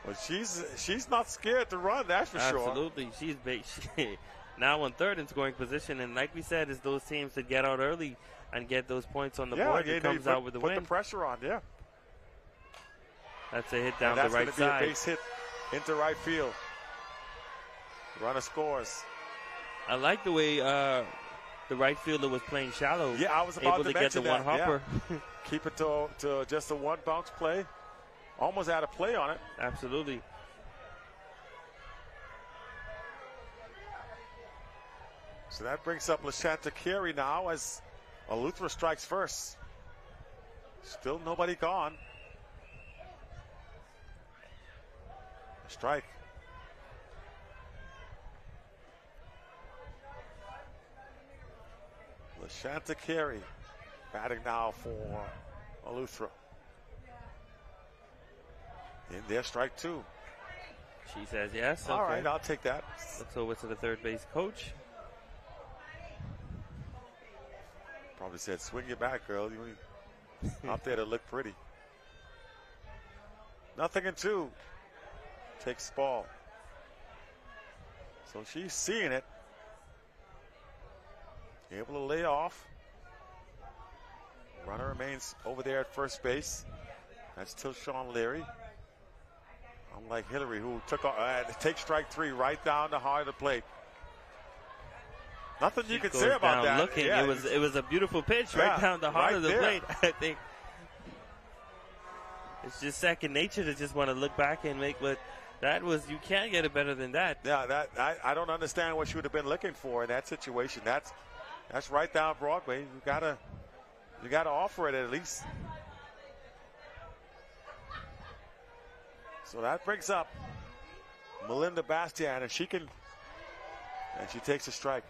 B: But she's not scared to run, that's for sure.
A: Absolutely. She's now in third in scoring position, and like we said, it's those teams that get out early and get those points on the board that comes out with the win.
B: Put the pressure on, yeah.
A: That's a hit down the right side.
B: That's going to be a base hit into right field. Runner scores.
A: I like the way the right fielder was playing shallow.
B: Yeah, I was about to mention
A: get the one hopper.
B: Yeah. Keep it to just a one bounce play. Almost had a play on it.
A: Absolutely.
B: So that brings up Lashanta Carey now as Eleuthera strikes first. Still nobody gone. Strike. Lashanta Carey batting now for Eleuthera. In there, strike two.
A: She says yes.
B: All right, I'll take that.
A: Looks over to the third base coach.
B: Probably said, swing your bat, girl. You out there to look pretty. 0-2. Takes the ball. So she's seeing it. Able to lay off. Runner remains over there at first base. That's Tilshawn Leary. Unlike Hillary, who took take strike 3 right down the heart of the plate. Nothing you can say about that.
A: Looking,
B: yeah,
A: it was a beautiful pitch right down the heart of the plate. I think it's just second nature to just want to look back and make what that was. You can't get it better than that.
B: Yeah, I don't understand what she would have been looking for in that situation. That's right down Broadway. You gotta offer it at least. So that brings up Melinda Bastian, and she takes a strike.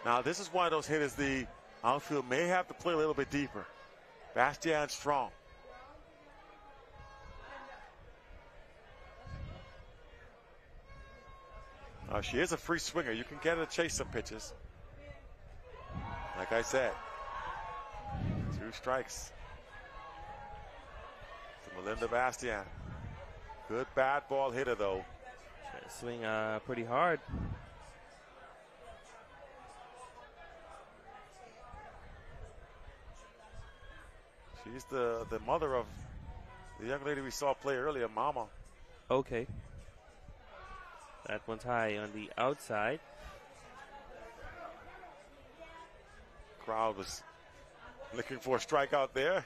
B: Now this is one of those hitters the outfield may have to play a little bit deeper. Bastian's strong. She is a free swinger. You can get her to chase some pitches. Like I said, 2 strikes to Melinda Bastian. Good bad ball hitter, though.
A: Trying to swing pretty hard.
B: She's the mother of the young lady we saw play earlier, Mama.
A: Okay. That one's high on the outside.
B: Crowd was looking for a strikeout there.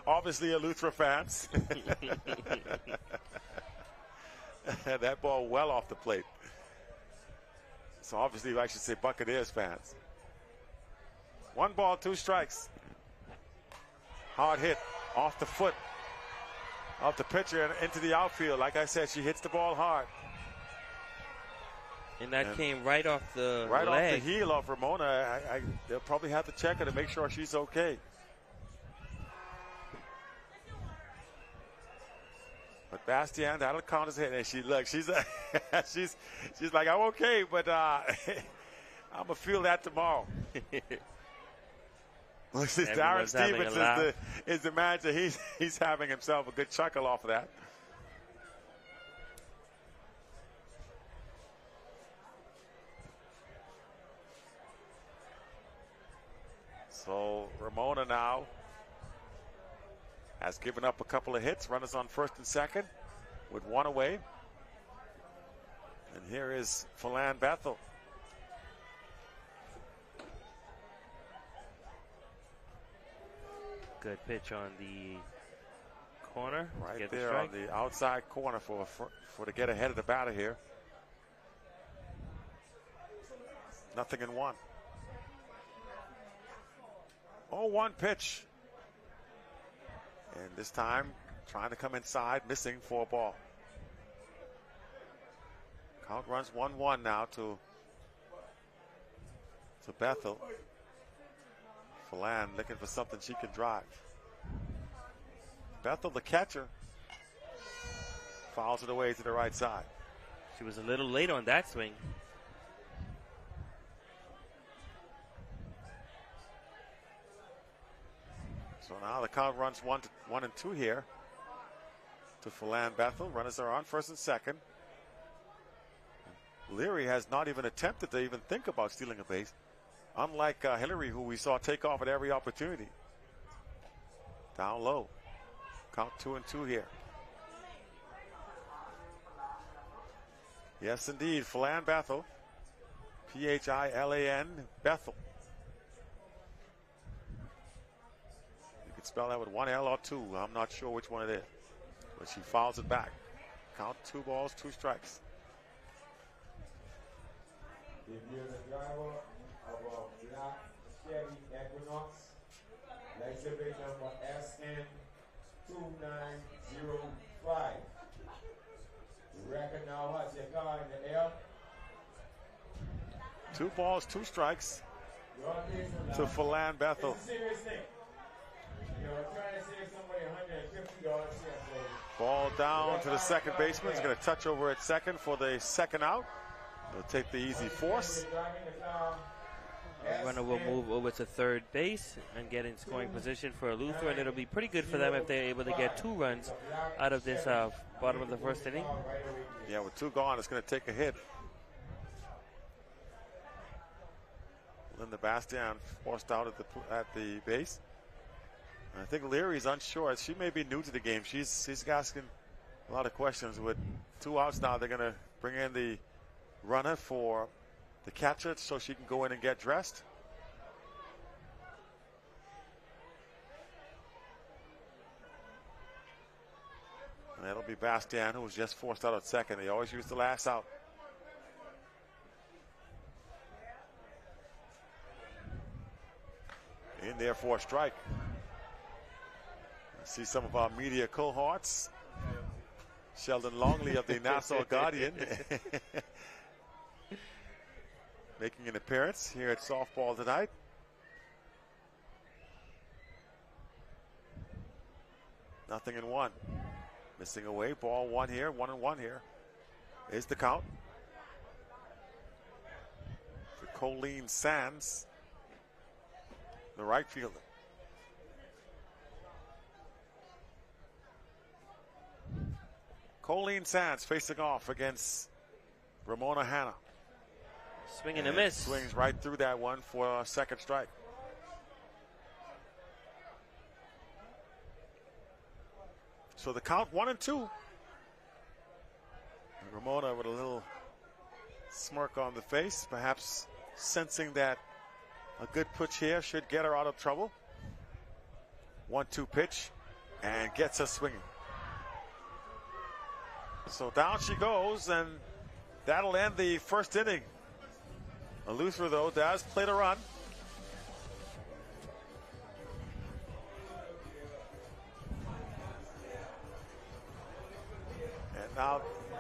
B: Obviously, Eleuthera fans. That ball well off the plate. So obviously, I should say Buccaneers fans. 1 ball, 2 strikes. Hard hit off the foot of the pitcher and into the outfield. Like I said, she hits the ball hard.
A: And that came right off the
B: leg. Off the heel of Ramona. They'll probably have to check her to make sure she's okay. But Bastian, that'll count as hit. And she's like, I'm okay, but I'm gonna feel that tomorrow. Darren Stevens is the manager. He's having himself a good chuckle off of that. So Ramona now has given up a couple of hits. Runners on first and second with 1 away. And here is Phelan Bethel.
A: Good pitch on the corner.
B: Right there on the outside corner for to get ahead of the batter here. 0-1. 0-1 pitch. And this time, trying to come inside, missing for a ball. Count runs 1-1 now to Bethel. Phelan looking for something she can drive. Bethel, the catcher, fouls it away to the right side.
A: She was a little late on that swing.
B: So now the count runs 1-2 here to Phelan Bethel. Runners are on first and second. Leary has not even attempted to even think about stealing a base, unlike Hillary, who we saw take off at every opportunity. Down low. Count 2-2 here. Yes, indeed. Phelan Bethel. P-H-I-L-A-N Bethel. You could spell that with 1 L or 2. I'm not sure which one it is. But she fouls it back. Count 2 balls, 2 strikes.
C: If you're the driver of a black Chevy Equinox, license plate number SN2905. The record now has your car in the air.
B: 2 balls, 2 strikes to Phelan Bethel.
C: It's a serious thing. You're trying to save somebody $150 here.
B: Ball down to the second baseman. He's going to touch over at second for the second out. He'll take the easy force.
A: runner will move over to third base and get in scoring position for Eleuthera, and it'll be pretty good for them if they're able to get 2 runs out of this bottom of the first inning.
B: Yeah, with 2 gone, it's going to take a hit. Linda Bastian forced out at the base. And I think Leary's unsure. She may be new to the game. She's asking a lot of questions. With 2 outs now, they're going to bring in the runner for the catcher so she can go in and get dressed. And that'll be Bastian, who was just forced out at second. They always use the last out. In there for a strike. See some of our media cohorts. Sheldon Longley of the Nassau Guardian making an appearance here at softball tonight. Nothing in 1. Missing away. Ball 1 here. 1-1 here. Is the count. For Colleen Sands, the right fielder. Colleen Sands facing off against Ramona Hanna.
A: Swing and a miss.
B: Swings right through that one for a second strike. So the count 1-2. Ramona with a little smirk on the face, perhaps sensing that a good pitch here should get her out of trouble. 1-2 pitch and gets her swinging. So down she goes, and that'll end the first inning. Eleuthera, though, does play the run.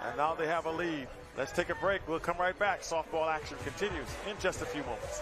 B: And now they have a lead. Let's take a break. We'll come right back. Softball action continues in just a few moments.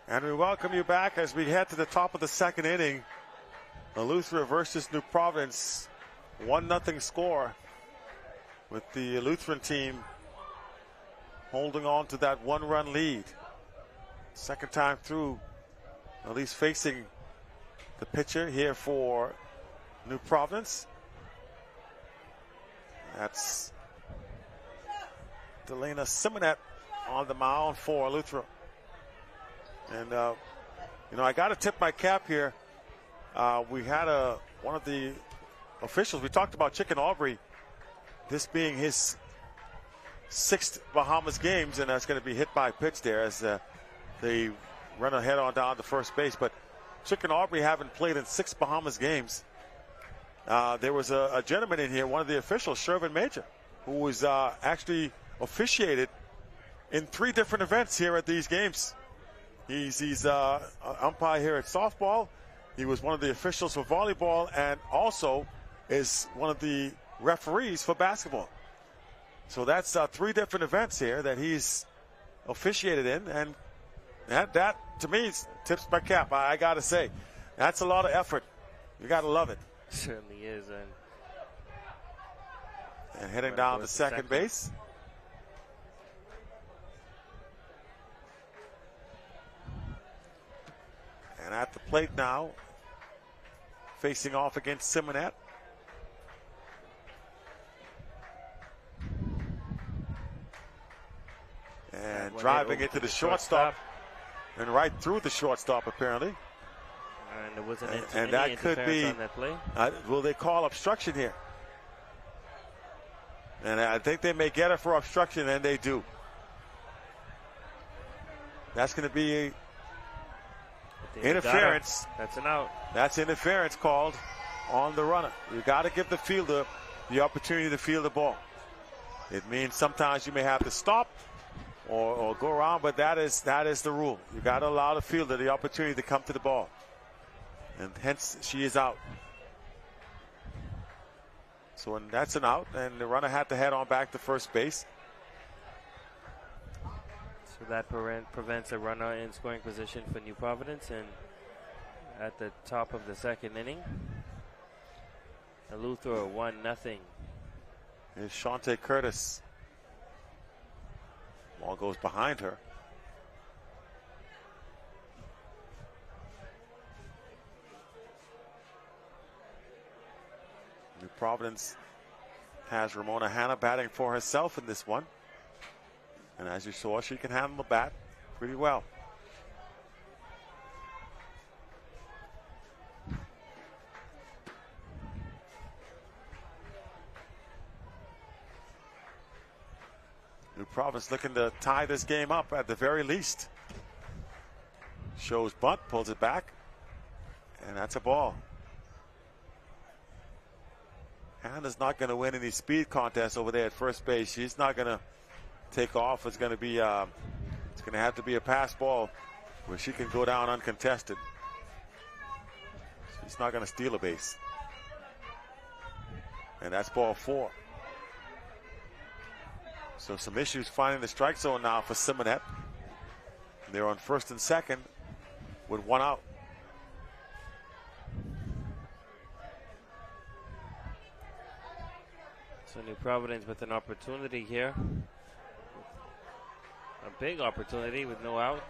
B: And we welcome you back as we head to the top of the second inning. Eleuthera versus New Providence. 1-0 score with the Lutheran team holding on to that 1-run lead. Second time through, at least facing the pitcher here for New Providence. That's Delana Simonet on the mound for Eleuthera. And, I got to tip my cap here. We had one of the officials, we talked about Chicken Aubrey this being his 6th Bahamas games, and that's going to be hit by pitch there as they run ahead on down to first base. But Chick and Aubrey haven't played in 6 Bahamas games. There was a gentleman in here, one of the officials, Shervin Major, who was actually officiated in 3 different events here at these games. He's an umpire here at softball. He was one of the officials for volleyball, and also is one of the referees for basketball. So that's 3 different events here that he's officiated in, and that to me tips my cap. I got to say, that's a lot of effort. You got to love it.
A: Certainly is.
B: And heading down to second base. And at the plate now, facing off against Simonette. And driving into the shortstop. And right through the shortstop, apparently.
A: And there wasn't
B: and that could be,
A: on that play.
B: Will they call obstruction here? And I think they may get it for obstruction, and they do. That's going to be interference.
A: That's an out.
B: That's interference called on the runner. You got to give the fielder the opportunity to field the ball. It means sometimes you may have to stop or go around, but that is the rule. You got to allow the fielder the opportunity to come to the ball. And hence she is out. So that's an out, and the runner had to head on back to first base.
A: So that prevents a runner in scoring position for New Providence. And at the top of the second inning, Eleuthero 1-0.
B: Here's Shante Curtis. Ball goes behind her. New Providence has Ramona Hanna batting for herself in this one. And as you saw, she can handle the bat pretty well. New Providence looking to tie this game up at the very least. Shows bunt, pulls it back, and that's a ball. Hannah's not going to win any speed contests over there at first base. She's not going to take off. It's going to be it's going to have to be a pass ball where she can go down uncontested. She's not going to steal a base. And that's ball 4. So some issues finding the strike zone now for Simonette. They're on first and second with 1 out.
A: So New Providence with an opportunity here. A big opportunity with no outs.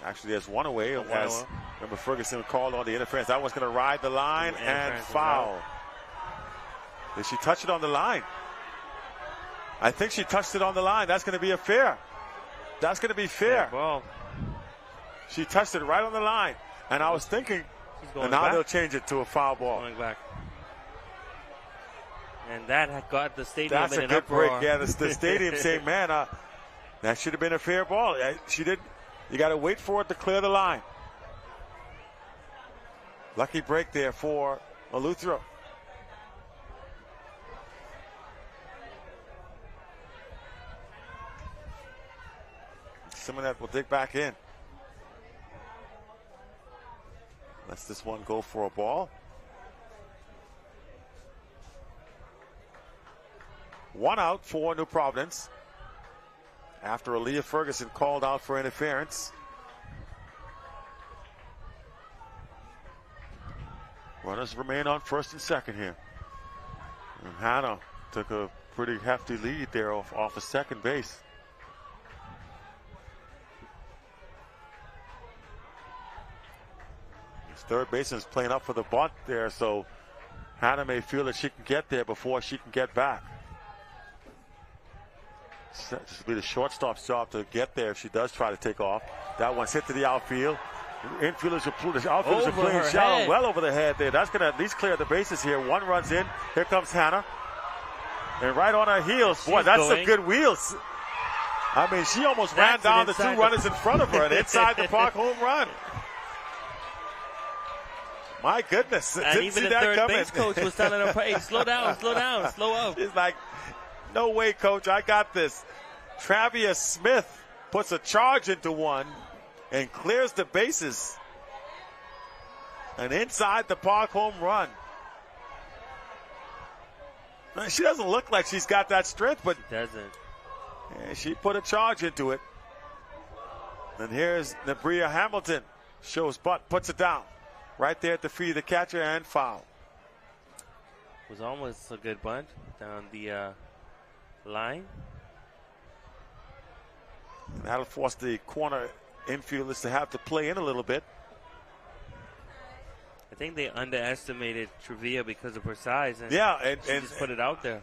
B: Actually, there's one away. Remember, Ferguson called on the interference. That one's going to ride the line and foul. Did she touch it on the line? I think she touched it on the line. That's going to be a fair. That's going to be fair.
A: Ball.
B: She touched it right on the line. And I was thinking, and now they'll change it to a foul ball.
A: Going back. And that got the stadium
B: That's
A: in
B: a
A: an
B: good
A: uproar.
B: break. Yeah, the stadium saying, man, that should have been a fair ball. She didn't. You got to wait for it to clear the line. Lucky break there for Eleuthero. Simonette will dig back in. Lets this one go for a ball. 1 out for New Providence after Aaliyah Ferguson called out for interference. Runners remain on first and second here. And Hannah took a pretty hefty lead there off of second base. Third baseman is playing up for the bunt there, so Hannah may feel that she can get there before she can get back. This will be the shortstop's job to get there if she does try to take off. That one's hit to the outfield. Infielders are playing shallow, well over the head there. That's going to at least clear the bases here. One runs in. Here comes Hannah. And right on her heels. Boy, that's some good wheels. I mean, she almost ran down the 2 runners in front of her and inside the park home run. My goodness.
A: And didn't even the third base coach was telling her, hey, slow down, slow up.
B: She's like, no way, coach, I got this. Travia Smith puts a charge into one and clears the bases. An inside the park home run. She doesn't look like she's got that strength, but
A: she doesn't.
B: Yeah, she put a charge into it. And here's Nebria Hamilton. Shows butt, puts it down. Right there at the feet of the catcher and foul.
A: Was almost a good bunt down the line.
B: And that'll force the corner infielders to have to play in a little bit.
A: I think they underestimated Trevia because of her size. And
B: and
A: just put it out there.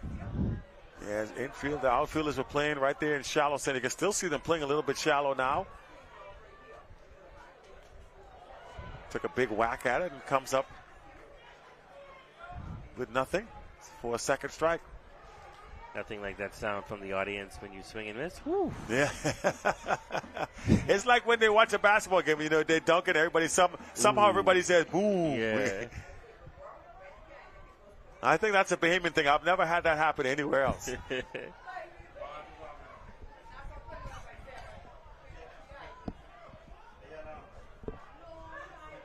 B: Yeah, infield, the outfielders were playing right there in shallow center. You can still see them playing a little bit shallow now. Took a big whack at it and comes up with nothing for a second strike.
A: Nothing like that sound from the audience when you swing and miss. Whew.
B: Yeah. It's like when they watch a basketball game, you know, they dunk it, everybody, somehow everybody says, boo.
A: Yeah.
B: I think that's a Bahamian thing. I've never had that happen anywhere else.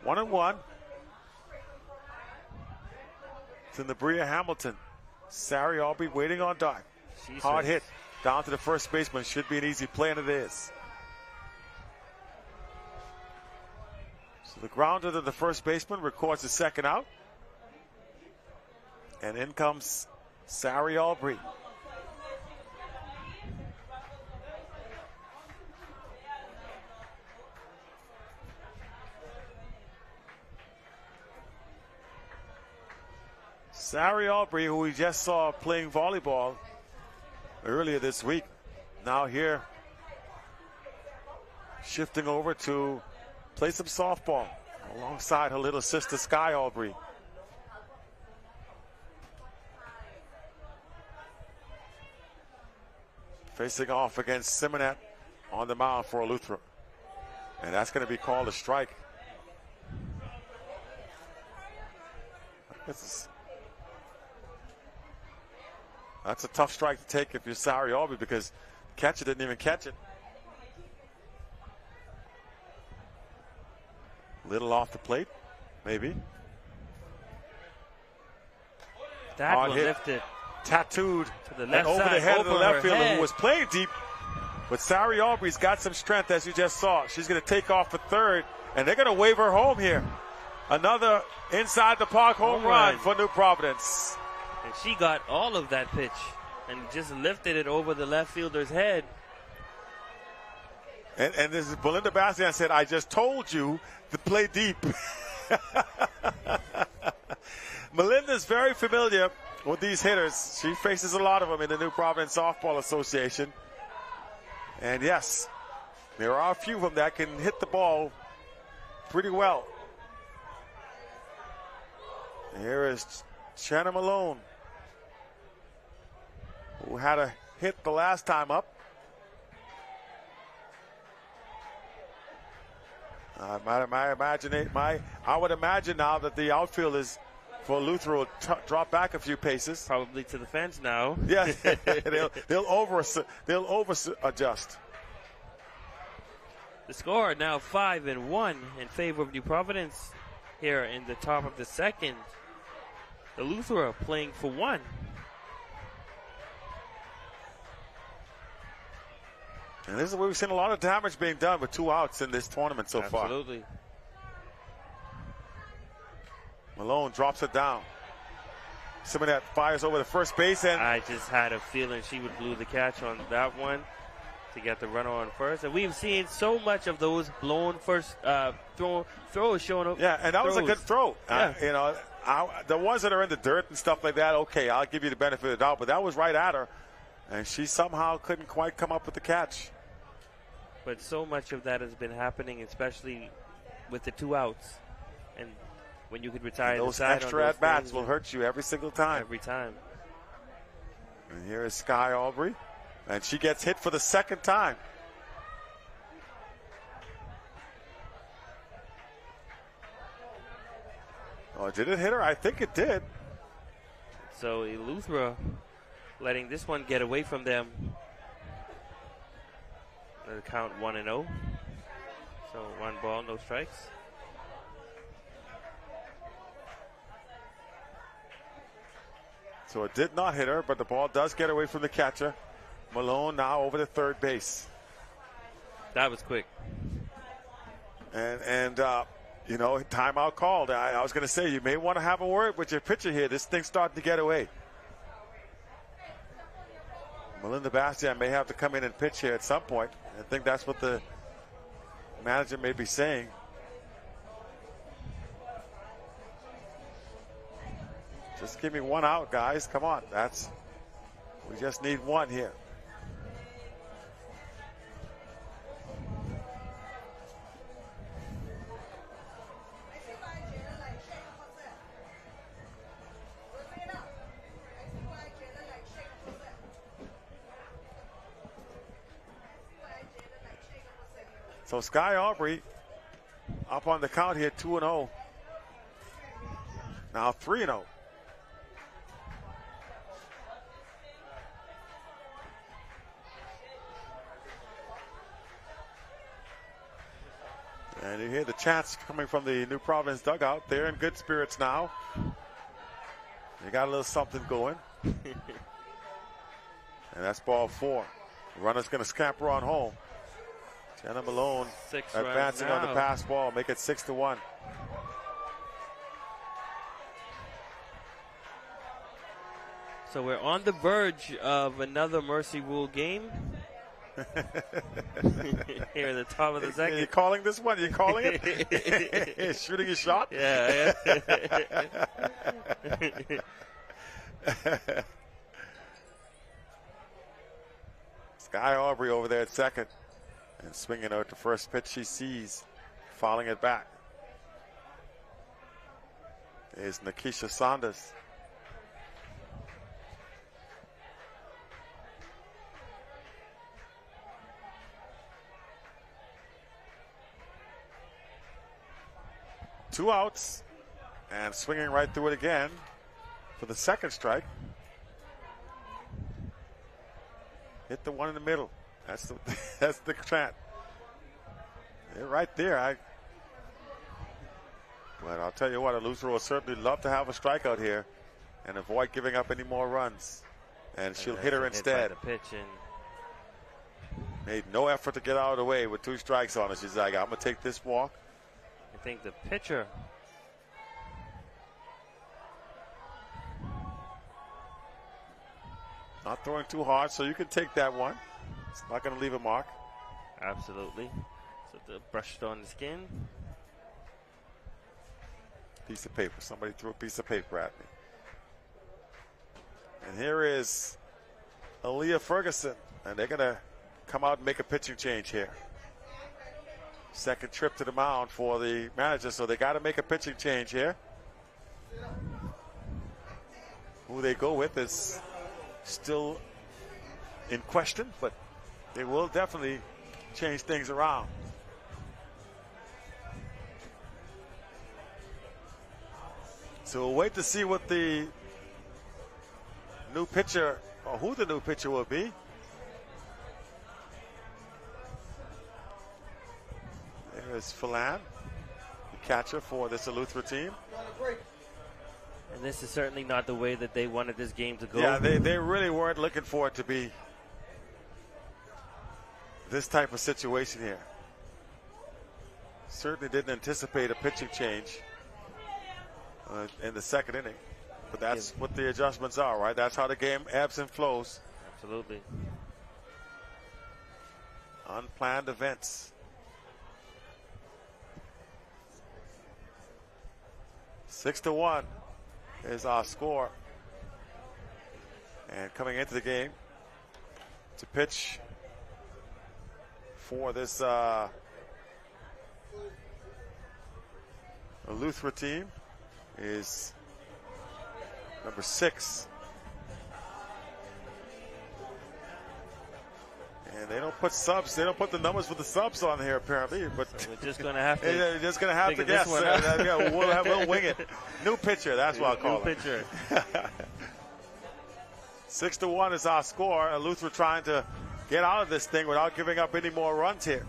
B: 1-1. To Nebria Hamilton. Sari Aubrey waiting on Doc. Hard hit down to the first baseman. Should be an easy play, and it is. So the grounder to the first baseman records the second out. And in comes Sari Aubrey. Sari Aubrey, who we just saw playing volleyball earlier this week, now here shifting over to play some softball alongside her little sister Sky Aubrey. Facing off against Simonet on the mound for Eleuthera. And that's going to be called a strike. That's a tough strike to take if you're Sari Aubrey, because the catcher didn't even catch it. Little off the plate, maybe.
A: That
B: Hard
A: one
B: hit.
A: lifted.
B: Tattooed
A: to the left
B: and over
A: side,
B: the head
A: over
B: of the left
A: her
B: fielder
A: head.
B: who was playing deep. But Sari Aubrey's got some strength, as you just saw. She's going to take off for third, and they're going to wave her home here. Another inside the park home run for New Providence.
A: And she got all of that pitch and just lifted it over the left fielder's head.
B: And this is Belinda Bastian said, I just told you to play deep. Melinda's very familiar with these hitters. She faces a lot of them in the New Providence Softball Association. And yes, there are a few of them that can hit the ball pretty well. Here is Shannon Malone, who had a hit the last time up. I would imagine now that the outfield is for Eleuthera will drop back a few paces.
A: Probably to the fence now.
B: Yeah, they'll over adjust.
A: The score now 5-1 in favor of New Providence here in the top of the second. Eleuthera playing for one.
B: And this is where we've seen a lot of damage being done with 2 outs in this tournament so far.
A: Absolutely.
B: Malone drops it down. Simonet fires over the first base, and
A: I just had a feeling she would blow the catch on that one to get the runner on first. And we've seen so much of those blown first throws showing up.
B: Yeah, and that was a good throw.
A: Yeah.
B: The ones that are in the dirt and stuff like that, okay, I'll give you the benefit of the doubt, but that was right at her, and she somehow couldn't quite come up with the catch.
A: But so much of that has been happening, especially with the 2 outs. And when you could retire
B: those
A: the side
B: extra
A: on
B: at-bats
A: things,
B: will hurt you every single time.
A: Every time.
B: And here is Sky Aubrey. And she gets hit for the second time. Oh, did it hit her? I think it did.
A: So Eleuthera letting this one get away from them. Let it count 1-0. So 1 ball, no strikes.
B: So it did not hit her, but the ball does get away from the catcher. Malone now over to third base.
A: That was quick.
B: And you know, timeout called. I was going to say, you may want to have a word with your pitcher here. This thing's starting to get away. Melinda Bastian may have to come in and pitch here at some point. I think that's what the manager may be saying. Just give me 1 out, guys. Come on. We just need 1 here. So Sky Aubrey up on the count here, 2-0. Now 3-0. And you hear the chants coming from the New Providence dugout. They're in good spirits now. They got a little something going. And that's ball 4. The runner's going to scamper on home. Jenna Malone advancing on the pass ball, make it 6-1.
A: So we're on the verge of another Mercy Rule game. Here at the top of the second.
B: Are you calling this one? Are you calling it? Shooting a shot?
A: Yeah.
B: Sky Aubrey over there at second. And swinging out the first pitch she sees, fouling it back, is Nikisha Saunders. Two outs, and swinging right through it again for the second strike. Hit the one in the middle. That's the chant. They're right there. But I'll tell you what, Eleuthera will certainly love to have a strikeout here and avoid giving up any more runs. And she'll hit her instead.
A: The pitch and
B: made no effort to get out of the way with 2 strikes on it. She's like, I'm going to take this walk.
A: I think the pitcher
B: not throwing too hard, so you can take that one. It's not going to leave a mark.
A: Absolutely. So the brushed on the skin.
B: Piece of paper. Somebody threw a piece of paper at me. And here is Aaliyah Ferguson. And they're going to come out and make a pitching change here. Second trip to the mound for the manager, so they got to make a pitching change here. Who they go with is still in question, but they will definitely change things around. So we'll wait to see what the new pitcher, or who the new pitcher will be. There is Phelan, the catcher for this Eleuthera team.
A: And this is certainly not the way that they wanted this game to go.
B: Yeah, they really weren't looking for it to be this type of situation here. Certainly didn't anticipate a pitching change in the second inning. But that's what the adjustments are, right? That's how the game ebbs and flows.
A: Absolutely.
B: Unplanned events. 6-1 is our score. And coming into the game to pitch for this Eleuthera team is number 6, And they don't put subs. They don't put the numbers for the subs on here apparently. But
A: so we're just going to have to.
B: They're just going to have to guess. Yeah, we'll wing it. New pitcher. That's what I'll call it.
A: New pitcher.
B: 6-1 is our score. And Luther trying to get out of this thing without giving up any more runs here.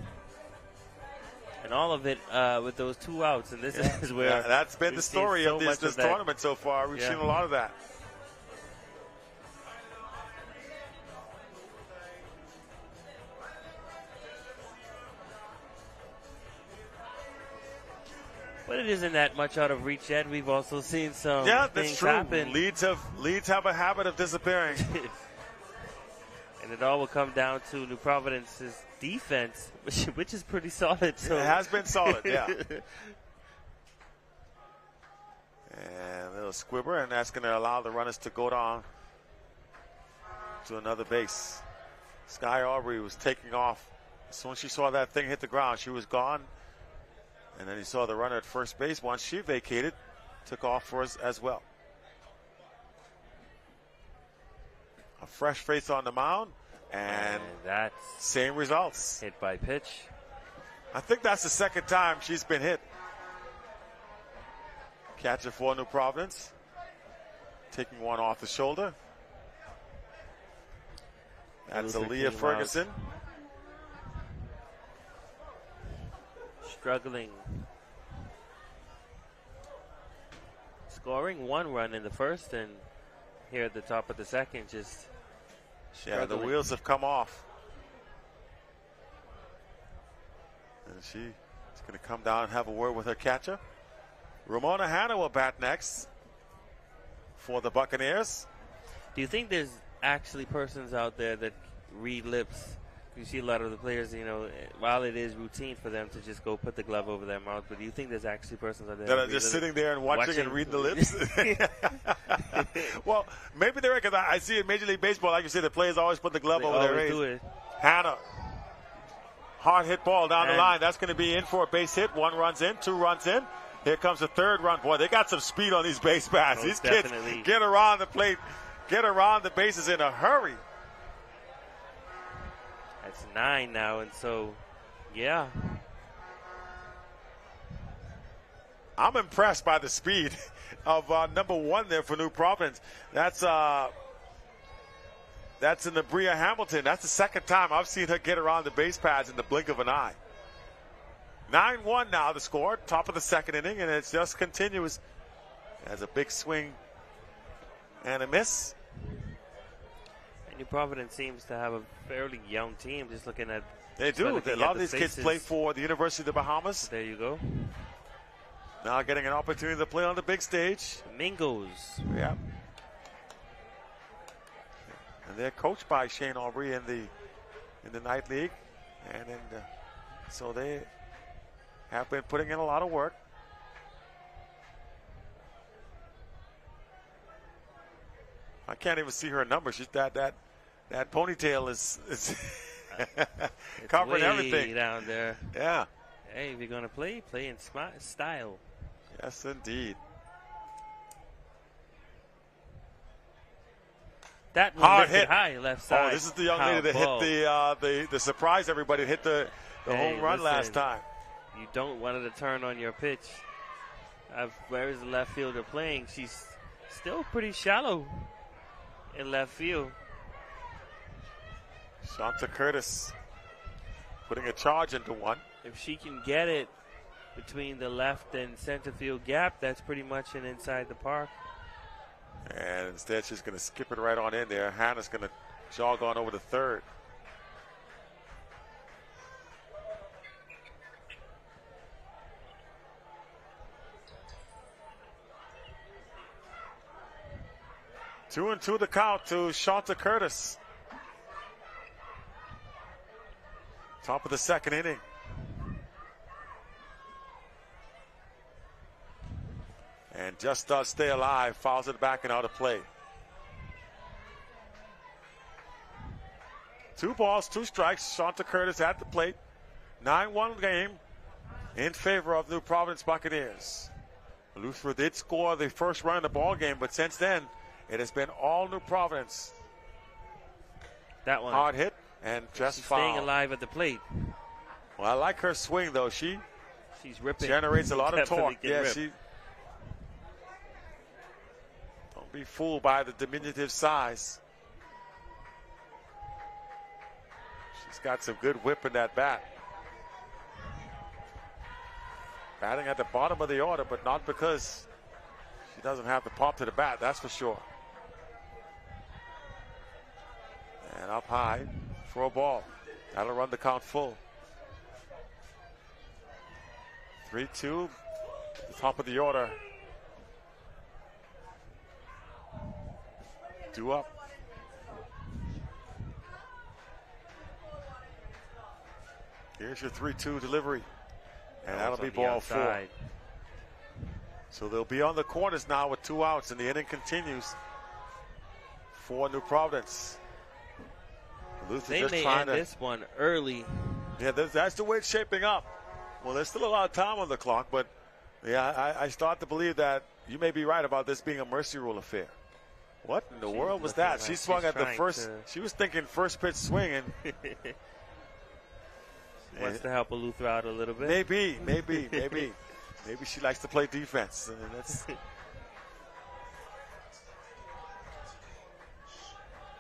A: And all of it with those 2 outs. And this is where
B: that's been the story of this tournament so far. We've seen a lot of that.
A: But it isn't that much out of reach yet. We've also seen some things
B: true.
A: happen.
B: Leads have a habit of disappearing.
A: And it all will come down to New Providence's defense, which is pretty solid. So.
B: It has been solid, yeah. And a little squibber, and that's going to allow the runners to go down to another base. Sky Aubrey was taking off. As soon as she saw that thing hit the ground, she was gone. And then he saw the runner at first base. Once she vacated, took off for us as well. A fresh face on the mound, and
A: that's
B: same results.
A: Hit by pitch.
B: I think that's the second time she's been hit. Catcher for New Providence. Taking one off the shoulder. That's Aaliyah Ferguson.
A: Struggling. Scoring 1 run in the first, and here at the top of the second, just
B: the wheels have come off. And she's going to come down and have a word with her catcher. Ramona Hanna will bat next for the Buccaneers.
A: Do you think there's actually persons out there that read lips? You see a lot of the players, while it is routine for them to just go put the glove over their mouth, but do you think there's actually persons out there
B: that are just sitting there and watching and reading the lips? Well, maybe they're, because I see in Major League Baseball, like you say, the players always put the glove over their face. Hannah, hard hit ball down the line. That's going to be in for a base hit. 1 runs in, 2 runs in. Here comes the 3rd run. Boy, they got some speed on these base paths. These kids get around the plate, get around the bases in a hurry.
A: That's 9 now, and so, yeah.
B: I'm impressed by the speed of number 1 there for New Providence. That's in the Bria Hamilton. That's the second time I've seen her get around the base paths in the blink of an eye. 9-1 now the score, top of the second inning, and it just continues. As a big swing and a miss.
A: New Providence seems to have a fairly young team, just looking at.
B: They do. A lot of these kids play for the University of the Bahamas.
A: There you go.
B: Now getting an opportunity to play on the big stage.
A: Mingos.
B: Yeah. And they're coached by Shane Aubrey in the night league, and so they have been putting in a lot of work. I can't even see her numbers. She's that ponytail is covering everything
A: down there.
B: Yeah.
A: Hey, if you're gonna play in style.
B: Yes, indeed.
A: That hard hit high left side.
B: Oh, this is the young lady that hit the surprise everybody, hit the home run last time.
A: You don't want her to turn on your pitch. Where is the left fielder playing? She's still pretty shallow in left field.
B: Shanta Curtis putting a charge into one.
A: If she can get it between the left and center field gap, that's pretty much an inside the park.
B: And instead, she's going to skip it right on in there. Hannah's going to jog on over to third. Two and two the count to Shanta Curtis. Top of the second inning. And just does stay alive, fouls it back and out of play. 2 balls, 2 strikes. Shanta Curtis at the plate. 9-1 game in favor of New Providence Buccaneers. Luther did score the first run of the ball game, but since then, it has been all New Providence.
A: That one.
B: Hard hit, and just
A: She's
B: foul.
A: Staying alive at the plate.
B: Well, I like her swing, though. She's
A: ripping.
B: Generates a lot of torque. Yeah,
A: rip.
B: Don't be fooled by the diminutive size. She's got some good whip in that bat. Batting at the bottom of the order, but not because she doesn't have the pop to the bat, that's for sure. And up high for a ball. That'll run the count full. 3-2, the top of the order. Due up. Here's your 3-2 delivery. And that'll be ball 4. So they'll be on the corners now with 2 outs, and the inning continues for New Providence.
A: They just may end this one early.
B: Yeah, that's the way it's shaping up. Well, there's still a lot of time on the clock, but yeah, I start to believe that you may be right about this being a mercy rule affair. What in the world was that? She swung at the first. She was thinking first pitch swing, and
A: wants to help Eleuthera out a little bit.
B: Maybe she likes to play defense.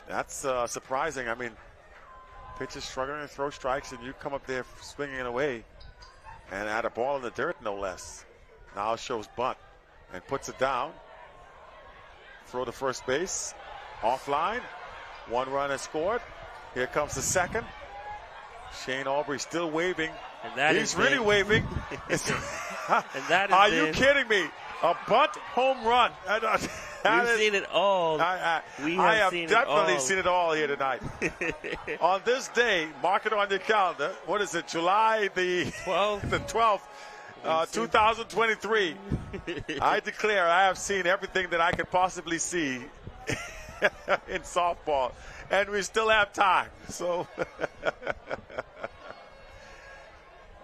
B: That's surprising. I mean, pitcher's struggling to throw strikes, and you come up there swinging it away, and add a ball in the dirt, no less. Now shows bunt and puts it down. Throw to first base, offline. 1 run is scored. Here comes the second. Shane Aubrey still waving.
A: And
B: he's really waving.
A: And that is
B: Are you kidding me? A bunt home run.
A: We've seen it all.
B: I have definitely seen it all here tonight. On this day, mark it on your calendar. What is it? July the 12th, 2023. I declare I have seen everything that I could possibly see in softball, and we still have time. So,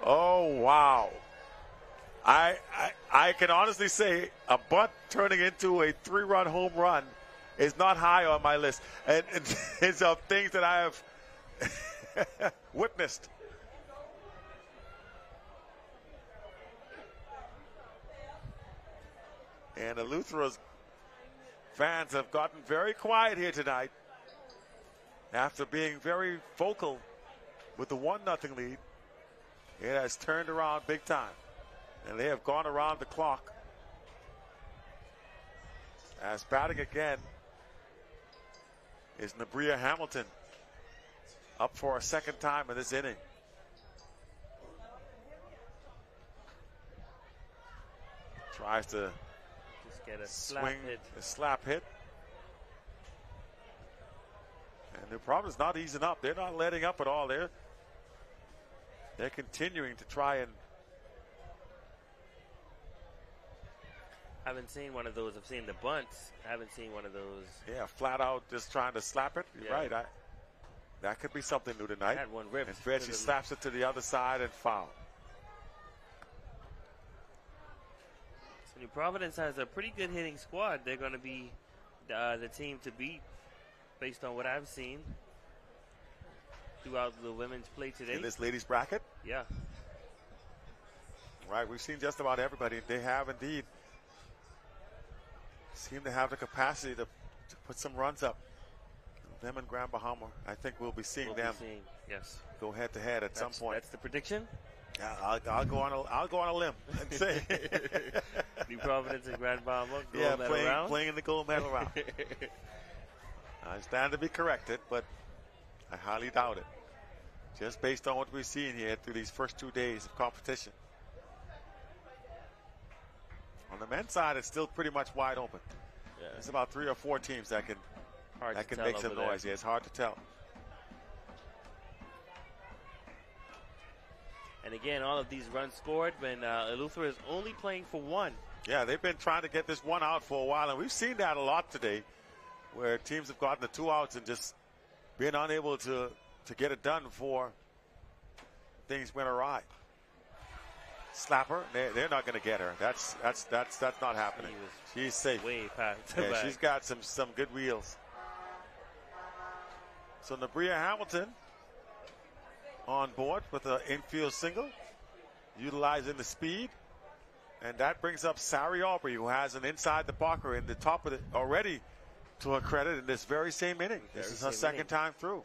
B: oh wow. I can honestly say a bunt turning into a 3-run home run is not high on my list. And it's of things that I have witnessed. And Eleuthera's fans have gotten very quiet here tonight after being very vocal with the 1-0 lead. It has turned around big time. And they have gone around the clock. As batting again is Nabria Hamilton, up for a second time in this inning. Tries to
A: just get a
B: slap hit. And New Providence not easing up. They're not letting up at all. They're continuing to try and.
A: I haven't seen one of those. I've seen the bunts. I haven't seen one of those.
B: Yeah, flat out just trying to slap it. You're right. That could be something new tonight.
A: Had one ripped.
B: Instead, she slaps it to the other side and foul.
A: So New Providence has a pretty good hitting squad. They're going to be the team to beat based on what I've seen throughout the women's play today.
B: In this ladies bracket?
A: Yeah.
B: Right, we've seen just about everybody. They have indeed seem to have the capacity to put some runs up. Them and Grand Bahama, I think we'll be seeing them go head to head at some point.
A: That's the prediction?
B: Yeah, I'll go on a limb and say
A: New Providence and Grand Bahama
B: playing in the gold medal round. I stand to be corrected, but I highly doubt it. Just based on what we've seen here through these first 2 days of competition. On the men's side, it's still pretty much wide open. Yeah. There's about 3 or 4 teams that can make some noise. Yeah, it's hard to tell.
A: And again, all of these runs scored when Eleuthera is only playing for 1.
B: Yeah, they've been trying to get this 1 out for a while, and we've seen that a lot today, where teams have gotten the 2 outs and just been unable to get it done before things went awry. Slapper, they're not going to get her. That's not happening. She's safe.
A: Way past.
B: Yeah, she's got some good wheels. So Nabria Hamilton on board with an infield single, utilizing the speed. And that brings up Sari Aubrey, who has an inside the Parker in the top of it already to her credit in this very same inning. This is her second time through.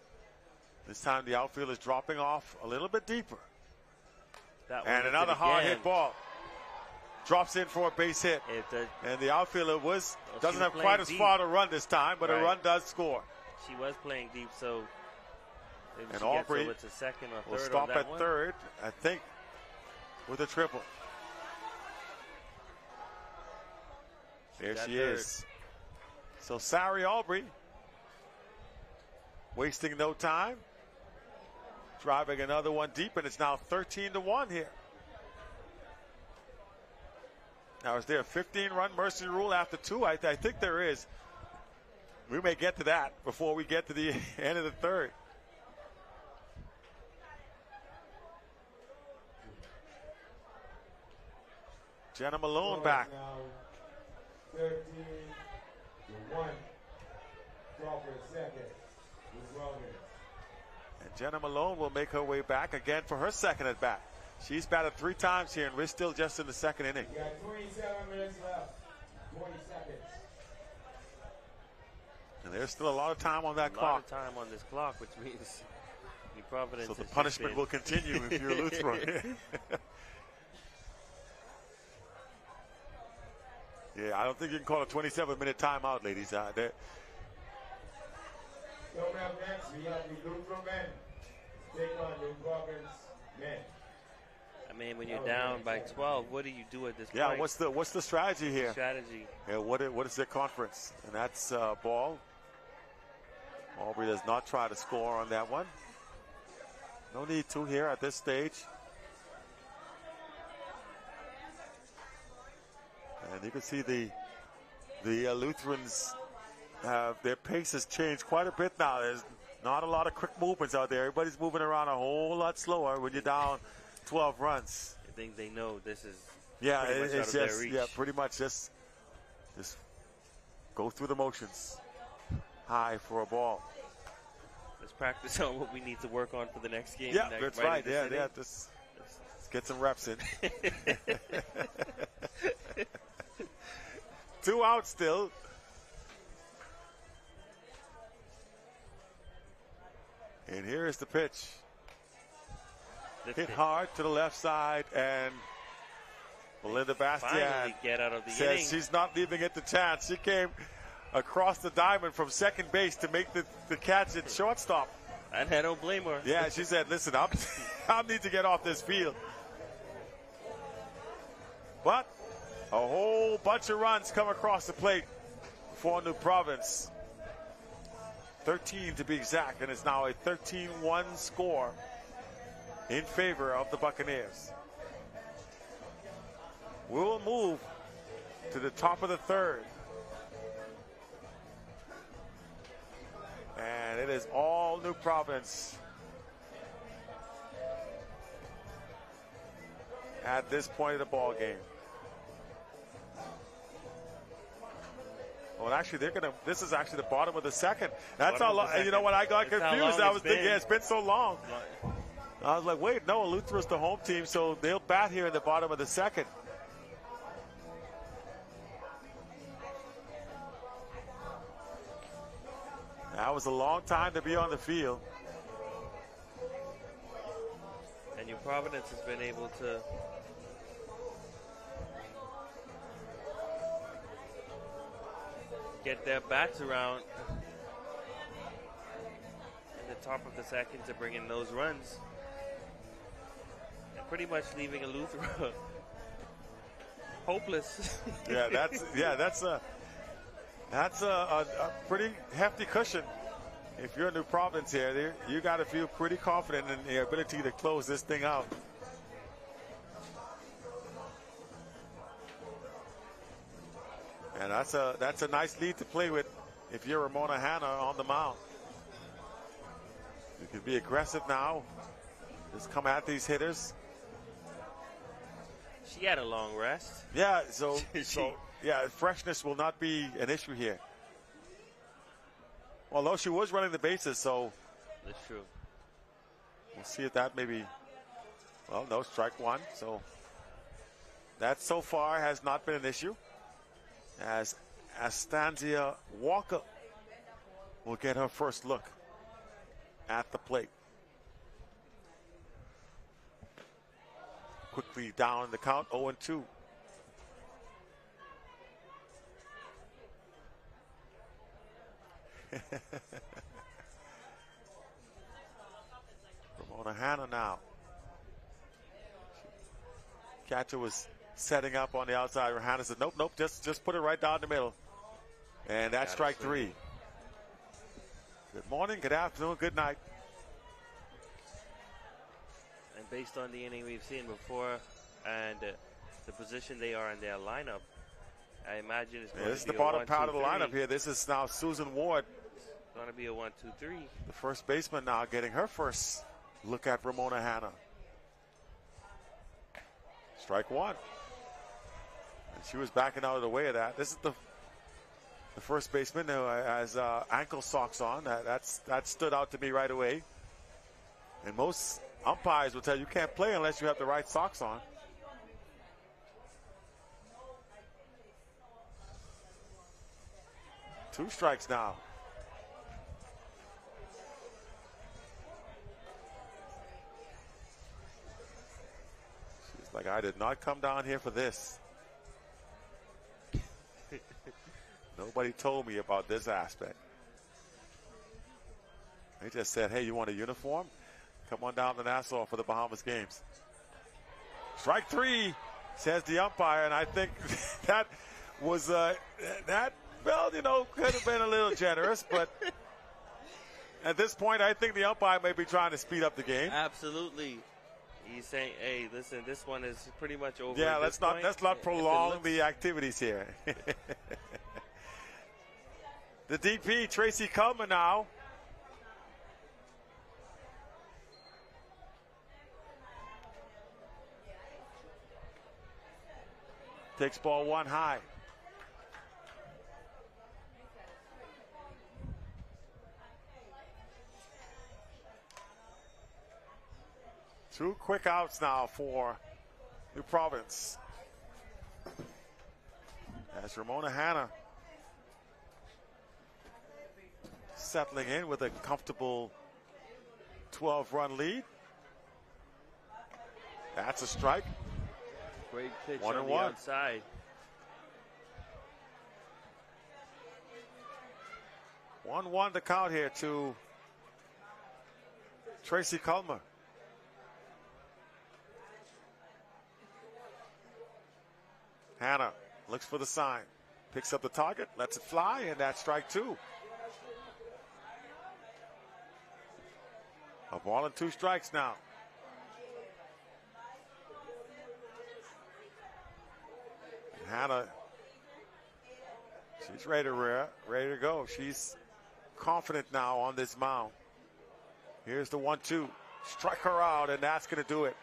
B: This time the outfield is dropping off a little bit deeper. And another hard hit ball. Drops in for a base hit. And the outfielder doesn't have quite as far to run this time, but a run does score.
A: She was playing deep, so maybe
B: and
A: she
B: Aubrey
A: gets over to second or third
B: will stop
A: on that
B: at
A: one.
B: third, I think, with a triple. There she is. So Sari Aubrey wasting no time, driving another one deep, and it's now 13-1 here. Now, is there a 15-run mercy rule after 2? I think there is. We may get to that before we get to the end of the third. Jenna Malone back.
C: 13-1. Draw for the second.
B: And Jenna Malone will make her way back again for her second at bat. She's batted 3 times here, and we're still just in the second inning.
C: You got 27 minutes left. 20 seconds.
B: And there's still a lot of time on that clock.
A: A lot of time on this clock, which means New Providence.
B: So the punishment will continue if you're Lutheran. Yeah, I don't think you can call a 27-minute timeout, ladies.
C: Coming up next, we have the Lutheran men take on New Providence men.
A: I mean, when you're down by 12, what do you do at this point?
B: Yeah, what's the strategy here?
A: Strategy.
B: Yeah, what is their conference? And that's ball. Aubrey does not try to score on that one. No need to here at this stage. And you can see the Lutherans their pace has changed quite a bit now. There's not a lot of quick movements out there. Everybody's moving around a whole lot slower when you're down 12 runs.
A: I think they know this is
B: it's just pretty much just go through the motions. High for a ball.
A: Let's practice on what we need to work on for the next game.
B: Yeah, that's right. Yeah. Let's get some reps in. 2 out still. And here is the pitch. Hit hard to the left side, and Belinda Bastian says she's not leaving it to chance. She came across the diamond from second base to make the catch at shortstop.
A: And I don't blame her.
B: Yeah, she said, listen, I need to get off this field. But a whole bunch of runs come across the plate for New Providence. 13 to be exact, and it's now a 13-1 score in favor of the Buccaneers. We'll move to the top of the third. And it is all New Providence at this point of the ball game. Well, actually, this is actually the bottom of the second. That's how long. You know what? I got confused. I was thinking, it's been so long. I was like, wait, no, Luther's the home team, so they'll bat here in the bottom of the second. That was a long time to be on the field.
A: And New Providence has been able to get their bats around in the top of the second to bring in those runs. And pretty much leaving a Lutheran hopeless.
B: That's a pretty hefty cushion. If you're a New Providence here, you got to feel pretty confident in your ability to close this thing out. And that's a nice lead to play with if you're Ramona Hanna on the mound. You can be aggressive now. Just come at these hitters.
A: She had a long rest.
B: Yeah, so freshness will not be an issue here. Although she was running the bases, so.
A: That's true.
B: We'll see if that maybe, well, no, strike one. So that so far has not been an issue, as Astanzia Walker will get her first look at the plate. Quickly down the count, 0-2. Ramona Hanna now. Catcher was setting up on the outside. Hanna said, nope, just put it right down the middle. And that's strike three. Good morning, good afternoon, good night.
A: And based on the inning we've seen before and the position they are in their lineup, I imagine it's going to be
B: this is the bottom part of the lineup here. This is now Susan Ward.
A: It's going to be a 1-2-3.
B: The first baseman now getting her first look at Ramona Hanna. Strike one. And she was backing out of the way of that. This is the first baseman who has ankle socks on. That stood out to me right away. And most umpires will tell you can't play unless you have the right socks on. Two strikes now. She's like, I did not come down here for this. Nobody told me about this aspect. They just said, hey, you want a uniform? Come on down to Nassau for the Bahamas games. Strike three, says the umpire, and I think that was, well, you know, could have been a little generous, but at this point, I think the umpire may be trying to speed up the game.
A: Absolutely. He's saying, hey, listen, this one is pretty much over.
B: Yeah, let's not prolong the activities here. The DP, Tracy Culman now. Takes ball one high. Two quick outs now for New Providence. As Ramona Hanna settling in with a comfortable 12-run lead. That's a strike.
A: Great pitch on the outside.
B: 1-1 to count here to Tracy Culmer. Hanna looks for the sign, picks up the target, lets it fly, and that's strike two. A ball and two strikes now. And Hanna, she's ready to go. She's confident now on this mound. Here's the 1-2. Strike her out, and that's going to do it.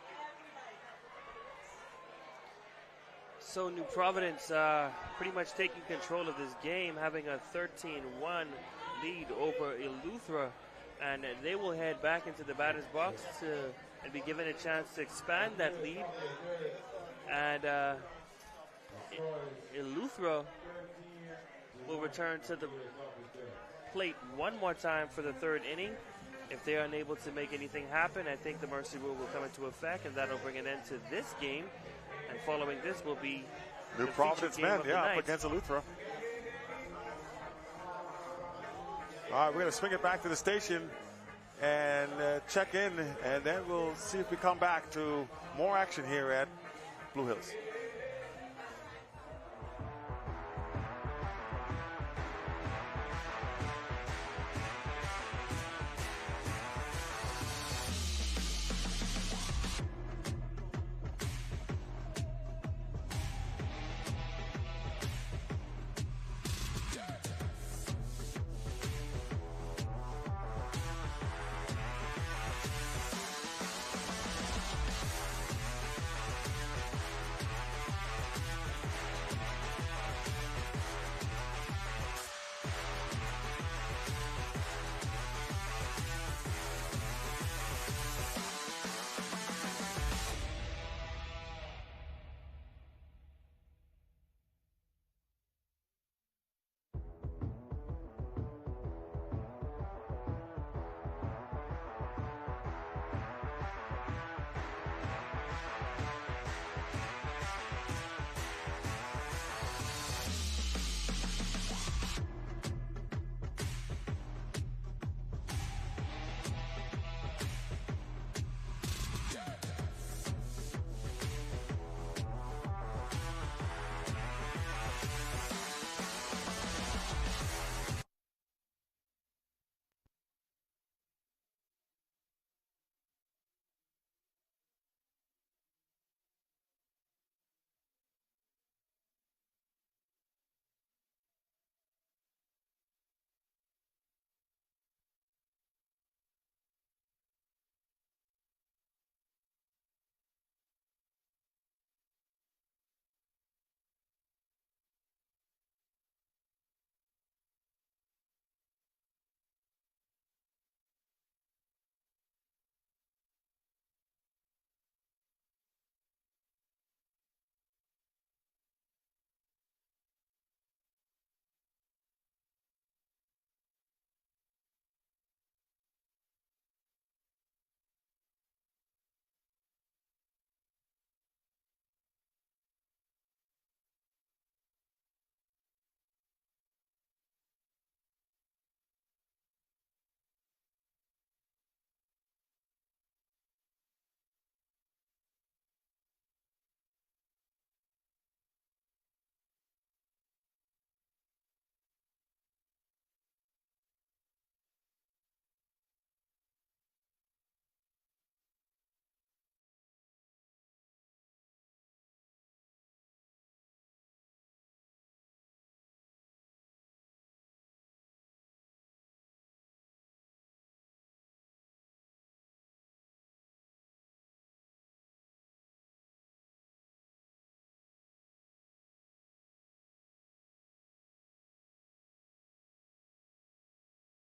A: So New Providence pretty much taking control of this game, having a 13-1 lead over Eleuthera, and they will head back into the batter's box and be given a chance to expand that lead. And Eleuthera will return to the plate one more time for the third inning. If they are unable to make anything happen, I think the mercy rule will come into effect, and that'll bring an end to this game. And following this will be
B: New Providence men, up against Eleuthera. All right, we're going to swing it back to the station and check in, and then we'll see if we come back to more action here at Blue Hills.